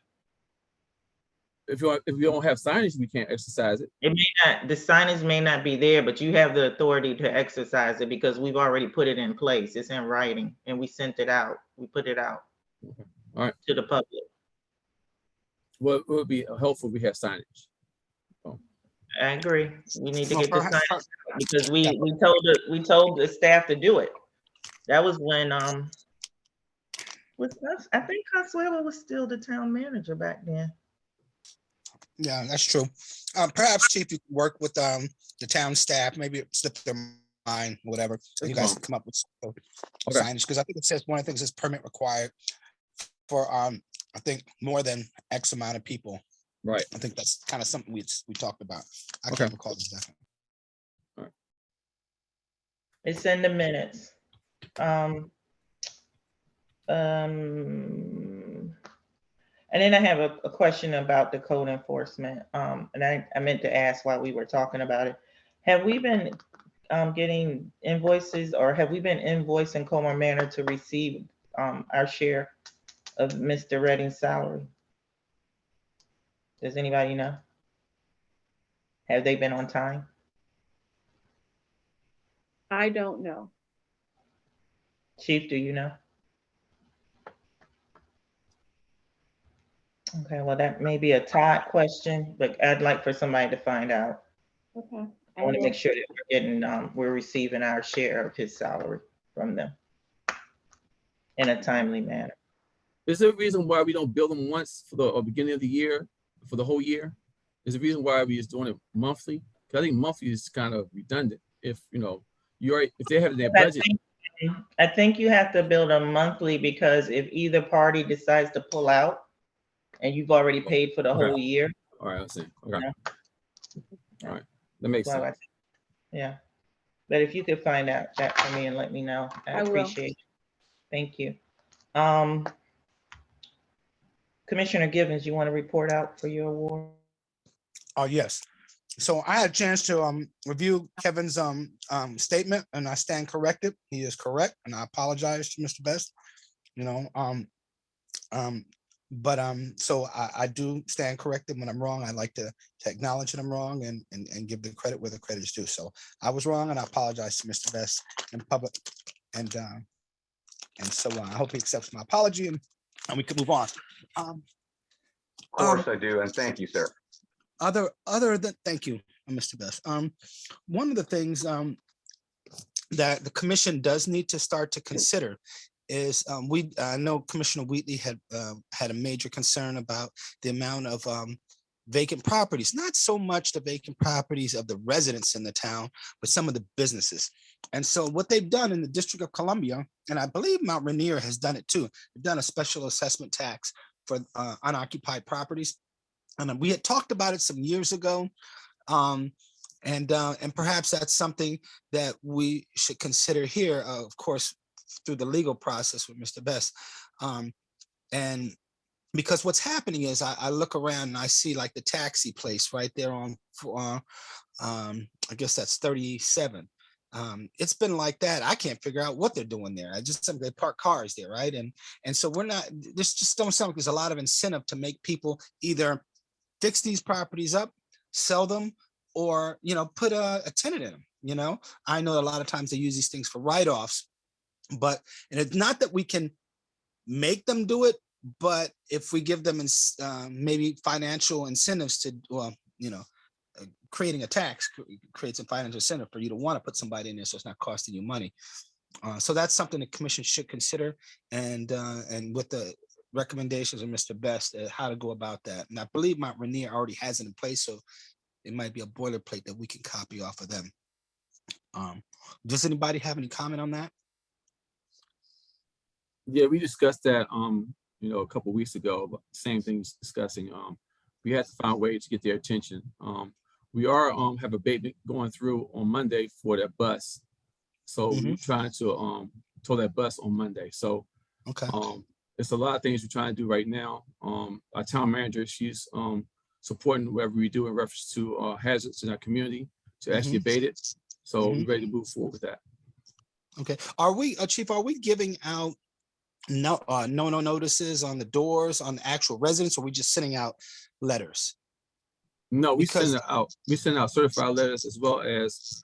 If you don't have signage, we can't exercise it. The signage may not be there, but you have the authority to exercise it because we've already put it in place. It's in writing and we sent it out. We put it out All right. to the public. Well, it would be helpful if we have signage. I agree. We need to get the signage out because we told the staff to do it. That was when I think Consuelo was still the town manager back then. Yeah, that's true. Perhaps Chief, you can work with the town staff, maybe slip their mind, whatever. So you guys can come up with signage, because I think it says one of the things is permit required for I think more than X amount of people. Right. I think that's kind of something we talked about. I can't recall exactly. It's in the minutes. And then I have a question about the code enforcement. And I meant to ask while we were talking about it. Have we been getting invoices, or have we been invoicing Comer Manor to receive our share of Mr. Redding's salary? Does anybody know? Have they been on time? I don't know. Chief, do you know? Okay, well, that may be a Todd question, but I'd like for somebody to find out. Okay. I want to make sure that we're receiving our share of his salary from them in a timely manner. Is there a reason why we don't bill them once for the beginning of the year, for the whole year? Is there a reason why we is doing it monthly? Because I think monthly is kind of redundant. if, you know, if they have their I budget. think you have to build a monthly, because if either party decides to pull out and you've already paid for the Okay. whole year. All right, I see. Okay. Yeah. All right, that makes Well, sense. yeah. But if you could find out that for me and let me know, I I will. appreciate it. Thank you. Commissioner Givens, you want to report out for your award? Oh, yes. So I had a chance to review Kevin's statement, and I stand corrected. He is correct, and I apologize to Mr. Best. You know, so I do stand corrected when I'm wrong. I like to acknowledge that I'm wrong and give the credit where the credit is due. So I was wrong, and I apologize to Mr. Best in public, and so I hope he accepts my apology, and we can move on. Of course I do, and thank you, sir. Other than, thank you, Mr. Best. One of the things that the commission does need to start to consider is I know Commissioner Wheatley had a major concern about the amount of vacant properties, not so much the vacant properties of the residents in the town, but some of the businesses. And so what they've done in the District of Columbia, and I believe Mount Rainier has done it too, they've done a special assessment tax for unoccupied properties. And we had talked about it some years ago. And perhaps that's something that we should consider here, of course, through the legal process with Mr. Best. And because what's happening is I look around and I see like the taxi place right there on, I guess that's 37. It's been like that. I can't figure out what they're doing there. They park cars there, right? And so this just don't sound like there's a lot of incentive to make people either fix these properties up, sell them, or, you know, put a tenant in them. I know a lot of times they use these things for write-offs, and it's not that we can make them do it, but if we give them maybe financial incentives to, creating a tax creates a financial incentive for you to want to put somebody in there, so it's not costing you money. So that's something the commission should consider, and with the recommendations of Mr. Best, how to go about that. And I believe Mount Rainier already has it in place, so it might be a boilerplate that we can copy off of them. Does anybody have any comment on that? Yeah, we discussed that, a couple of weeks ago, but same things discussing, we had to find a way to get their attention. We have abatement going through on Monday for that bus. So we're trying to tow that bus on Monday. So okay. It's a lot of things we're trying to do right now. Our town manager, she's supporting whatever we do in reference to hazards in our community to actually abate it. So we're ready to move forward with that. Okay. Are we, Chief, are we giving out no notices on the doors on the actual residents, or are we just sending out letters? No, we send out certified letters, as well as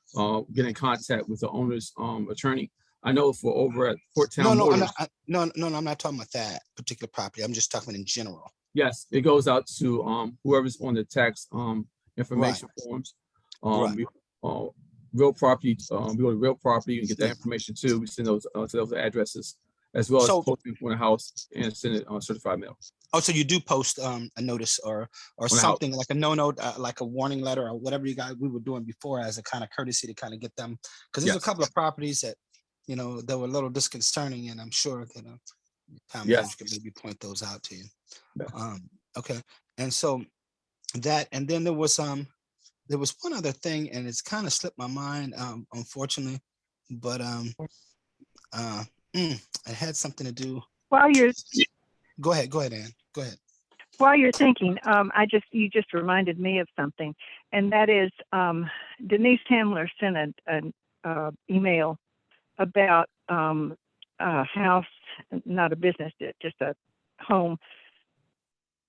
get in contact with the owner's attorney. I know for over at Port Town Motors. No, I'm not talking about that particular property. I'm just talking in general. Yes, it goes out to whoever's on the tax information forms. Real property, we go to real property and get that information too. We send those to those addresses, as well as posting on the house and send it on certified mail. Oh, so you do post a notice or something like a no-note, like a warning letter or whatever we were doing before as a kind of courtesy to kind of get them, because there's a couple of properties that, that were a little disconcerting, and I'm sure that town manager can maybe point those out to you. Okay, and so that, and then there was one other thing, and it's kind of slipped my mind, unfortunately, but it had something to do. While you're Go ahead, Ann. Go ahead. While you're thinking, you just reminded me of something, and that is Denise Tamler sent an email about a house, not a business, just a home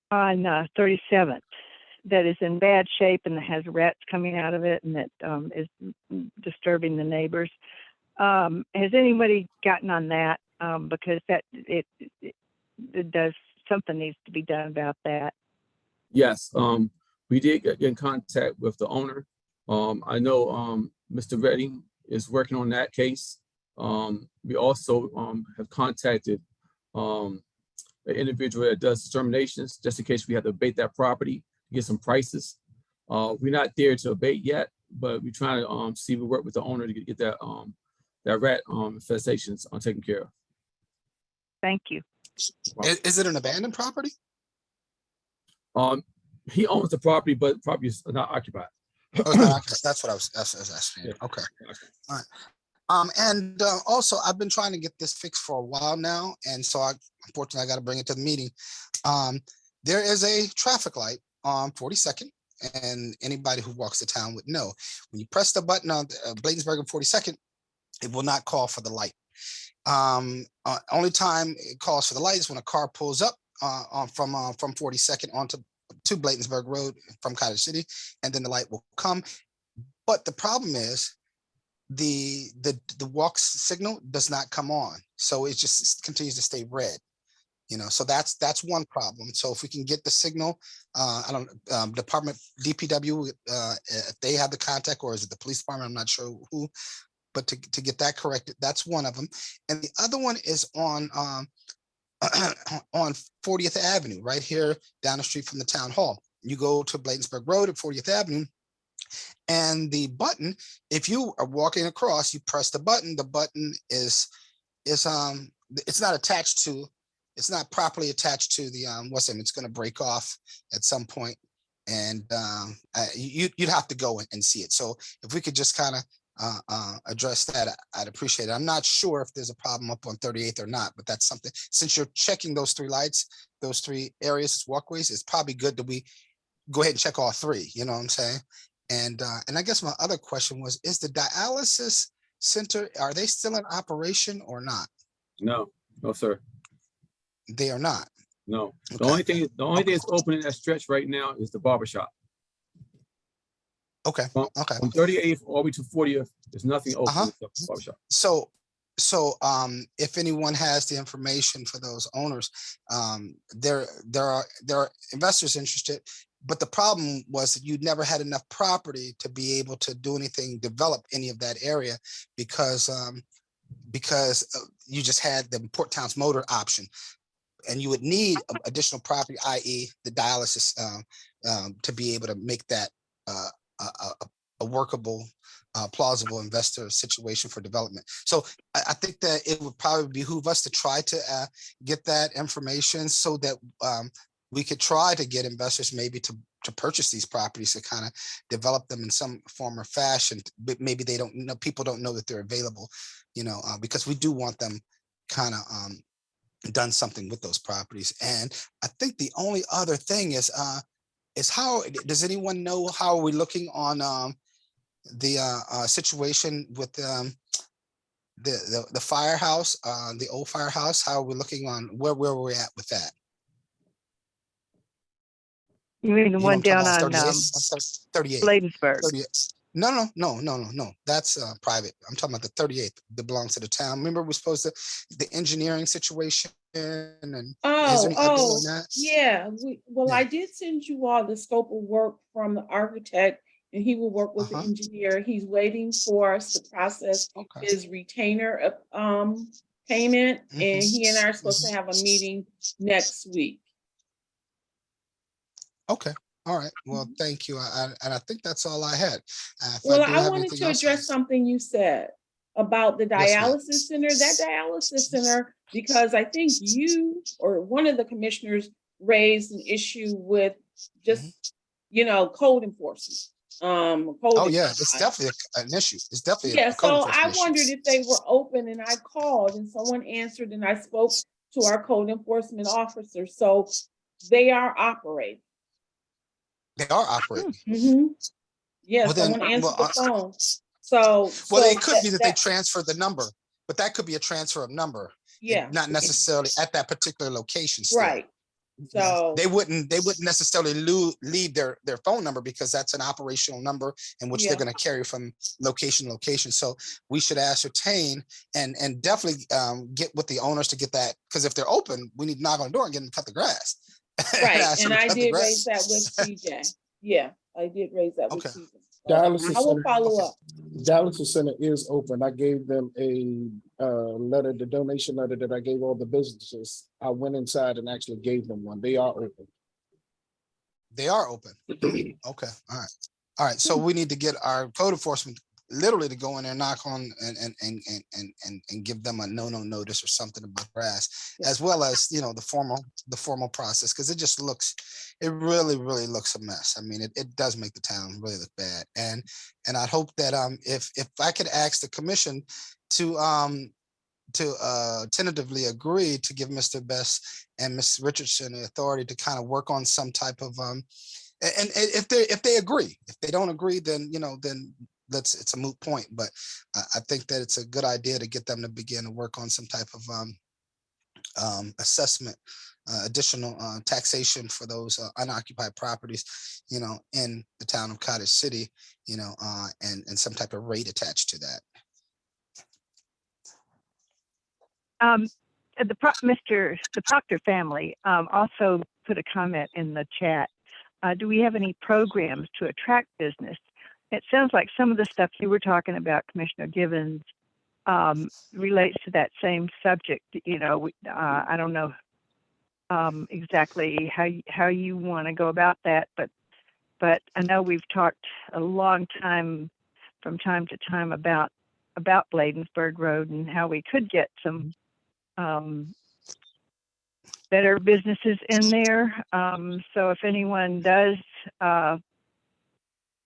on 37th that is in bad shape and that has rats coming out of it, and that is disturbing the neighbors. Has anybody gotten on that? Because that it does, something needs to be done about that. Yes, we did get in contact with the owner. I know Mr. Redding is working on that case. We also have contacted an individual that does determinations, just in case we have to abate that property, get some prices. We're not there to abate yet, but we're trying to see if we work with the owner to get that that rat infestations taken care of. Thank you. Is it an abandoned property? He owns the property, but the property is not occupied. Oh, it's not occupied. That's what I was asking. Yeah. Okay. All right. And also, I've been trying to get this fixed for a while now, and so unfortunately I got to bring it to the meeting. There is a traffic light on 42nd, and anybody who walks the town would know. When you press the button on Bladensburg and 42nd, it will not call for the light. Only time it calls for the light is when a car pulls up from 42nd onto Bladensburg Road from Cottage City, and then the light will come. But the problem is the walk signal does not come on, so it just continues to stay red. So that's one problem. So if we can get the signal, department DPW, if they have the contact, or is it the police department? I'm not sure who, but to get that corrected, that's one of them. And the other one is on 40th Avenue, right here down the street from the town hall. You go to Bladensburg Road at 40th Avenue, and the button, if you are walking across, you press the button. The button is it's not attached to, it's not properly attached to the it's going to break off at some point, and you'd have to go and see it. So if we could just kind of address that, I'd appreciate it. I'm not sure if there's a problem up on 38th or not, but that's something, since you're checking those three lights, those three areas, walkways, it's probably good that we go ahead and check all three, you know what I'm saying? And I guess my other question was, is the dialysis center, are they still in operation or not? No, sir. They are not. No. Okay. The only thing that's open in that stretch right now is the barber shop. Okay. From 38th all the way to 40th, there's nothing open except the barber shop. So if anyone has the information for those owners, there are investors interested, but the problem was that you'd never had enough property to be able to do anything, develop any of that area, because you just had the Port Towns Motor option, and you would need additional property, i.e. the dialysis, to be able to make that a workable, plausible investor situation for development. So I think that it would probably behoove us to try to get that information, so that we could try to get investors maybe to purchase these properties, to kind of develop them in some form or fashion. But maybe they don't know, people don't know that they're available, because we do want them kind of done something with those properties. And I think the only other thing is how, does anyone know how are we looking on the situation with the firehouse, the old firehouse? How are we looking on where we're at with that? You mean the one down on 38. Bladensburg? 38. No. That's private. I'm talking about the 38th that belongs to the town. Remember, we're supposed to, the engineering situation, and is there any update on that? Yeah. I did send you all the scope of work from the architect, and he will work with the engineer. He's waiting for us to process his retainer payment, and he and I are supposed to have a meeting next week. Okay. All right. Well, thank you. And I think that's all I had. I wanted to address something you said about the dialysis center. That dialysis center, because I think you or one of the commissioners raised an issue with just, code enforcement. It's definitely an issue. It's definitely a code enforcement I wondered if they were open, and I called and someone answered, and I spoke to our code enforcement officer. So they are operating. They are operating. Yes, someone answered the phone. So it could be that they transfer the number, but that could be a transfer of number. Yeah. Not necessarily at that particular location. Still. Right. So they wouldn't necessarily leave their phone number, because that's an operational number in which they're going to carry from location to location. So we should ascertain and definitely get with the owners to get that, because if they're open, we need to knock on the door and get them to cut the grass. Right. And I did raise that with CJ. Yeah, I did raise that with CJ. Dialysis I will follow up. Dialysis center is open. I gave them a letter, the donation letter that I gave all the businesses. I went inside and actually gave them one. They are open. They are open. Okay. All right. All right, so we need to get our code enforcement literally to go in there, knock on and give them a no notice or something about grass, as well as, you know, the formal process, because it just looks, it really looks a mess. I mean, it does make the town really look bad. And I hope that if I could ask the commission to tentatively agree to give Mr. Best and Ms. Richardson the authority to kind of work on some type of and if they agree. If they don't agree, then, you know, then it's a moot point. But I think that it's a good idea to get them to begin to work on some type of assessment, additional taxation for those unoccupied properties, you know, in the town of Cottage City, you know, and some type of rate attached to that. The Proctor family also put a comment in the chat. Do we have any programs to attract business? It sounds like some of the stuff you were talking about, Commissioner Givens, relates to that same subject. You know, I don't know exactly how you want to go about that, but I know we've talked a long time, from time to time, about Bladensburg Road and how we could get some better businesses in there. So if anyone does have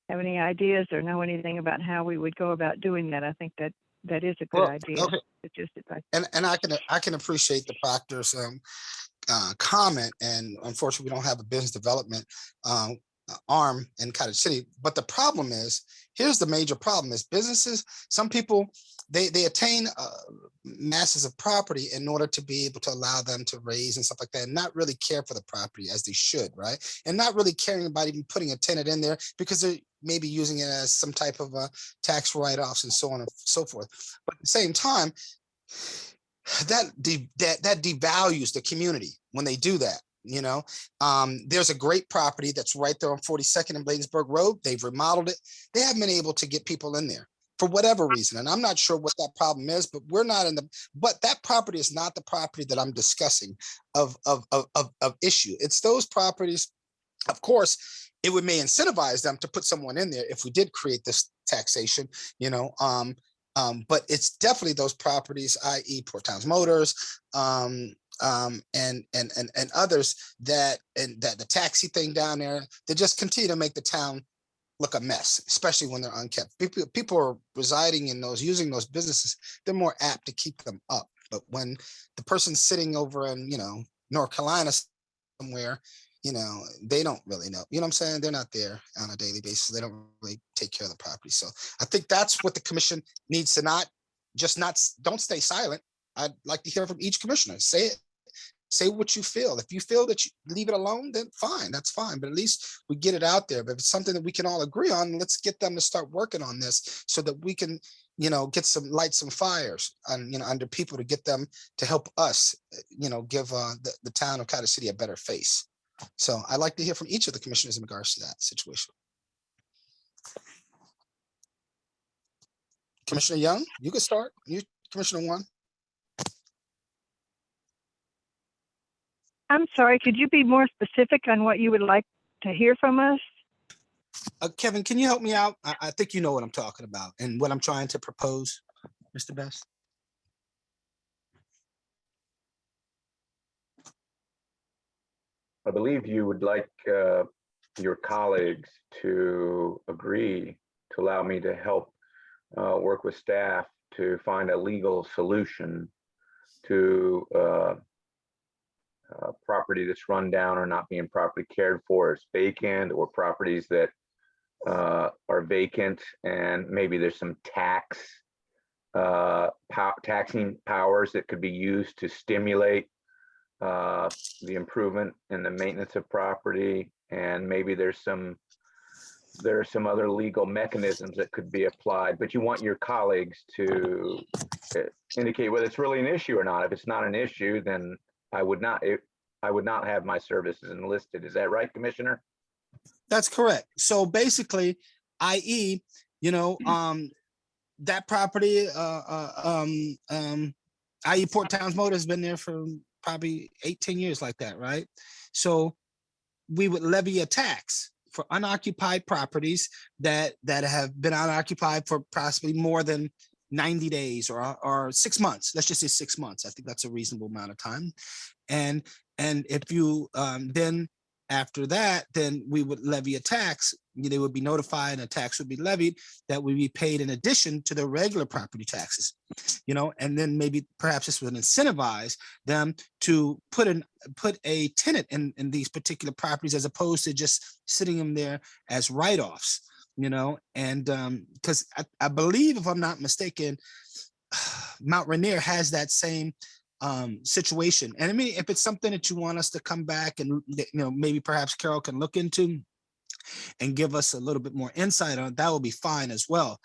any ideas or know anything about how we would go about doing that, I think that is a good idea. Okay. It's just advice. And I can appreciate the Proctor's comment, and unfortunately we don't have a business development arm in Cottage City. But the problem is, here's the major problem: is businesses, some people, they attain masses of property in order to be able to allow them to raise and stuff like that, and not really care for the property as they should, right? And not really caring about even putting a tenant in there because they're maybe using it as some type of tax write-offs and so on and so forth. But at the same time, that devalues the community when they do that. You know, there's a great property that's right there on 42nd and Bladensburg Road. They've remodeled it. They haven't been able to get people in there for whatever reason. And I'm not sure what that problem is, but but that property is not the property that I'm discussing of issue. It's those properties. Of course, it may incentivize them to put someone in there if we did create this taxation, you know, but it's definitely those properties, i.e. Port Towns Motors, and others that the taxi thing down there, they just continue to make the town look a mess, especially when they're unkept. People are residing in those, using those businesses, they're more apt to keep them up. But when the person's sitting over in, you know, North Carolina somewhere, you know, they don't really know, you know what I'm saying? They're not there on a daily basis. They don't really take care of the property. So I think that's what the commission needs to don't stay silent. I'd like to hear from each commissioner. Say it. Say what you feel. If you feel that you leave it alone, then fine, that's fine. But at least we get it out there. But if it's something that we can all agree on, let's get them to start working on this so that we can, you know, light some fires on, you know, under people to get them to help us, you know, give the town of Cottage City a better face. So I'd like to hear from each of the commissioners in regards to that situation. Commissioner Young, you can start. You, Commissioner One. I'm sorry, could you be more specific on what you would like to hear from us? Kevin, can you help me out? I think you know what I'm talking about and what I'm trying to propose, Mr. Best. I believe you would like your colleagues to agree to allow me to help work with staff to find a legal solution to property that's run down or not being properly cared for, is vacant, or properties that are vacant and maybe there's some taxing powers that could be used to stimulate the improvement and the maintenance of property, and maybe there are some other legal mechanisms that could be applied. But you want your colleagues to indicate whether it's really an issue or not. If it's not an issue, then I would not have my services enlisted. Is that right, Commissioner? That's correct. So basically, i.e., you know, that property, i.e. Port Towns Motor has been there for probably 18 years like that, right? So we would levy a tax for unoccupied properties that have been unoccupied for possibly more than 90 days or 6 months. Let's just say 6 months. I think that's a reasonable amount of time. And if you then after that, then we would levy a tax. They would be notified and a tax would be levied that would be paid in addition to the regular property taxes, and then maybe perhaps this would incentivize them to put a tenant in these particular properties as opposed to just sitting them there as write-offs, and because I believe, if I'm not mistaken, Mount Rainier has that same situation. And I mean, if it's something that you want us to come back and, maybe perhaps Carol can look into and give us a little bit more insight on it, that will be fine as well,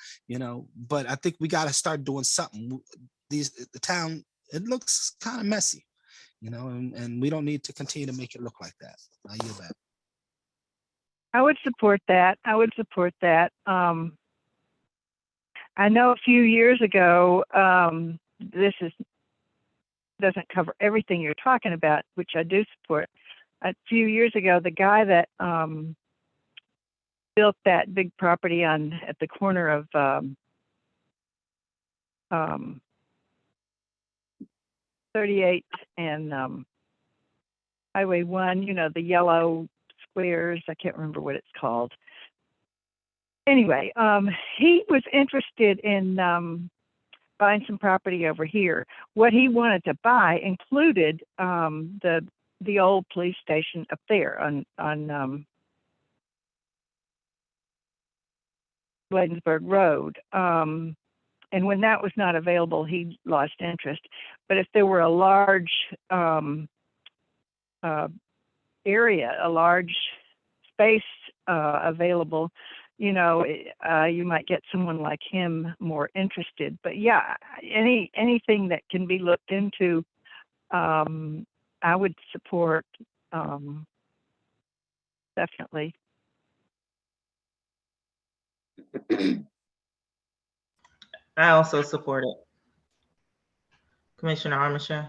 but I think we got to start doing something. The town, it looks kind of messy, and we don't need to continue to make it look like that. I yield that. I would support that. I know a few years ago, this doesn't cover everything you're talking about, which I do support. A few years ago, the guy that built that big property at the corner of 38th and Highway 1, the yellow squares, I can't remember what it's called. Anyway, he was interested in buying some property over here. What he wanted to buy included the old police station up there on Bladensburg Road. And when that was not available, he lost interest. But if there were a large area, a large space available, you might get someone like him more interested. But yeah, anything that can be looked into, I would support, definitely. I also support it. Commissioner Armitage.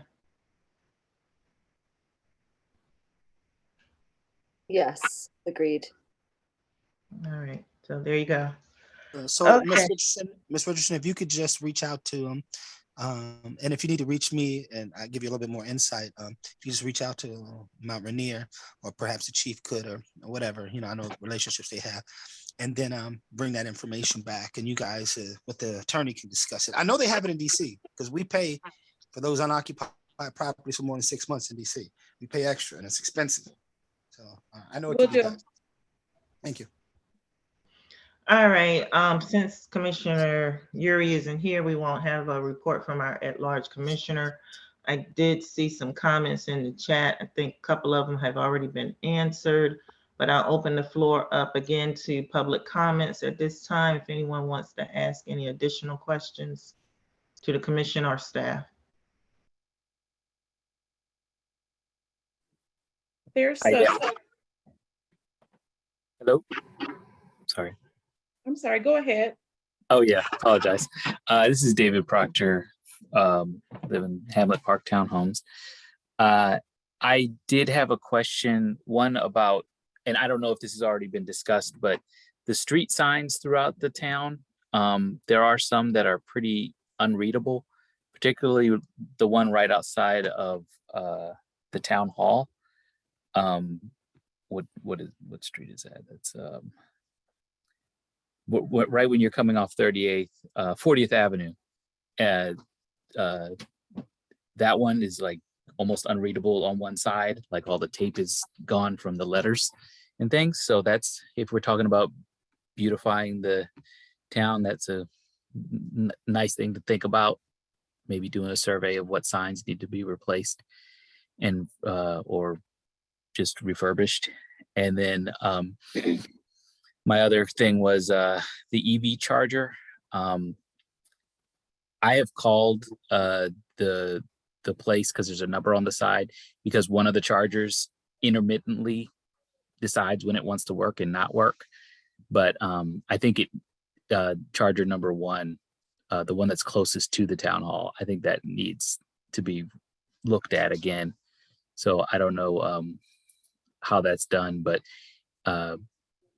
Yes, agreed. All right, so there you go. So Okay. Ms. Richardson, if you could just reach out to him, and if you need to reach me and I give you a little bit more insight, if you just reach out to Mount Rainier, or perhaps the chief could, or whatever, I know relationships they have, and then bring that information back, and you guys with the attorney can discuss it. I know they have it in DC because we pay for those unoccupied properties for more than 6 months in DC. We pay extra and it's expensive. So I know it can be done. Thank you. All right, since Commissioner Uri isn't here, we won't have a report from our at-large commissioner. I did see some comments in the chat. I think a couple of them have already been answered, but I'll open the floor up again to public comments at this time. If anyone wants to ask any additional questions to the commission or staff. There's Hello. Sorry. I'm sorry, go ahead. Oh yeah, apologize. This is David Proctor, live in Hamlet Park Townhomes. I did have a question, one about, and I don't know if this has already been discussed, but the street signs throughout the town, there are some that are pretty unreadable, particularly the one right outside of the town hall. What street is that? That's right when you're coming off 40th Avenue. That one is like almost unreadable on one side, like all the tape is gone from the letters and things. So that's, if we're talking about beautifying the town, that's a nice thing to think about. Maybe doing a survey of what signs need to be replaced and or just refurbished. And then my other thing was the EV charger. I have called the place because there's a number on the side, because one of the chargers intermittently decides when it wants to work and not work. But I think charger number 1, the one that's closest to the town hall, I think that needs to be looked at again. So I don't know how that's done, but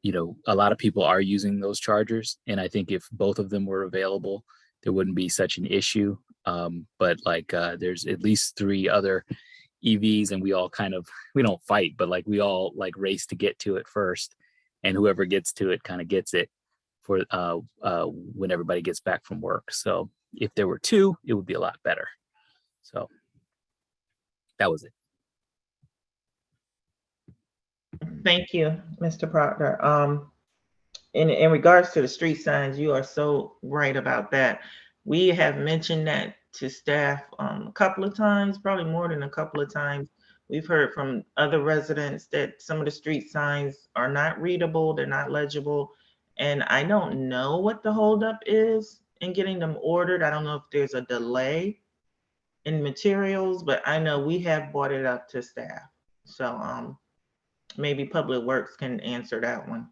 you know, a lot of people are using those chargers. And I think if both of them were available, there wouldn't be such an issue. But like there's at least 3 other EVs and we all kind of, we don't fight, but like we all like race to get to it first. And whoever gets to it kind of gets it for when everybody gets back from work. So if there were 2, it would be a lot better. So that was it. Thank you, Mr. Proctor. In regards to the street signs, you are so right about that. We have mentioned that to staff a couple of times, probably more than a couple of times. We've heard from other residents that some of the street signs are not readable, they're not legible. And I don't know what the holdup is in getting them ordered. I don't know if there's a delay in materials, but I know we have brought it up to staff. So maybe Public Works can answer that one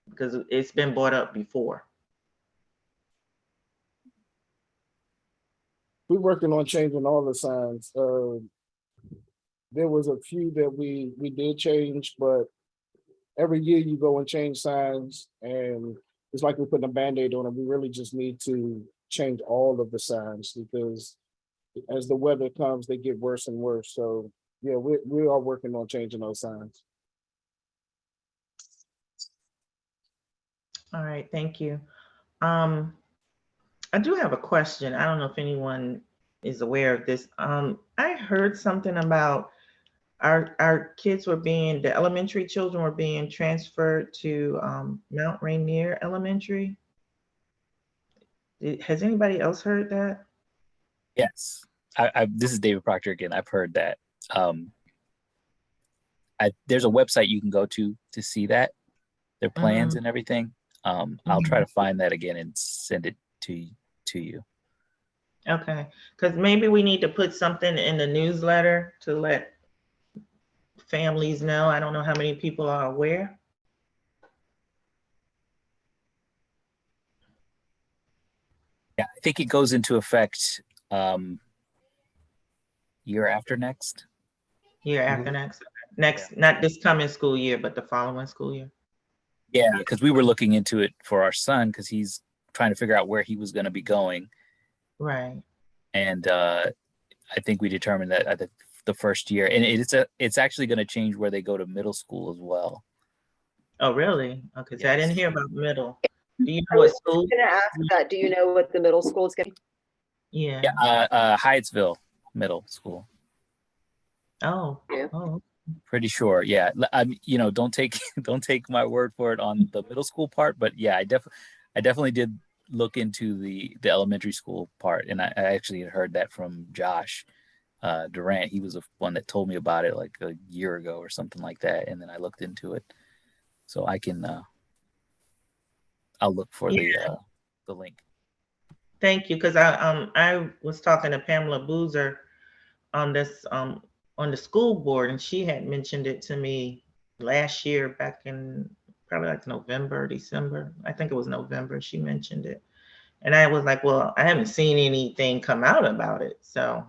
because it's been brought up before. We're working on changing all the signs. There was a few that we did change, but every year you go and change signs and it's like we're putting a Band-Aid on it. We really just need to change all of the signs because as the weather comes, they get worse and worse. So yeah, we are working on changing those signs. All right, thank you. I do have a question. I don't know if anyone is aware of this. I heard something about our kids were being, the elementary children were being transferred to Mount Rainier Elementary. Has anybody else heard that? Yes. This is David Proctor again. I've heard that. There's a website you can go to see that, their plans and everything. I'll try to find that again and send it to you. Okay, because maybe we need to put something in the newsletter to let families know. I don't know how many people are aware. Yeah, I think it goes into effect year after next. Year after next, not this coming school year, but the following school year. Yeah, because we were looking into it for our son because he's trying to figure out where he was going to be going. Right. And I think we determined that at the first year, and it's actually going to change where they go to middle school as well. Oh, really? Okay, so I didn't hear about middle. Do you I know what was school? gonna ask that. Do you know what the middle school is getting? Yeah. Yeah, Hyattsville Middle School. Oh. Yeah. Oh. Pretty sure. Yeah. Don't take my word for it on the middle school part, but yeah, I definitely did look into the elementary school part, and I actually had heard that from Josh Durant. He was the one that told me about it like a year ago or something like that, and then I looked into it. So I can I'll look for the link. Thank you, because I was talking to Pamela Boozer on this on the school board, and she had mentioned it to me last year back in probably like November, December. I think it was November she mentioned it. And I was like, well, I haven't seen anything come out about it. So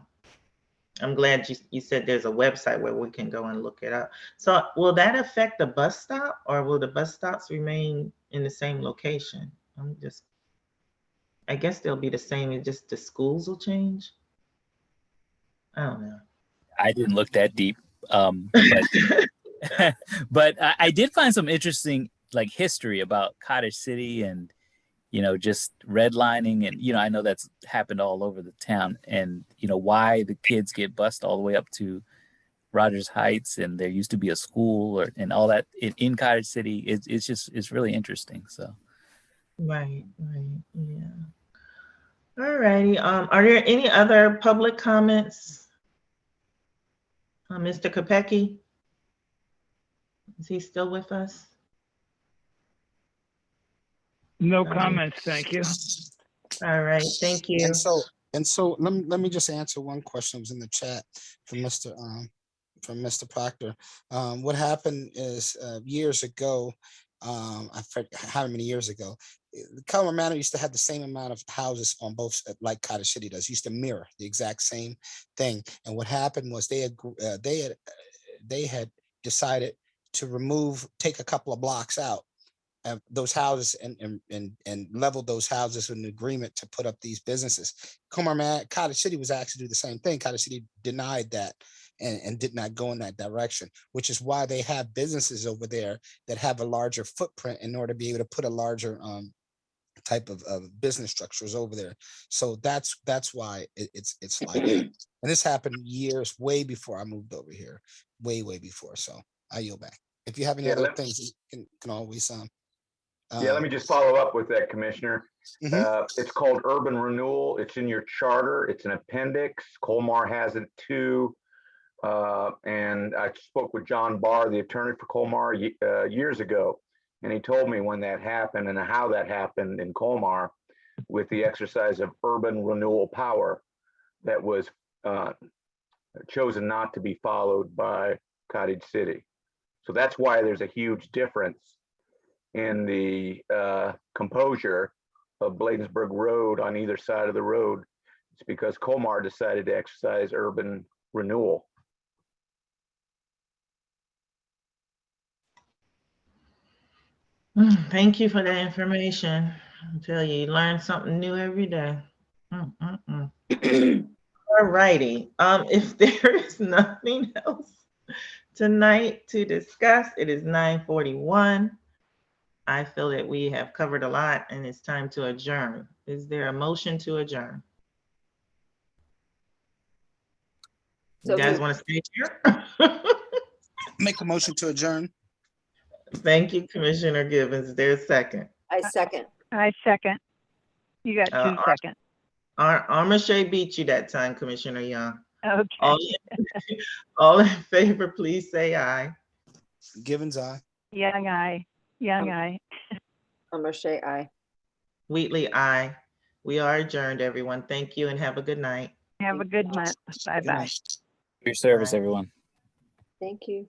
I'm glad you said there's a website where we can go and look it up. So will that affect the bus stop, or will the bus stops remain in the same location? I guess they'll be the same, it's just the schools will change. I don't know. I didn't look that deep, but I did find some interesting like history about Cottage City and just redlining, and I know that's happened all over the town, and why the kids get bused all the way up to Rogers Heights, and there used to be a school and all that in Cottage City. It's really interesting. So Right, yeah. All righty. Are there any other public comments? Mr. Kopecki? Is he still with us? No comments, thank you. All right, thank you. And so let me just answer one question that was in the chat from Mr. Proctor. What happened is years ago, I forget how many years ago, Kelmer Manor used to have the same amount of houses on both, like Cottage City does. Used to mirror the exact same thing. And what happened was they had decided to take a couple of blocks out those houses and leveled those houses with an agreement to put up these businesses. Cottage City was actually do the same thing. Cottage City denied that and did not go in that direction, which is why they have businesses over there that have a larger footprint in order to be able to put a larger type of business structures over there. So that's why it's like that. And this happened years way before I moved over here, way before. So I yield back. If you have any Yeah, other things, you can always Yeah, let me just follow up with that, Commissioner. Mhm. It's called urban renewal. It's in your charter. It's an appendix. Colmar has it too. And I spoke with John Barr, the attorney for Colmar, years ago. And he told me when that happened and how that happened in Colmar with the exercise of urban renewal power that was chosen not to be followed by Cottage City. So that's why there's a huge difference in the composure of Bladensburg Road on either side of the road. It's because Colmar decided to exercise urban renewal. Thank you for that information. I tell you, you learn something new every day. All righty. If there is nothing else tonight to discuss, it is 9:41. I feel that we have covered a lot and it's time to adjourn. Is there a motion to adjourn? You So guys moved. want to stay here? Make a motion to adjourn. Thank you, Commissioner Givens. Is there a second? I second. I second. You got two seconds. Armache beat you that time, Commissioner Young. Okay. All in favor, please say aye. Givens, aye. Young eye. Young eye. O'Shea, aye. Wheatley, aye. We are adjourned, everyone. Thank you and have a good night. Have a good month. Bye-bye. Your service, Bye. everyone. Thank you.